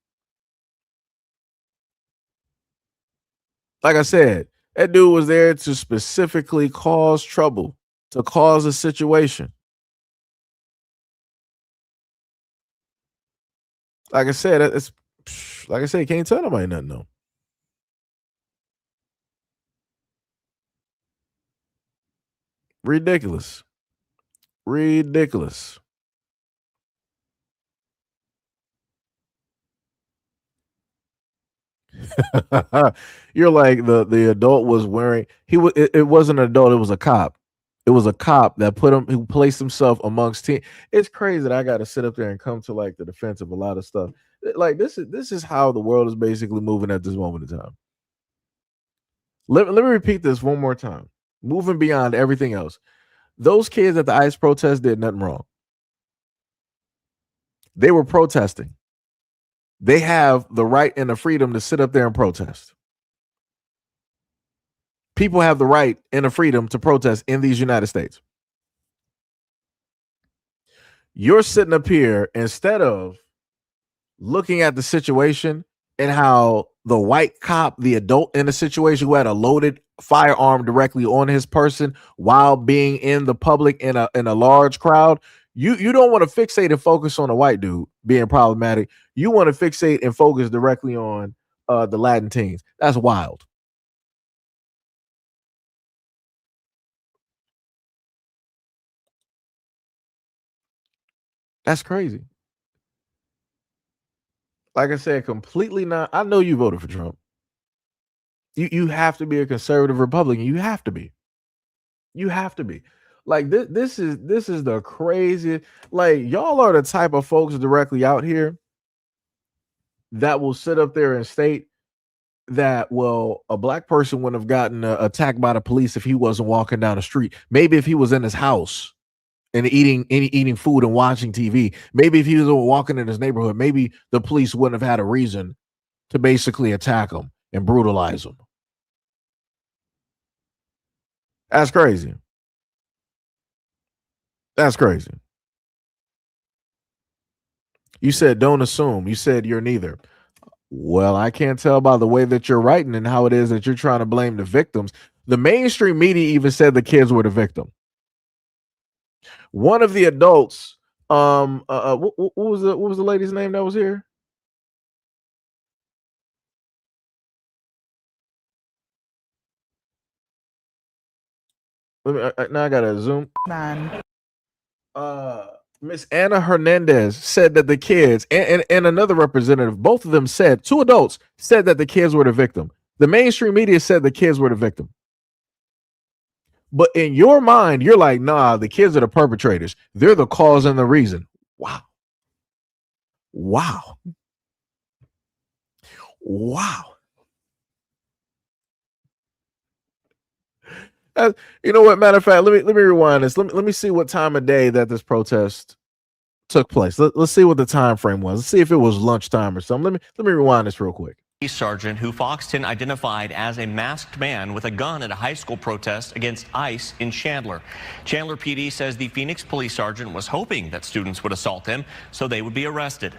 Like I said, that dude was there to specifically cause trouble, to cause a situation. Like I said, it's like I said, can't tell nobody nothing though. Ridiculous. Ridiculous. You're like the adult was wearing it wasn't an adult, it was a cop. It was a cop that who placed himself amongst teen. It's crazy that I got to sit up there and come to like the defense of a lot of stuff. Like this is how the world is basically moving at this moment in time. Let me repeat this one more time. Moving beyond everything else. Those kids at the ICE protest did nothing wrong. They were protesting. They have the right and the freedom to sit up there and protest. People have the right and the freedom to protest in these United States. You're sitting up here instead of looking at the situation and how the white cop, the adult in the situation who had a loaded firearm directly on his person while being in the public in a large crowd. You don't want to fixate and focus on a white dude being problematic. You want to fixate and focus directly on the Latin teens. That's wild. That's crazy. Like I said, completely not. I know you voted for Trump. You have to be a conservative Republican. You have to be. You have to be. Like this is the craziest. Like y'all are the type of folks directly out here that will sit up there and state that, well, a black person wouldn't have gotten attacked by the police if he wasn't walking down the street. Maybe if he was in his house and eating food and watching TV. Maybe if he was walking in his neighborhood, maybe the police wouldn't have had a reason to basically attack him and brutalize him. That's crazy. That's crazy. You said don't assume. You said you're neither. Well, I can't tell by the way that you're writing and how it is that you're trying to blame the victims. The mainstream media even said the kids were the victim. One of the adults, what was the lady's name that was here? Now I gotta zoom. Man. Miss Anna Hernandez said that the kids and another representative, both of them said, two adults said that the kids were the victim. The mainstream media said the kids were the victim. But in your mind, you're like, nah, the kids are the perpetrators. They're the cause and the reason. Wow. Wow. Wow. You know what? Matter of fact, let me rewind this. Let me see what time of day that this protest took place. Let's see what the time frame was. Let's see if it was lunchtime or something. Let me rewind this real quick. Police sergeant who Fox 10 identified as a masked man with a gun at a high school protest against ICE in Chandler. Chandler PD says the Phoenix police sergeant was hoping that students would assault him so they would be arrested.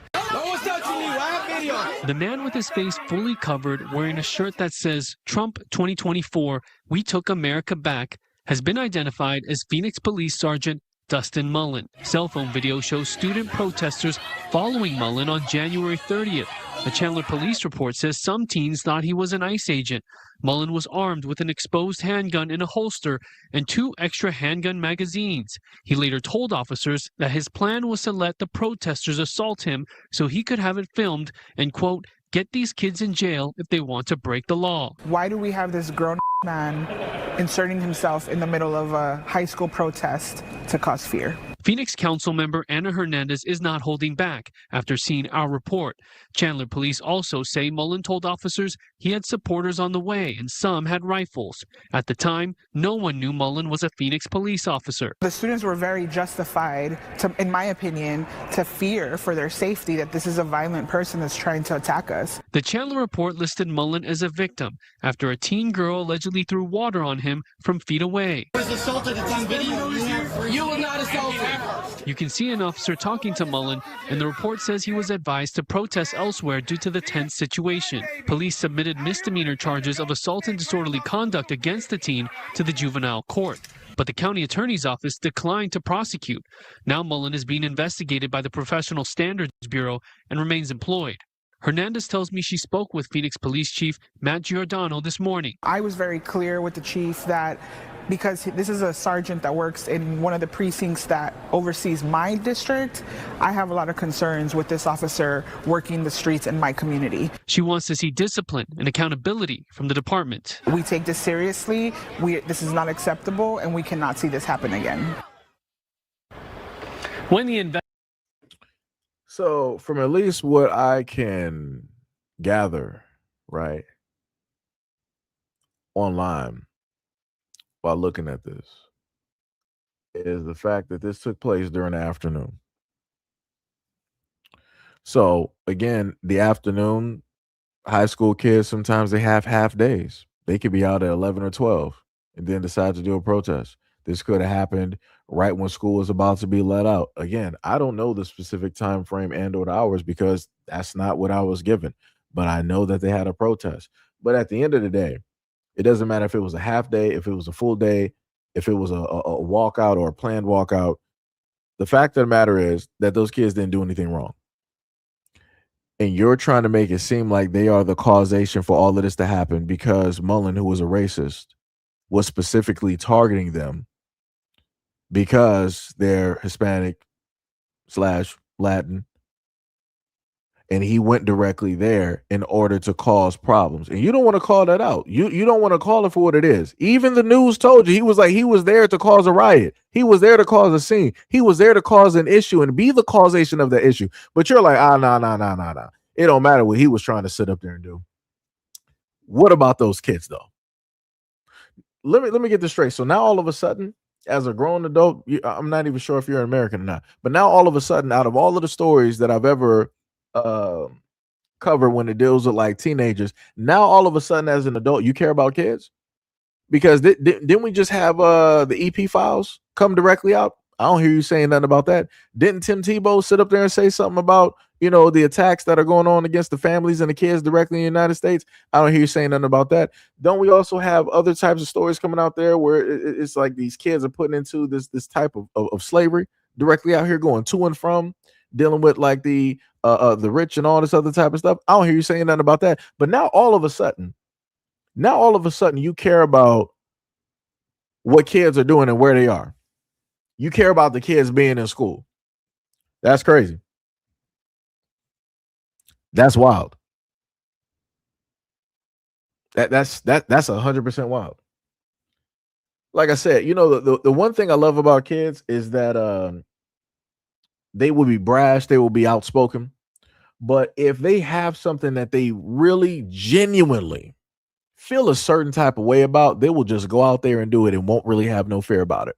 The man with his face fully covered, wearing a shirt that says Trump 2024, we took America back, has been identified as Phoenix Police Sergeant Dustin Mullen. Cell phone video shows student protesters following Mullen on January 30th. A Chandler police report says some teens thought he was an ICE agent. Mullen was armed with an exposed handgun in a holster and 2 extra handgun magazines. He later told officers that his plan was to let the protesters assault him so he could have it filmed and, quote, get these kids in jail if they want to break the law. Why do we have this grown man inserting himself in the middle of a high school protest to cause fear? Phoenix Council member Anna Hernandez is not holding back after seeing our report. Chandler police also say Mullen told officers he had supporters on the way and some had rifles. At the time, no one knew Mullen was a Phoenix police officer. The students were very justified, in my opinion, to fear for their safety that this is a violent person that's trying to attack us. The Chandler report listed Mullen as a victim after a teen girl allegedly threw water on him from feet away. You were not assaulted. You can see an officer talking to Mullen, and the report says he was advised to protest elsewhere due to the tense situation. Police submitted misdemeanor charges of assault and disorderly conduct against the teen to the juvenile court, but the county attorney's office declined to prosecute. Now Mullen is being investigated by the Professional Standards Bureau and remains employed. Hernandez tells me she spoke with Phoenix Police Chief Matt Giordano this morning. I was very clear with the chief that because this is a sergeant that works in one of the precincts that oversees my district, I have a lot of concerns with this officer working the streets in my community. She wants to see discipline and accountability from the department. We take this seriously. This is not acceptable, and we cannot see this happen again. So, from at least what I can gather, right, online, while looking at this, is the fact that this took place during the afternoon. So again, the afternoon, high school kids, sometimes they have half days. They could be out at 11 or 12 and then decide to do a protest. This could have happened right when school is about to be let out. Again, I don't know the specific time frame and or the hours because that's not what I was given, but I know that they had a protest. But at the end of the day, it doesn't matter if it was a half day, if it was a full day, if it was a walkout or a planned walkout. The fact of the matter is that those kids didn't do anything wrong. And you're trying to make it seem like they are the causation for all of this to happen because Mullen, who was a racist, was specifically targeting them because they're Hispanic / Latin and he went directly there in order to cause problems. And you don't want to call that out. You don't want to call it for what it is. Even the news told you he was there to cause a riot. He was there to cause a scene. He was there to cause an issue and be the causation of the issue. But you're like, nah. It don't matter what he was trying to sit up there and do. What about those kids though? Let me get this straight. So now all of a sudden, as a grown adult, I'm not even sure if you're an American or not, but now all of a sudden, out of all of the stories that I've ever covered when it deals with like teenagers, now all of a sudden as an adult, you care about kids? Because didn't we just have the EP files come directly out? I don't hear you saying nothing about that. Didn't Tim Tebow sit up there and say something about, the attacks that are going on against the families and the kids directly in the United States? I don't hear you saying nothing about that. Don't we also have other types of stories coming out there where it's like these kids are putting into this type of slavery directly out here, going to and from, dealing with like the rich and all this other type of stuff? I don't hear you saying nothing about that. But now all of a sudden you care about what kids are doing and where they are. You care about the kids being in school. That's crazy. That's wild. That's 100% wild. Like I said, the one thing I love about kids is that they will be brash, they will be outspoken. But if they have something that they really genuinely feel a certain type of way about, they will just go out there and do it and won't really have no fear about it.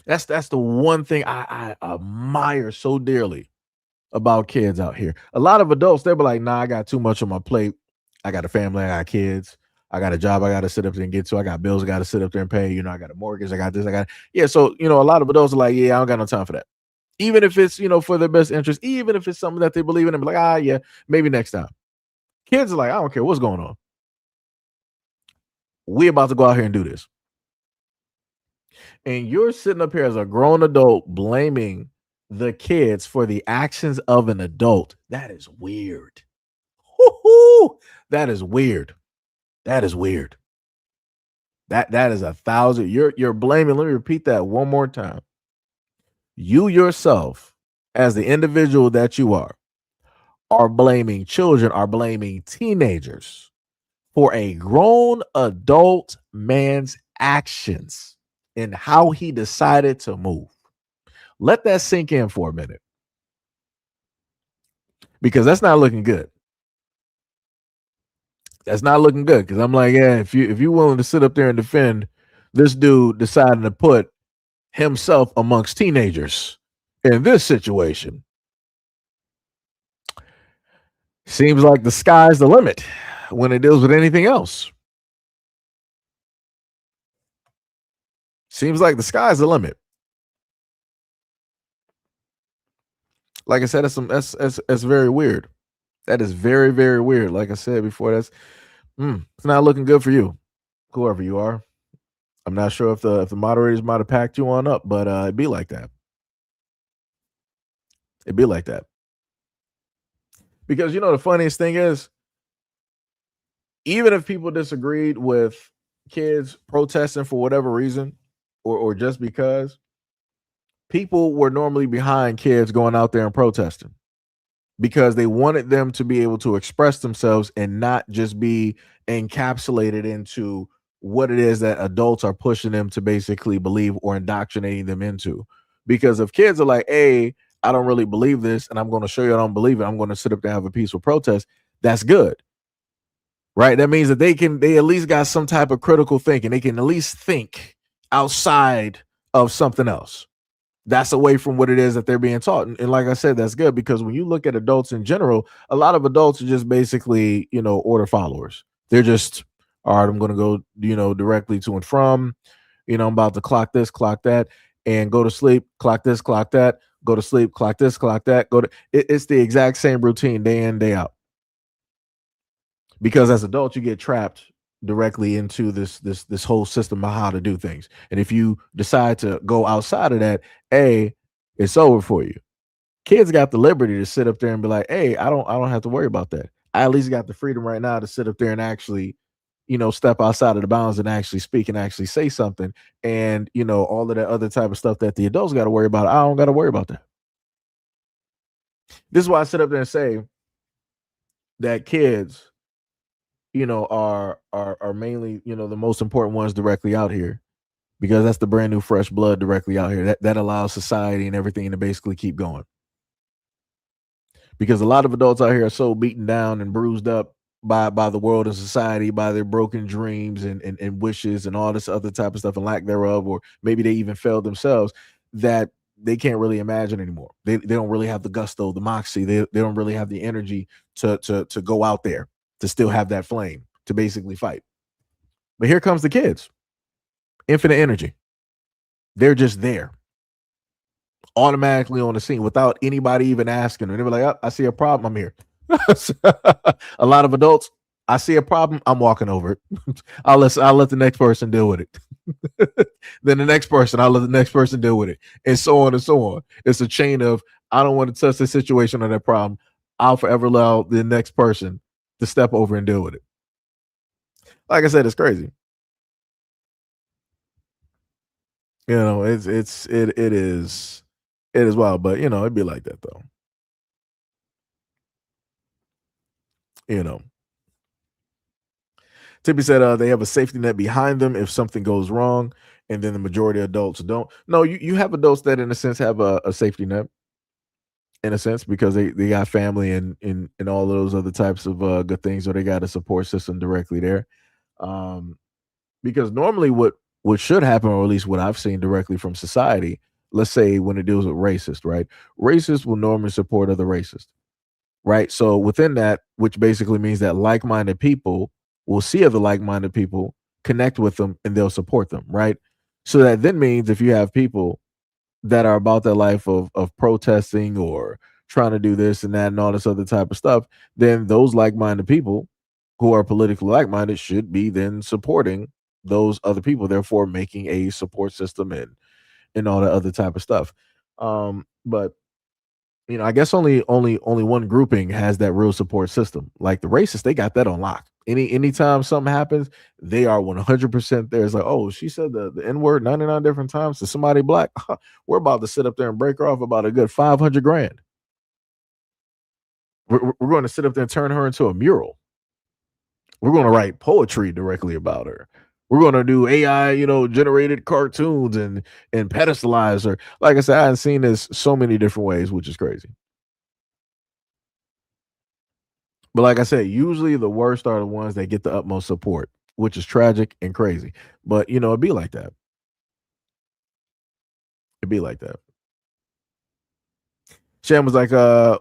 That's the one thing I admire so dearly about kids out here. A lot of adults, they'll be like, nah, I got too much on my plate. I got a family, I got kids, I got a job I got to sit up there and get to. I got bills I got to sit up there and pay. I got a mortgage, I got this, yeah. So, a lot of adults are like, yeah, I don't got no time for that. Even if it's, for their best interest, even if it's something that they believe in, and be like, yeah, maybe next time. Kids are like, I don't care what's going on. We about to go out here and do this. And you're sitting up here as a grown adult blaming the kids for the actions of an adult. That is weird. Woo-hoo! That is weird. That is weird. That is 1,000. You're blaming. Let me repeat that one more time. You yourself, as the individual that you are blaming children, are blaming teenagers for a grown adult man's actions and how he decided to move. Let that sink in for a minute, because that's not looking good. That's not looking good, because I'm like, yeah, if you're willing to sit up there and defend this dude deciding to put himself amongst teenagers in this situation, seems like the sky's the limit when it deals with anything else. Seems like the sky's the limit. Like I said, that's very weird. That is very, very weird. Like I said before, it's not looking good for you, whoever you are. I'm not sure if the moderators might have packed you on up, but it'd be like that. It'd be like that. Because the funniest thing is, even if people disagreed with kids protesting for whatever reason, or just because, people were normally behind kids going out there and protesting, because they wanted them to be able to express themselves and not just be encapsulated into what it is that adults are pushing them to basically believe or indoctrinating them into. Because if kids are like, hey, I don't really believe this, and I'm going to show you I don't believe it, I'm going to sit up there and have a peaceful protest, that's good. Right? That means that they at least got some type of critical thinking. They can at least think outside of something else. That's away from what it is that they're being taught. And like I said, that's good, because when you look at adults in general, a lot of adults are just basically, order followers. They're just, all right, I'm going to go, directly to and from, I'm about to clock this, clock that, and go to sleep, clock this, clock that, go to sleep, clock this, clock that, it's the exact same routine day in, day out. Because as adults, you get trapped directly into this whole system of how to do things. And if you decide to go outside of that, it's over for you. Kids got the liberty to sit up there and be like, hey, I don't have to worry about that. I at least got the freedom right now to sit up there and actually, step outside of the bounds and actually speak and actually say something. And, all of that other type of stuff that the adults got to worry about, I don't got to worry about that. This is why I sit up there and say that kids, are mainly, the most important ones directly out here, because that's the brand new fresh blood directly out here that allows society and everything to basically keep going. Because a lot of adults out here are so beaten down and bruised up by the world and society, by their broken dreams and wishes and all this other type of stuff and lack thereof, or maybe they even failed themselves, that they can't really imagine anymore. They don't really have the gusto, the moxie. They don't really have the energy to go out there, to still have that flame, to basically fight. But here comes the kids. Infinite energy. They're just there, automatically on the scene without anybody even asking them. They were like, oh, I see a problem, I'm here. A lot of adults, I see a problem, I'm walking over it. I'll let the next person deal with it. Then the next person, I'll let the next person deal with it, and so on and so on. It's a chain of, I don't want to touch the situation or that problem. I'll forever allow the next person to step over and deal with it. Like I said, it's crazy. It is wild, but it'd be like that though. Tippy said they have a safety net behind them if something goes wrong, and then the majority of adults don't. No, you have adults that in a sense have a safety net, in a sense, because they got family and all those other types of good things, or they got a support system directly there. Because normally what should happen, or at least what I've seen directly from society, let's say when it deals with racist, right? Racists will normally support other racists, right? So within that, which basically means that like-minded people will see other like-minded people, connect with them, and they'll support them, right? So that then means if you have people that are about their life of protesting or trying to do this and that and all this other type of stuff, then those like-minded people who are politically like-minded should be then supporting those other people, therefore making a support system and all that other type of stuff. But I guess only one grouping has that real support system. Like the racists, they got that on lock. Anytime something happens, they are 100% there. It's like, oh, she said the N-word 99 different times to somebody black. We're about to sit up there and break her off about a good $500,000. We're going to sit up there and turn her into a mural. We're going to write poetry directly about her. We're going to do AI, generated cartoons and pedestalize her. Like I said, I haven't seen this so many different ways, which is crazy. But like I said, usually the worst are the ones that get the utmost support, which is tragic and crazy. But, it'd be like that. It'd be like that. Sham was like,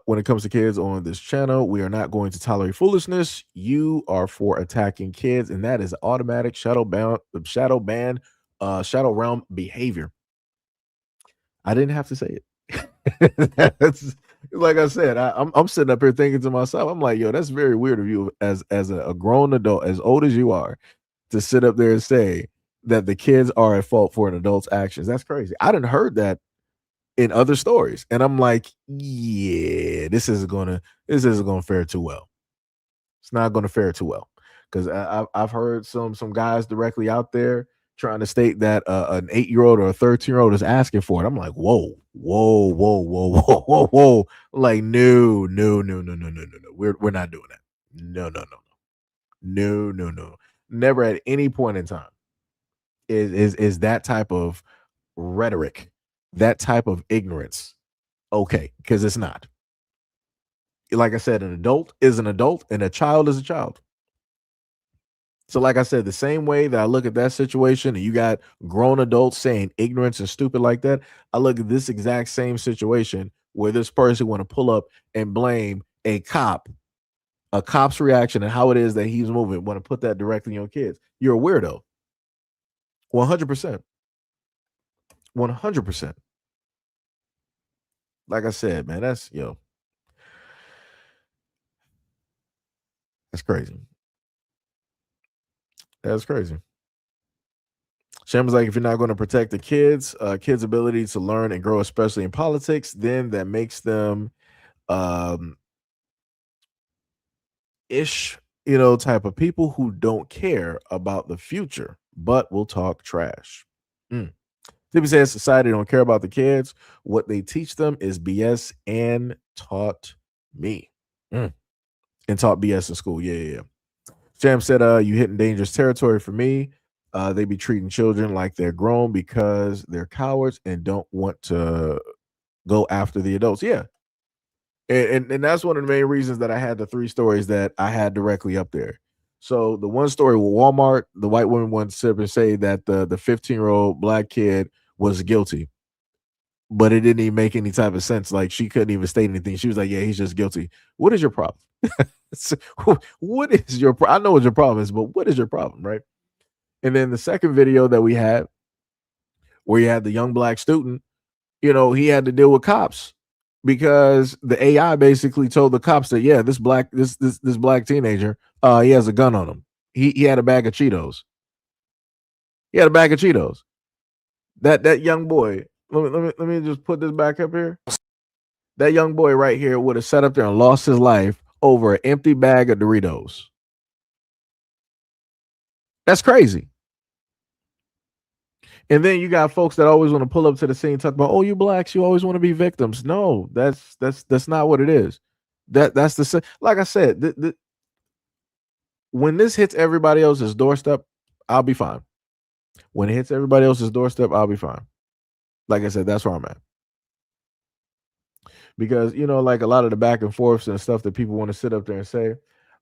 when it comes to kids on this channel, we are not going to tolerate foolishness. You are for attacking kids, and that is automatic shadow realm behavior. I didn't have to say it. That's, like I said, I'm sitting up here thinking to myself, I'm like, yo, that's very weird of you as a grown adult, as old as you are, to sit up there and say that the kids are at fault for an adult's actions. That's crazy. I didn't heard that in other stories, and I'm like, yeah, this isn't gonna fare too well. It's not gonna fare too well, because I've heard some guys directly out there trying to state that an 8-year-old or a 13-year-old is asking for it. I'm like, whoa. Like, no. We're not doing that. No. Never at any point in time is that type of rhetoric, that type of ignorance okay, because it's not. Like I said, an adult is an adult and a child is a child. So like I said, the same way that I look at that situation and you got grown adults saying ignorance and stupid like that, I look at this exact same situation where this person want to pull up and blame a cop's reaction and how it is that he's moving, want to put that directly on kids. You're a weirdo. 100%. 100%. Like I said, man, that's crazy. That's crazy. Shem was like, if you're not going to protect the kids' ability to learn and grow, especially in politics, then that makes them type of people who don't care about the future, but will talk trash. Tippy says society don't care about the kids. What they teach them is BS and taught me. And taught BS in school. Yeah. Jam said, you hitting dangerous territory for me. They be treating children like they're grown because they're cowards and don't want to go after the adults. Yeah. And that's one of the main reasons that I had the 3 stories that I had directly up there. So the one story with Walmart, the white woman wanted to sit up and say that the 15-year-old black kid was guilty, but it didn't even make any type of sense. Like, she couldn't even state anything. She was like, yeah, he's just guilty. What is your problem? So, what is your I know what your problem is, but what is your problem, right? And then the second video that we had, where you had the young black student, he had to deal with cops because the AI basically told the cops that, yeah, this black teenager, he has a gun on him. He had a bag of Cheetos. He had a bag of Cheetos. That young boy. Let me just put this back up here. That young boy right here would have sat up there and lost his life over an empty bag of Doritos. That's crazy. And then you got folks that always want to pull up to the scene, talk about, oh, you blacks, you always want to be victims. No, that's not what it is. That's the, like I said, when this hits everybody else's doorstep, I'll be fine. When it hits everybody else's doorstep, I'll be fine. Like I said, that's where I'm at. Because, like a lot of the back and forths and stuff that people want to sit up there and say,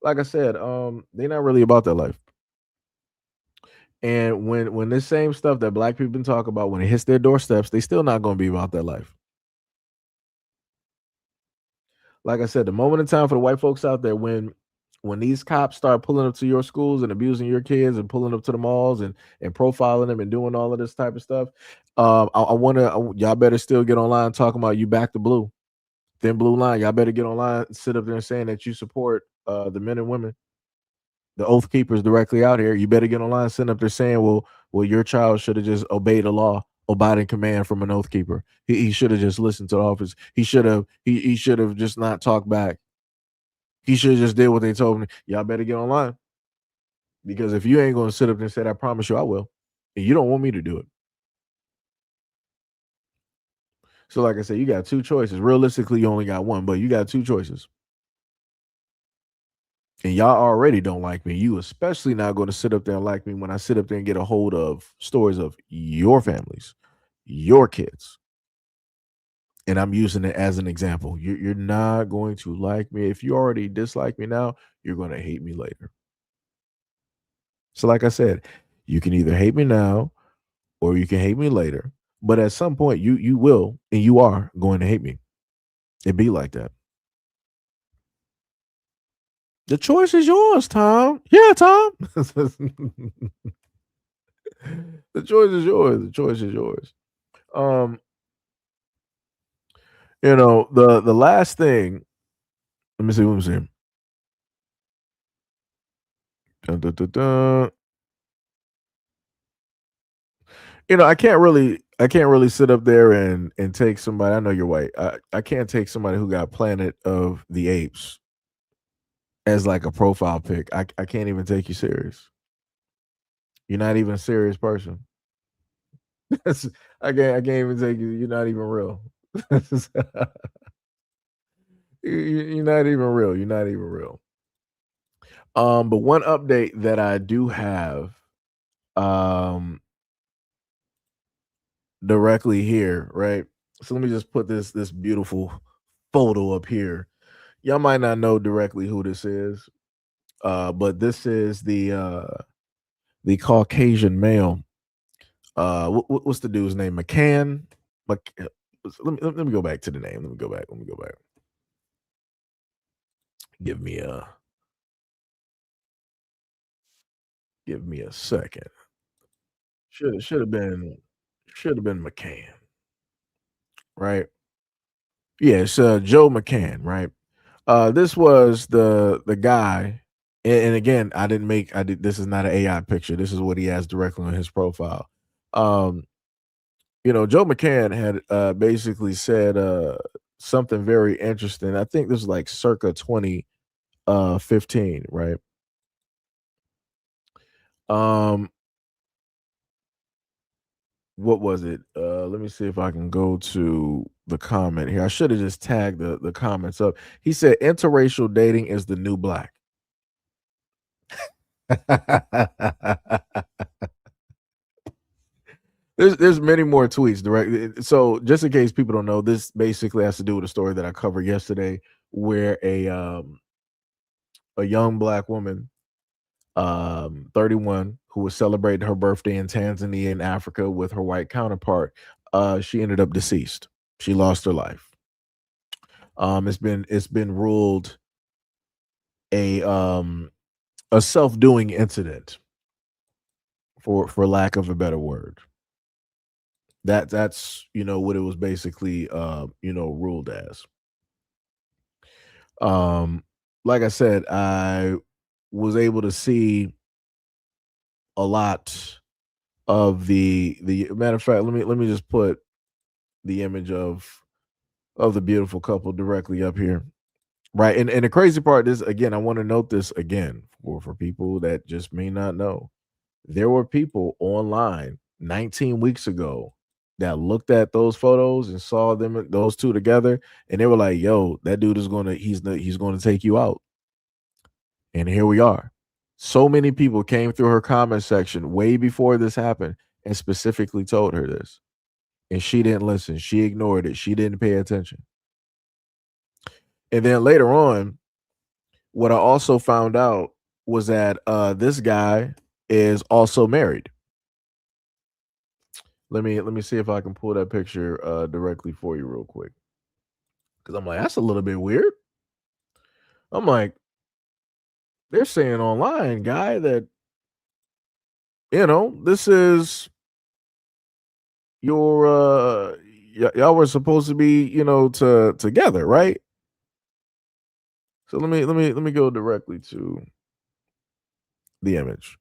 like I said, they're not really about that life. And when this same stuff that black people been talking about, when it hits their doorsteps, they still not going to be about that life. Like I said, the moment in time for the white folks out there, when these cops start pulling up to your schools and abusing your kids and pulling up to the malls and profiling them and doing all of this type of stuff, y'all better still get online talking about you back to blue, thin blue line. Y'all better get online and sit up there and saying that you support the men and women, the oath keepers directly out here. You better get online, sitting up there saying, well, your child should have just obeyed the law, abiding command from an oath keeper. He should have just listened to the office. He should have just not talked back. He should have just did what they told me. Y'all better get online. Because if you ain't going to sit up there and say, I promise you I will, and you don't want me to do it. So like I said, you got 2 choices. Realistically, you only got one, but you got 2 choices. And y'all already don't like me. You especially not going to sit up there and like me when I sit up there and get a hold of stories of your families, your kids. And I'm using it as an example. You're not going to like me. If you already dislike me now, you're going to hate me later. So like I said, you can either hate me now or you can hate me later. But at some point, you will and you are going to hate me. It be like that. The choice is yours, Tom. Yeah, Tom. The choice is yours. The choice is yours. The last thing. Let me see what I'm saying. Dun, dun, dun, dun. I can't really sit up there and take somebody. I know you're white. I can't take somebody who got Planet of the Apes as like a profile pic. I can't even take you serious. You're not even a serious person. I can't even take you. You're not even real. You're not even real. You're not even real. But one update that I do have, directly here, right? So let me just put this beautiful photo up here. Y'all might not know directly who this is, but this is the Caucasian male. What's the dude's name? McCann. Let me go back to the name. Let me go back. Give me a second. Should have been McCann, right? Yeah, it's Joe McCann, right? This was the guy, and again, I did. This is not an AI picture. This is what he has directly on his profile. Joe McCann had basically said something very interesting. I think this is like circa 2015, right? what was it? Let me see if I can go to the comment here. I should have just tagged the comments up. He said interracial dating is the new black. There's many more tweets direct. So just in case people don't know, this basically has to do with a story that I covered yesterday, where a young black woman, 31, who was celebrating her birthday in Tanzania in Africa with her white counterpart, she ended up deceased. She lost her life. It's been ruled a self-doing incident, for lack of a better word. That's what it was basically ruled as. Like I said, I was able to see a lot of the matter of fact, let me just put the image of the beautiful couple directly up here. Right. And the crazy part is, again, I want to note this again for people that just may not know. There were people online 19 weeks ago that looked at those photos and saw those two together, and they were like, yo, that dude is he's gonna take you out. And here we are. So many people came through her comment section way before this happened and specifically told her this. And she didn't listen. She ignored it. She didn't pay attention. And then later on, what I also found out was that this guy is also married. Let me see if I can pull that picture directly for you real quick. Because I'm like, that's a little bit weird. I'm like, they're saying online, guy, that this is your y'all were supposed to be, together, right? So let me go directly to the image.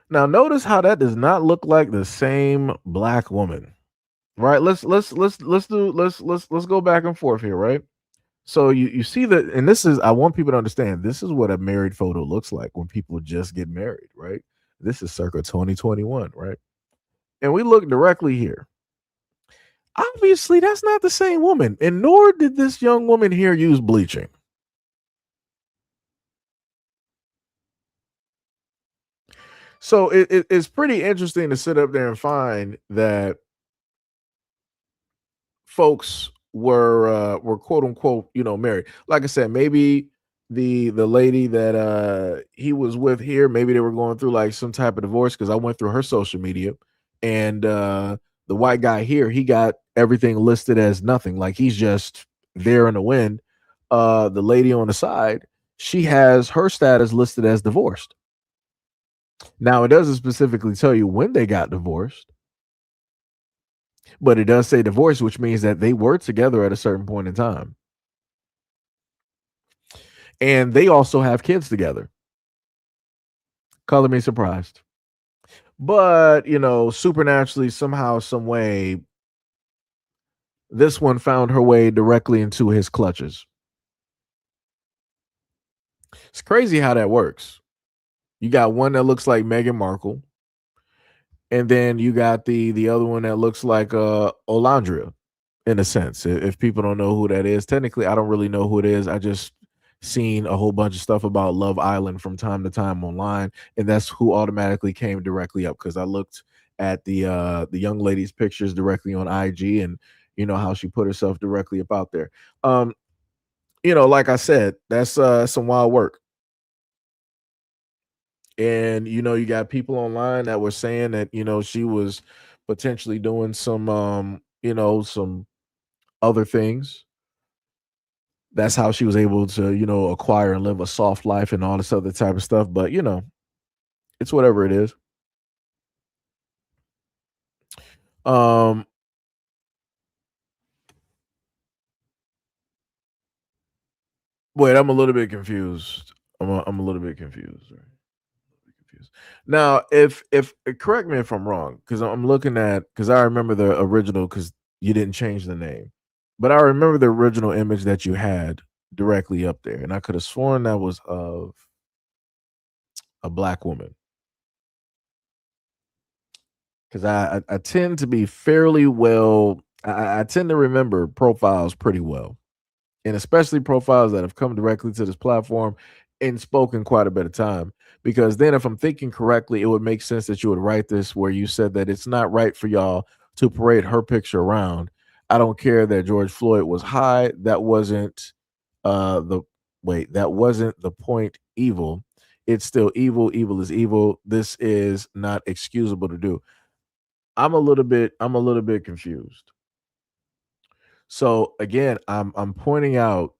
Now notice how that does not look like the same black woman. Right? Let's go back and forth here, right? So you see that, and this is, I want people to understand, this is what a married photo looks like when people just get married, right? This is circa 2021, right? And we look directly here. Obviously, that's not the same woman, and nor did this young woman here use bleaching. So it's pretty interesting to sit up there and find that folks were quote unquote married. Like I said, maybe the lady that he was with here, maybe they were going through like some type of divorce, because I went through her social media, and the white guy here, he got everything listed as nothing, like he's just there in the wind. The lady on the side, she has her status listed as divorced. Now it doesn't specifically tell you when they got divorced, but it does say divorce, which means that they were together at a certain point in time. And they also have kids together. Color me surprised. But, supernaturally, somehow, some way, this one found her way directly into his clutches. It's crazy how that works. You got one that looks like Meghan Markle, and then you got the other one that looks like Olandria, in a sense. If people don't know who that is, technically, I don't really know who it is. I just seen a whole bunch of stuff about Love Island from time to time online, and that's who automatically came directly up, because I looked at the young lady's pictures directly on IG, and how she put herself directly up out there. Like I said, that's some wild work. And you got people online that were saying that she was potentially doing some some other things. That's how she was able to acquire and live a soft life and all this other type of stuff. But it's whatever it is. Wait, I'm a little bit confused. I'm a little bit confused. Right? Now, if correct me if I'm wrong, because I'm looking at, because I remember the original, because you didn't change the name, but I remember the original image that you had directly up there, and I could have sworn that was of a black woman. because I tend to be fairly well. I tend to remember profiles pretty well, and especially profiles that have come directly to this platform and spoken quite a bit of time. Because then, if I'm thinking correctly, it would make sense that you would write this where you said that it's not right for y'all to parade her picture around. I don't care that George Floyd was high. That wasn't the wait. That wasn't the point. Evil. It's still evil. Evil is evil. This is not excusable to do. I'm a little bit confused. So again, I'm pointing out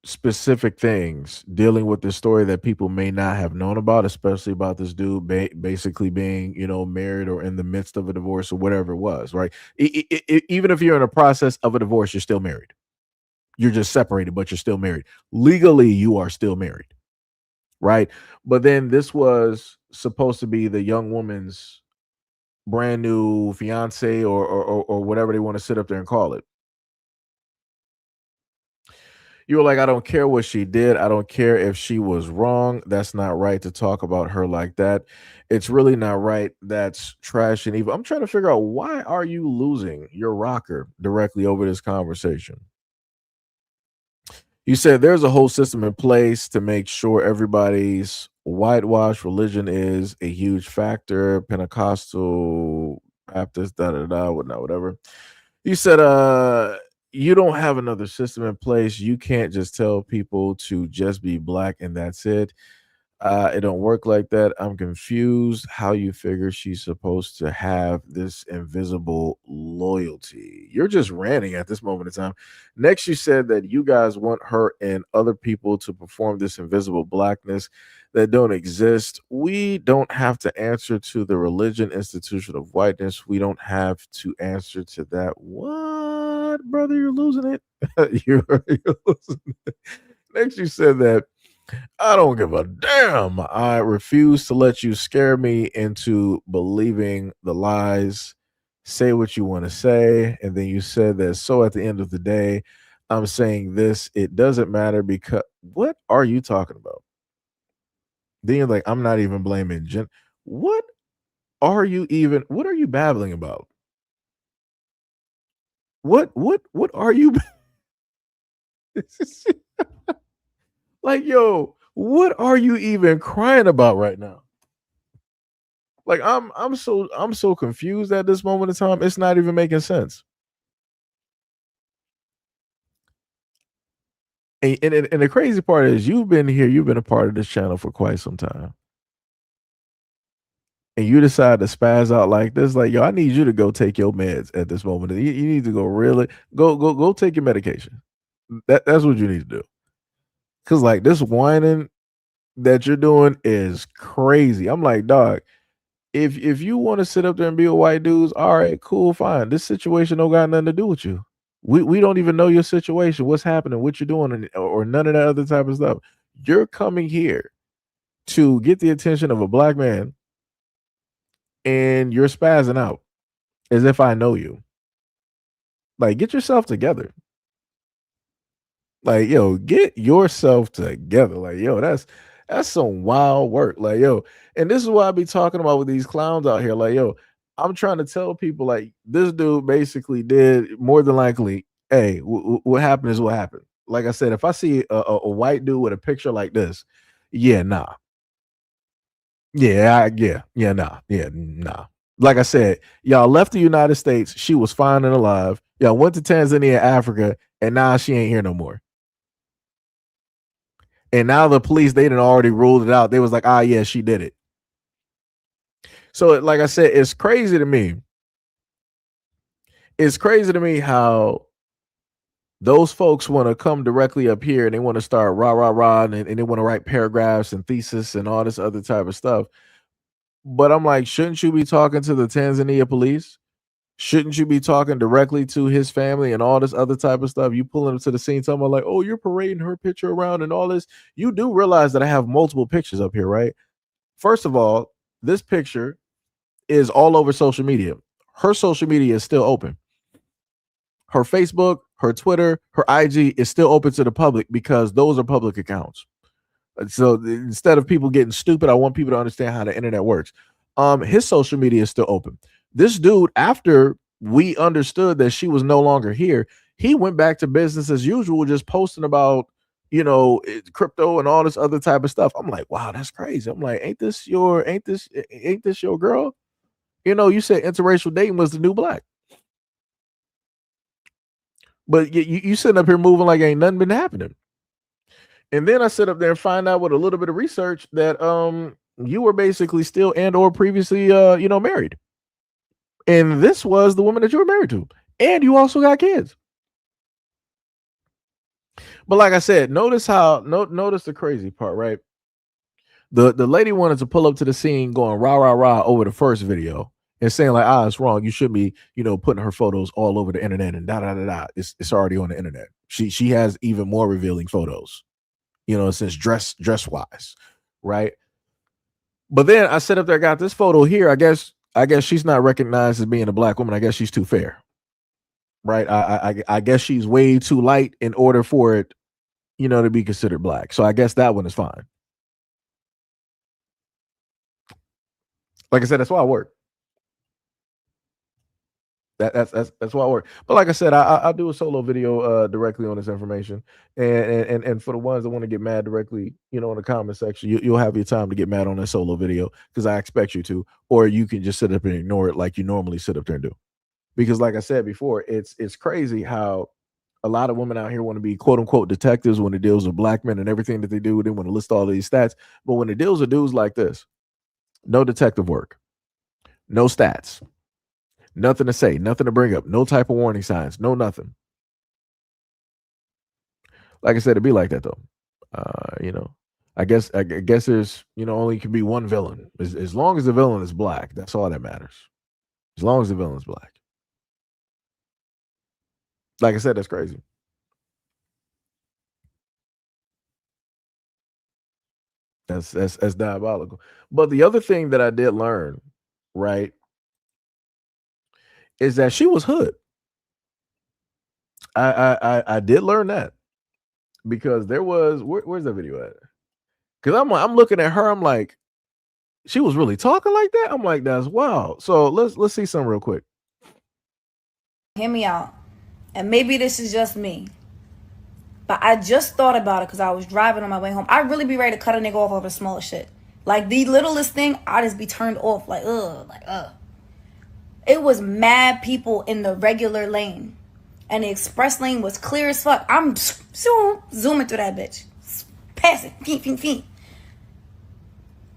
specific things dealing with this story that people may not have known about, especially about this dude basically being, married or in the midst of a divorce or whatever it was, right? Even if you're in a process of a divorce, you're still married. You're just separated, but you're still married. Legally, you are still married, right? But then this was supposed to be the young woman's brand new fiance or whatever they want to sit up there and call it. You were like, I don't care what she did. I don't care if she was wrong. That's not right to talk about her like that. It's really not right. That's trash and evil. I'm trying to figure out, why are you losing your rocker directly over this conversation? You said there's a whole system in place to make sure everybody's whitewash. Religion is a huge factor. Pentecostal, Baptist, whatever. You said you don't have another system in place. You can't just tell people to just be black and that's it. It don't work like that. I'm confused how you figure she's supposed to have this invisible loyalty. You're just ranting at this moment in time. Next, you said that you guys want her and other people to perform this invisible blackness that don't exist. We don't have to answer to the religion institution of whiteness. We don't have to answer to that. What, brother? You're losing it. You're losing it. Next, you said that I don't give a damn. I refuse to let you scare me into believing the lies. Say what you want to say. And then you said that, so at the end of the day, I'm saying this. It doesn't matter because what are you talking about? Then you're like, I'm not even blaming Jen. What are you babbling about? What are you like, yo, what are you even crying about right now? Like I'm so confused at this moment in time. It's not even making sense. And the crazy part is you've been a part of this channel for quite some time. And you decide to spaz out like this, like, yo, I need you to go take your meds at this moment. You need to go really go take your medication. That's what you need to do. Cause like this whining that you're doing is crazy. I'm like, dog, if you want to sit up there and be a white dudes, all right, cool, fine. This situation don't got nothing to do with you. We don't even know your situation, what's happening, what you're doing, or none of that other type of stuff. You're coming here to get the attention of a black man, and you're spazzing out as if I know you. Like, get yourself together. Like, yo, get yourself together. Like, yo, that's some wild work. Like, yo, and this is what I be talking about with these clowns out here. Like, yo, I'm trying to tell people, like, this dude basically did more than likely. Hey, what happened is what happened. Like I said, if I see a white dude with a picture like this, yeah, nah, nah. Like I said, y'all left the United States. She was fine and alive. Y'all went to Tanzania, Africa, and now she ain't here no more. And now the police, they done already ruled it out. They was like, yeah, she did it. So like I said, it's crazy to me. It's crazy to me how those folks want to come directly up here and they want to start rah, and they want to write paragraphs and thesis and all this other type of stuff. But I'm like, shouldn't you be talking to the Tanzania police? Shouldn't you be talking directly to his family and all this other type of stuff? You pulling them to the scene, talking about like, oh, you're parading her picture around and all this. You do realize that I have multiple pictures up here, right? First of all, this picture is all over social media. Her social media is still open. Her Facebook, her Twitter, her IG is still open to the public because those are public accounts. So instead of people getting stupid, I want people to understand how the internet works. His social media is still open. This dude, after we understood that she was no longer here, he went back to business as usual, just posting about, crypto and all this other type of stuff. I'm like, wow, that's crazy. I'm like, ain't this your girl? You said interracial dating was the new black. But you sitting up here moving like ain't nothing been happening. And then I sit up there and find out with a little bit of research that you were basically still and or previously married. And this was the woman that you were married to. And you also got kids. But like I said, notice the crazy part, right? The lady wanted to pull up to the scene going rah rah rah over the first video and saying like, it's wrong. You should be, putting her photos all over the internet and da da da da. It's already on the internet. She has even more revealing photos, since dress wise, right? But then I sit up there, got this photo here. I guess she's not recognized as being a black woman. I guess she's too fair, right? I guess she's way too light in order for it, to be considered black. So I guess that one is fine. Like I said, that's why I work. That's why I work. But like I said, I'll do a solo video directly on this information, and for the ones that want to get mad directly, in the comment section, you'll have your time to get mad on that solo video because I expect you to, or you can just sit up and ignore it like you normally sit up there and do. Because like I said before, it's crazy how a lot of women out here want to be quote unquote detectives when it deals with black men and everything that they do. They want to list all these stats, but when it deals with dudes like this, no detective work, no stats. Nothing to say, nothing to bring up, no type of warning signs, no nothing. Like I said, it'd be like that though. I guess there's only can be one villain. As long as the villain is black, that's all that matters. As long as the villain is black. Like I said, that's crazy. That's diabolical. But the other thing that I did learn, right, is that she was hood. I did learn that because there was where's the video at? Because I'm looking at her, I'm like, she was really talking like that. I'm like, that's wild. So let's see some real quick. Hear me out, and maybe this is just me, but I just thought about it because I was driving on my way home. I really be ready to cut a nigga off over the smallest shit, like the littlest thing. I just be turned off, like ugh. It was mad people in the regular lane, and the express lane was clear as fuck. I'm zooming through that bitch, passing, feet.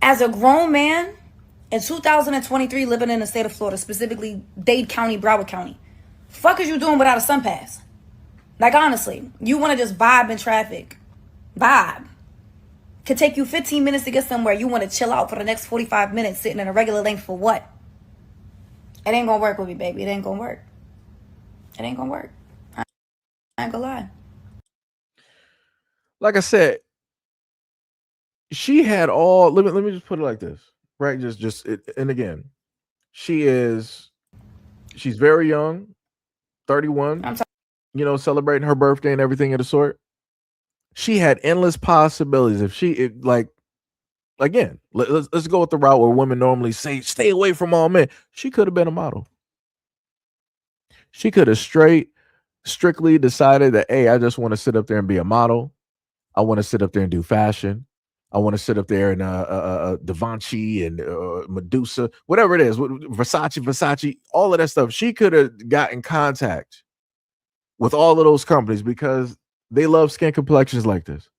As a grown man in 2023, living in the state of Florida, specifically Dade County, Broward County, fuck is you doing without a sun pass? Like honestly, you want to just vibe in traffic? Vibe. Could take you 15 minutes to get somewhere. You want to chill out for the next 45 minutes sitting in a regular lane for what? It ain't gonna work with me, baby. It ain't gonna work. It ain't gonna work. I ain't gonna lie. Like I said, she had all. Let me just put it like this, right? And again, she's very young, 31. Celebrating her birthday and everything of the sort. She had endless possibilities. Again, let's go with the route where women normally say, stay away from all men. She could have been a model. She could have strictly decided that, hey, I just want to sit up there and be a model. I want to sit up there and do fashion. I want to sit up there and Da Vinci and Medusa, whatever it is, Versace, all of that stuff. She could have got in contact with all of those companies because they love skin complexions like this.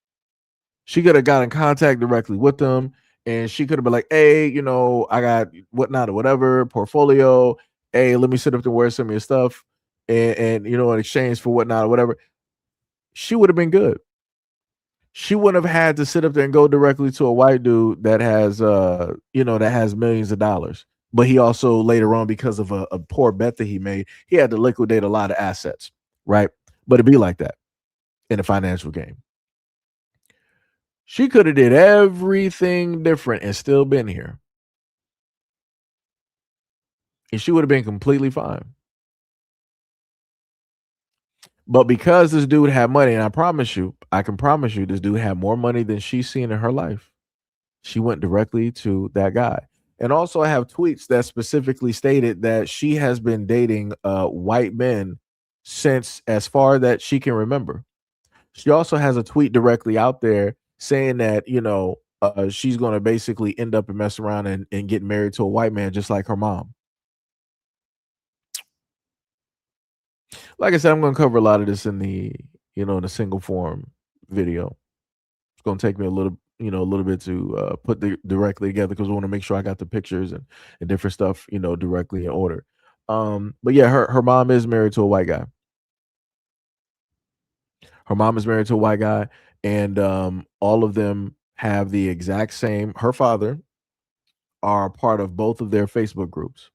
She could have got in contact directly with them, and she could have been like, hey, I got whatnot or whatever portfolio. Hey, let me sit up there and wear some of your stuff, and in exchange for whatnot or whatever. She would have been good. She wouldn't have had to sit up there and go directly to a white dude that has that has millions of dollars. But he also later on, because of a poor bet that he made, he had to liquidate a lot of assets, right? But it'd be like that in a financial game. She could have did everything different and still been here. And she would have been completely fine. But because this dude had money, and I can promise you, this dude had more money than she's seen in her life. She went directly to that guy. And also, I have tweets that specifically stated that she has been dating white men since as far that she can remember. She also has a tweet directly out there saying that, she's going to basically end up and mess around and get married to a white man just like her mom. Like I said, I'm going to cover a lot of this in the single form video. It's going to take me a little bit to put directly together because I want to make sure I got the pictures and different stuff, directly in order. But yeah, her mom is married to a white guy. Her mom is married to a white guy, and all of them have the exact same. Her father are part of both of their Facebook groups.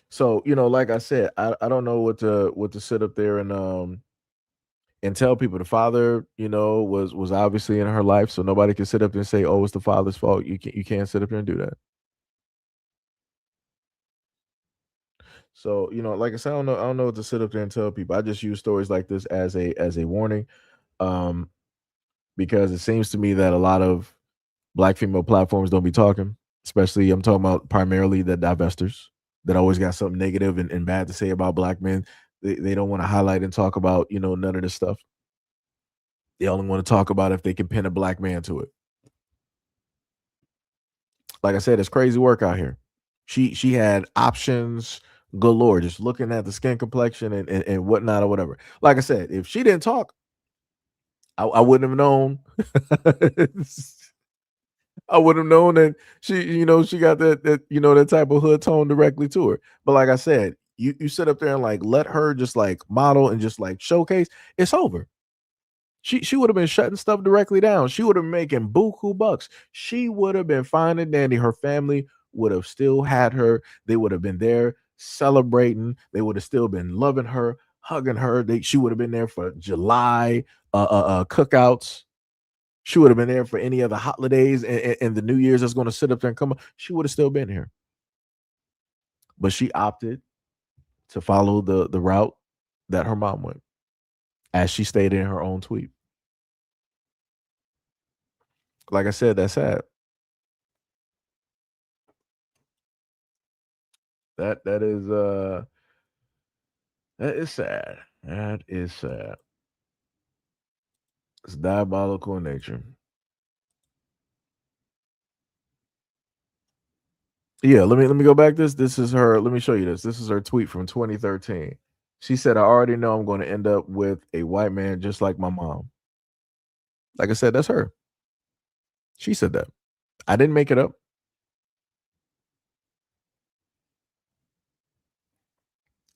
So, like I said, I don't know what to sit up there and tell people. The father, was obviously in her life, so nobody can sit up there and say, "Oh, it's the father's fault." You can't sit up there and do that. So, like I said, I don't know what to sit up there and tell people. I just use stories like this as a warning, um, because it seems to me that a lot of black female platforms don't be talking. Especially, I'm talking about primarily the divestors that always got something negative and bad to say about black men. They don't want to highlight and talk about none of this stuff. They only want to talk about if they can pin a black man to it. Like I said, it's crazy work out here. She had options galore, just looking at the skin complexion and whatnot or whatever. Like I said, if she didn't talk, I wouldn't have known. I would have known that she got that type of hood tone directly to her. But like I said, you sit up there and like let her just like model and just like showcase, it's over. She would have been shutting stuff directly down. She would have been making buku bucks. She would have been fine and dandy. Her family would have still had her. They would have been there celebrating. They would have still been loving her, hugging her. She would have been there for July cookouts. She would have been there for any other holidays and the New Year's that's going to sit up there and come up. She would have still been here. But she opted to follow the route that her mom went, as she stated in her own tweet. Like I said, that's sad. That is sad. That is sad. It's diabolical in nature. Yeah, let me go back. This is her. Let me show you this. This is her tweet from 2013. She said, "I already know I'm going to end up with a white man just like my mom." Like I said, that's her. She said that. I didn't make it up.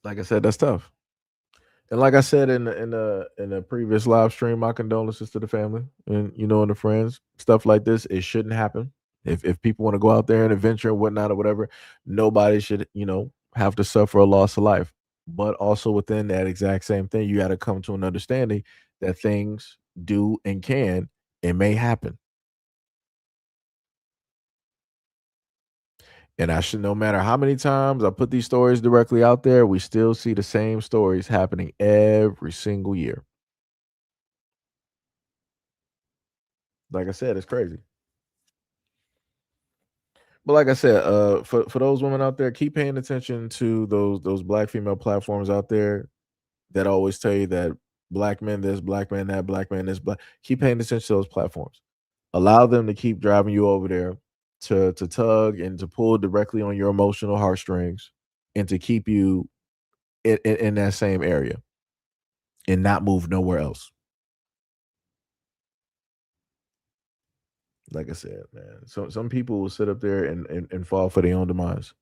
Like I said, that's tough. And like I said in the previous live stream, my condolences to the family and the friends. Stuff like this, it shouldn't happen. If people want to go out there and adventure and whatnot or whatever, nobody should have to suffer a loss of life. But also within that exact same thing, you got to come to an understanding that things do and can and may happen. And no matter how many times I put these stories directly out there, we still see the same stories happening every single year. Like I said, it's crazy. But like I said, for those women out there, keep paying attention to those black female platforms out there that always tell you that black men this, black man that, black man this, black. Keep paying attention to those platforms. Allow them to keep driving you over there to tug and to pull directly on your emotional heartstrings and to keep you in that same area and not move nowhere else. Like I said, man, some people will sit up there and fall for their own demise.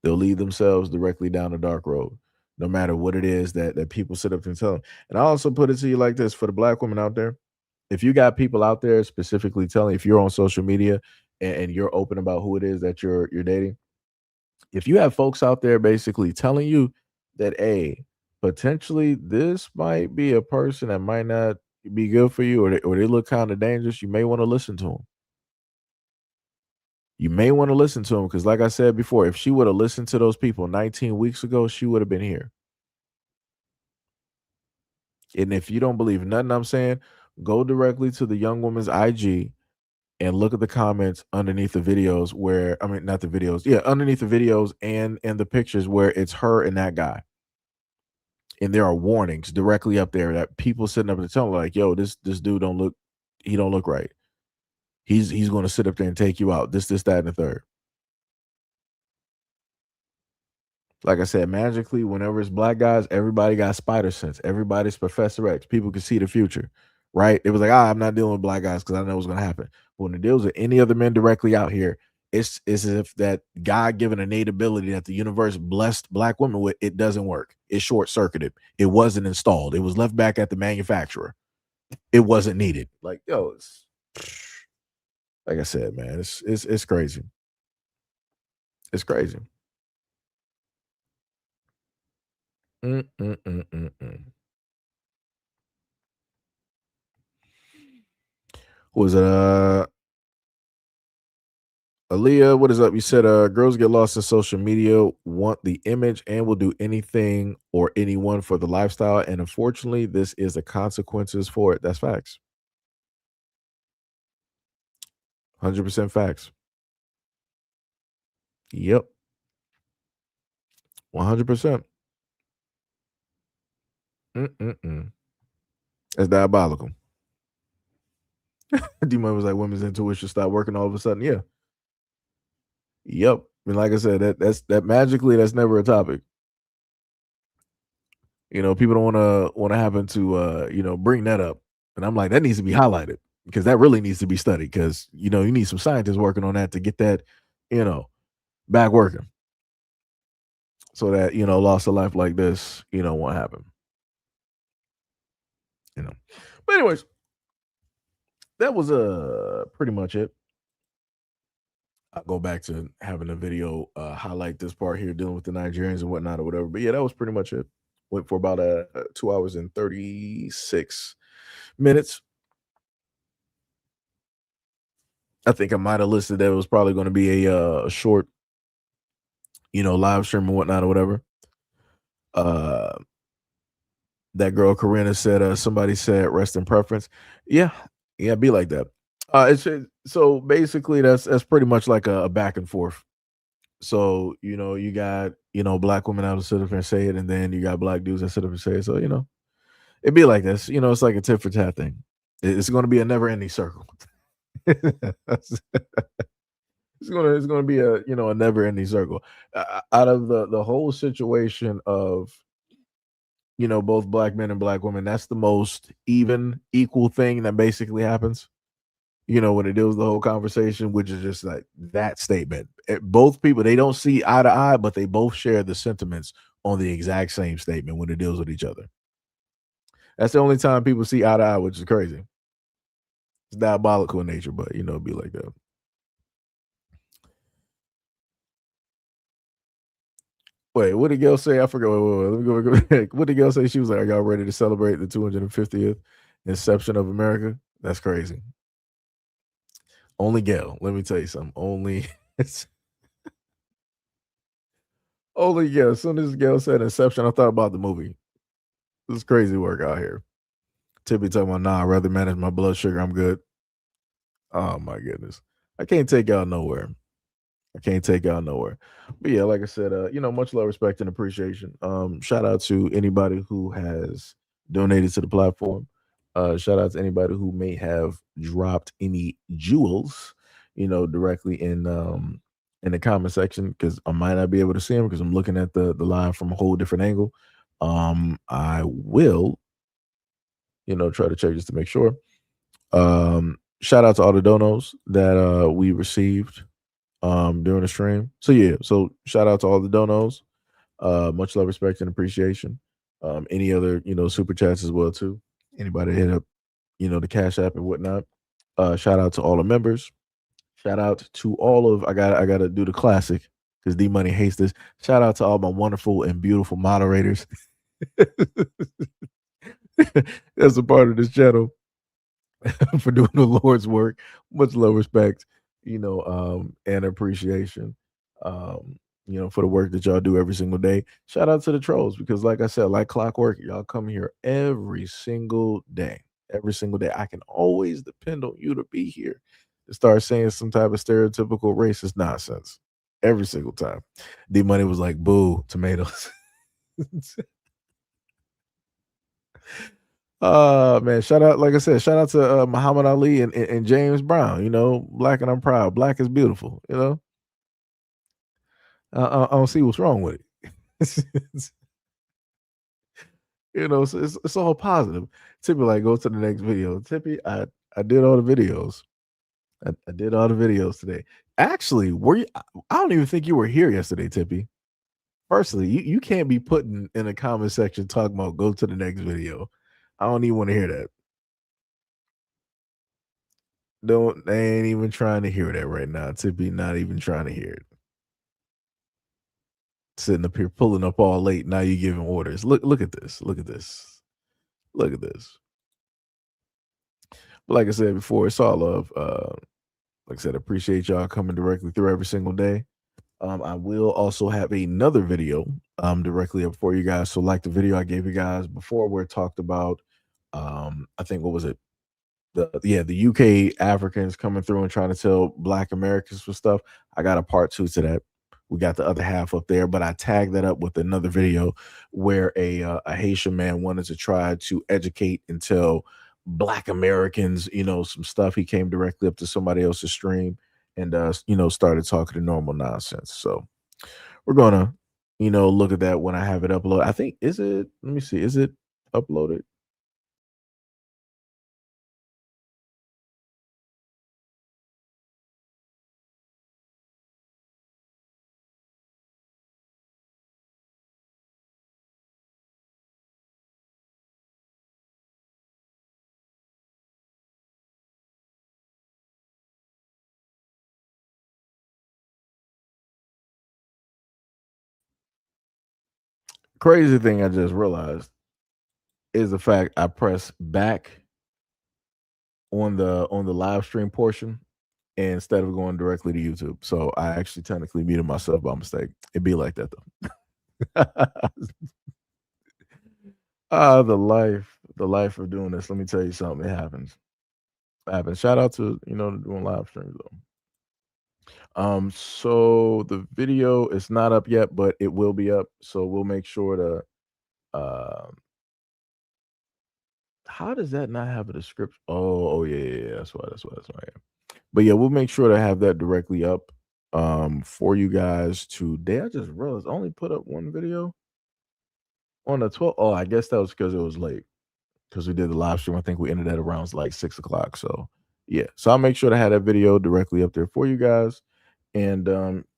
They'll lead themselves directly down a dark road, no matter what it is that people sit up and tell them. And I also put it to you like this for the black women out there. If you got people out there specifically telling, if you're on social media and you're open about who it is that you're dating, if you have folks out there basically telling you that, hey, potentially this might be a person that might not be good for you, or they look kind of dangerous, you may want to listen to them. You may want to listen to them because, like I said before, if she would have listened to those people 19 weeks ago, she would have been here. And if you don't believe nothing I'm saying, go directly to the young woman's IG and look at the comments underneath the videos where, I mean, not the videos, yeah, underneath the videos and the pictures where it's her and that guy. And there are warnings directly up there that people sitting up in the tunnel like, yo, this dude don't look, he don't look right. He's going to sit up there and take you out. This, that, and the third. Like I said, magically, whenever it's black guys, everybody got spider sense. Everybody's Professor X. People can see the future, right? It was like, I'm not dealing with black guys because I know what's going to happen. But when it deals with any other men directly out here, it's as if that God-given innate ability that the universe blessed black women with, it doesn't work. It's short-circuited. It wasn't installed. It was left back at the manufacturer. It wasn't needed. Like, yo, it's, like I said, man, it's crazy. It's crazy. Was it Aaliyah, what is up? You said girls get lost in social media, want the image, and will do anything or anyone for the lifestyle. And unfortunately, this is the consequences for it. That's facts. 100% facts. Yep. 100%. That's diabolical. D-Money was like, women's intuition stop working all of a sudden. Yeah. Yep. I mean, like I said, that magically, that's never a topic. You know, people don't want to happen to bring that up. And I'm like, that needs to be highlighted because that really needs to be studied because, you need some scientists working on that to get that, back working. So that, loss of life like this, won't happen. But anyways, that was pretty much it. I'll go back to having a video highlight this part here, dealing with the Nigerians and whatnot or whatever. But yeah, that was pretty much it. Went for about 2 hours and 36 minutes. I think I might have listed that it was probably going to be a short, live stream and whatnot or whatever. That girl Corinna said, somebody said rest in preference. Yeah, be like that. So basically that's pretty much like a back and forth. So, you got, black women out to sit up and say it, and then you got black dudes that sit up and say it. So, it'd be like this. It's like a tit for tat thing. It's going to be a never ending circle. It's going to be a never ending circle. Out of the whole situation of, both black men and black women, that's the most equal thing that basically happens. When it deals with the whole conversation, which is just like that statement. Both people, they don't see eye to eye, but they both share the sentiments on the exact same statement when it deals with each other. That's the only time people see eye to eye, which is crazy. It's diabolical in nature, but it'd be like that. Wait, what did Gail say? I forgot. Wait, let me go back. What did Gail say? She was like, "Are y'all ready to celebrate the 250th inception of America?" That's crazy. Only Gail. Let me tell you something. Only Gail. As soon as Gail said inception, I thought about the movie. This is crazy work out here. Tippy talking about, nah, I'd rather manage my blood sugar. I'm good. Oh my goodness. I can't take y'all nowhere. But yeah, like I said, much love, respect, and appreciation. Shout out to anybody who has donated to the platform. Shout out to anybody who may have dropped any jewels, directly in the comment section, because I might not be able to see them because I'm looking at the live from a whole different angle. I will, try to check just to make sure. Shout out to all the donos that we received during the stream. So yeah, so shout out to all the donos. Much love, respect, and appreciation. Any other, super chats as well too. Anybody hit up, the Cash App and whatnot. Shout out to all the members. Shout out to all of I gotta do the classic because D Money hates this. Shout out to all my wonderful and beautiful moderators. That's a part of this channel for doing the Lord's work. Much love, respect, and appreciation. For the work that y'all do every single day. Shout out to the trolls because, like I said, like clockwork, y'all come here every single day. Every single day. I can always depend on you to be here. start saying some type of stereotypical racist nonsense every single time. D Money was like, "Boo, tomatoes." Man, shout out, like I said, shout out to Muhammad Ali and James Brown. You know, black and I'm proud. Black is beautiful. You know, I don't see what's wrong with it. You know, so it's all positive. Tippy, like, go to the next video. Tippy, I did all the videos. I did all the videos today. Actually, were you? I don't even think you were here yesterday, Tippy. Personally, you can't be putting in a comment section talking about go to the next video. I don't even want to hear that. They ain't even trying to hear that right now. Tippy, not even trying to hear it. Sitting up here pulling up all late. Now you giving orders. Look at this. Look at this. Look at this. But like I said before, it's all love. Like I said, I appreciate y'all coming directly through every single day. I will also have another video directly up for you guys. So like the video I gave you guys before where it talked about I think what was it? The UK Africans coming through and trying to tell Black Americans for stuff. I got a part 2 to that. We got the other half up there, but I tagged that up with another video where a Haitian man wanted to try to educate and tell Black Americans, you know, some stuff. He came directly up to somebody else's stream and you know, started talking to normal nonsense. So we're gonna, you know, look at that when I have it uploaded. I think let me see, is it uploaded? Crazy thing I just realized is the fact I press back on the live stream portion instead of going directly to YouTube. So I actually technically muted myself by mistake. It'd be like that though. The life of doing this. Let me tell you something. It happens. Shout out to, you know, doing live streams though. So the video is not up yet, but it will be up. So we'll make sure to how does that not have a description? Oh yeah. That's why. But yeah, we'll make sure to have that directly up for you guys today. I just realized I only put up one video on the 12th. Oh, I guess that was because it was late. Because we did the live stream. I think we ended at around like 6 o'clock. So yeah. So I'll make sure to have that video directly up there for you guys. And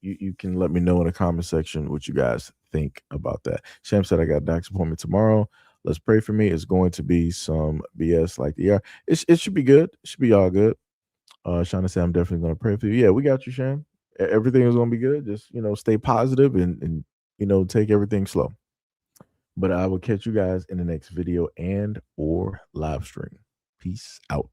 you can let me know in the comment section what you guys think about that. Sham said I got a doctor's appointment tomorrow. Let's pray for me. It's going to be some BS like the year. It should be good. It should be all good. Shauna said I'm definitely going to pray for you. Yeah, we got you, Sham. Everything is going to be good. Just, you know, stay positive and you know, take everything slow. But I will catch you guys in the next video and or live stream. Peace out.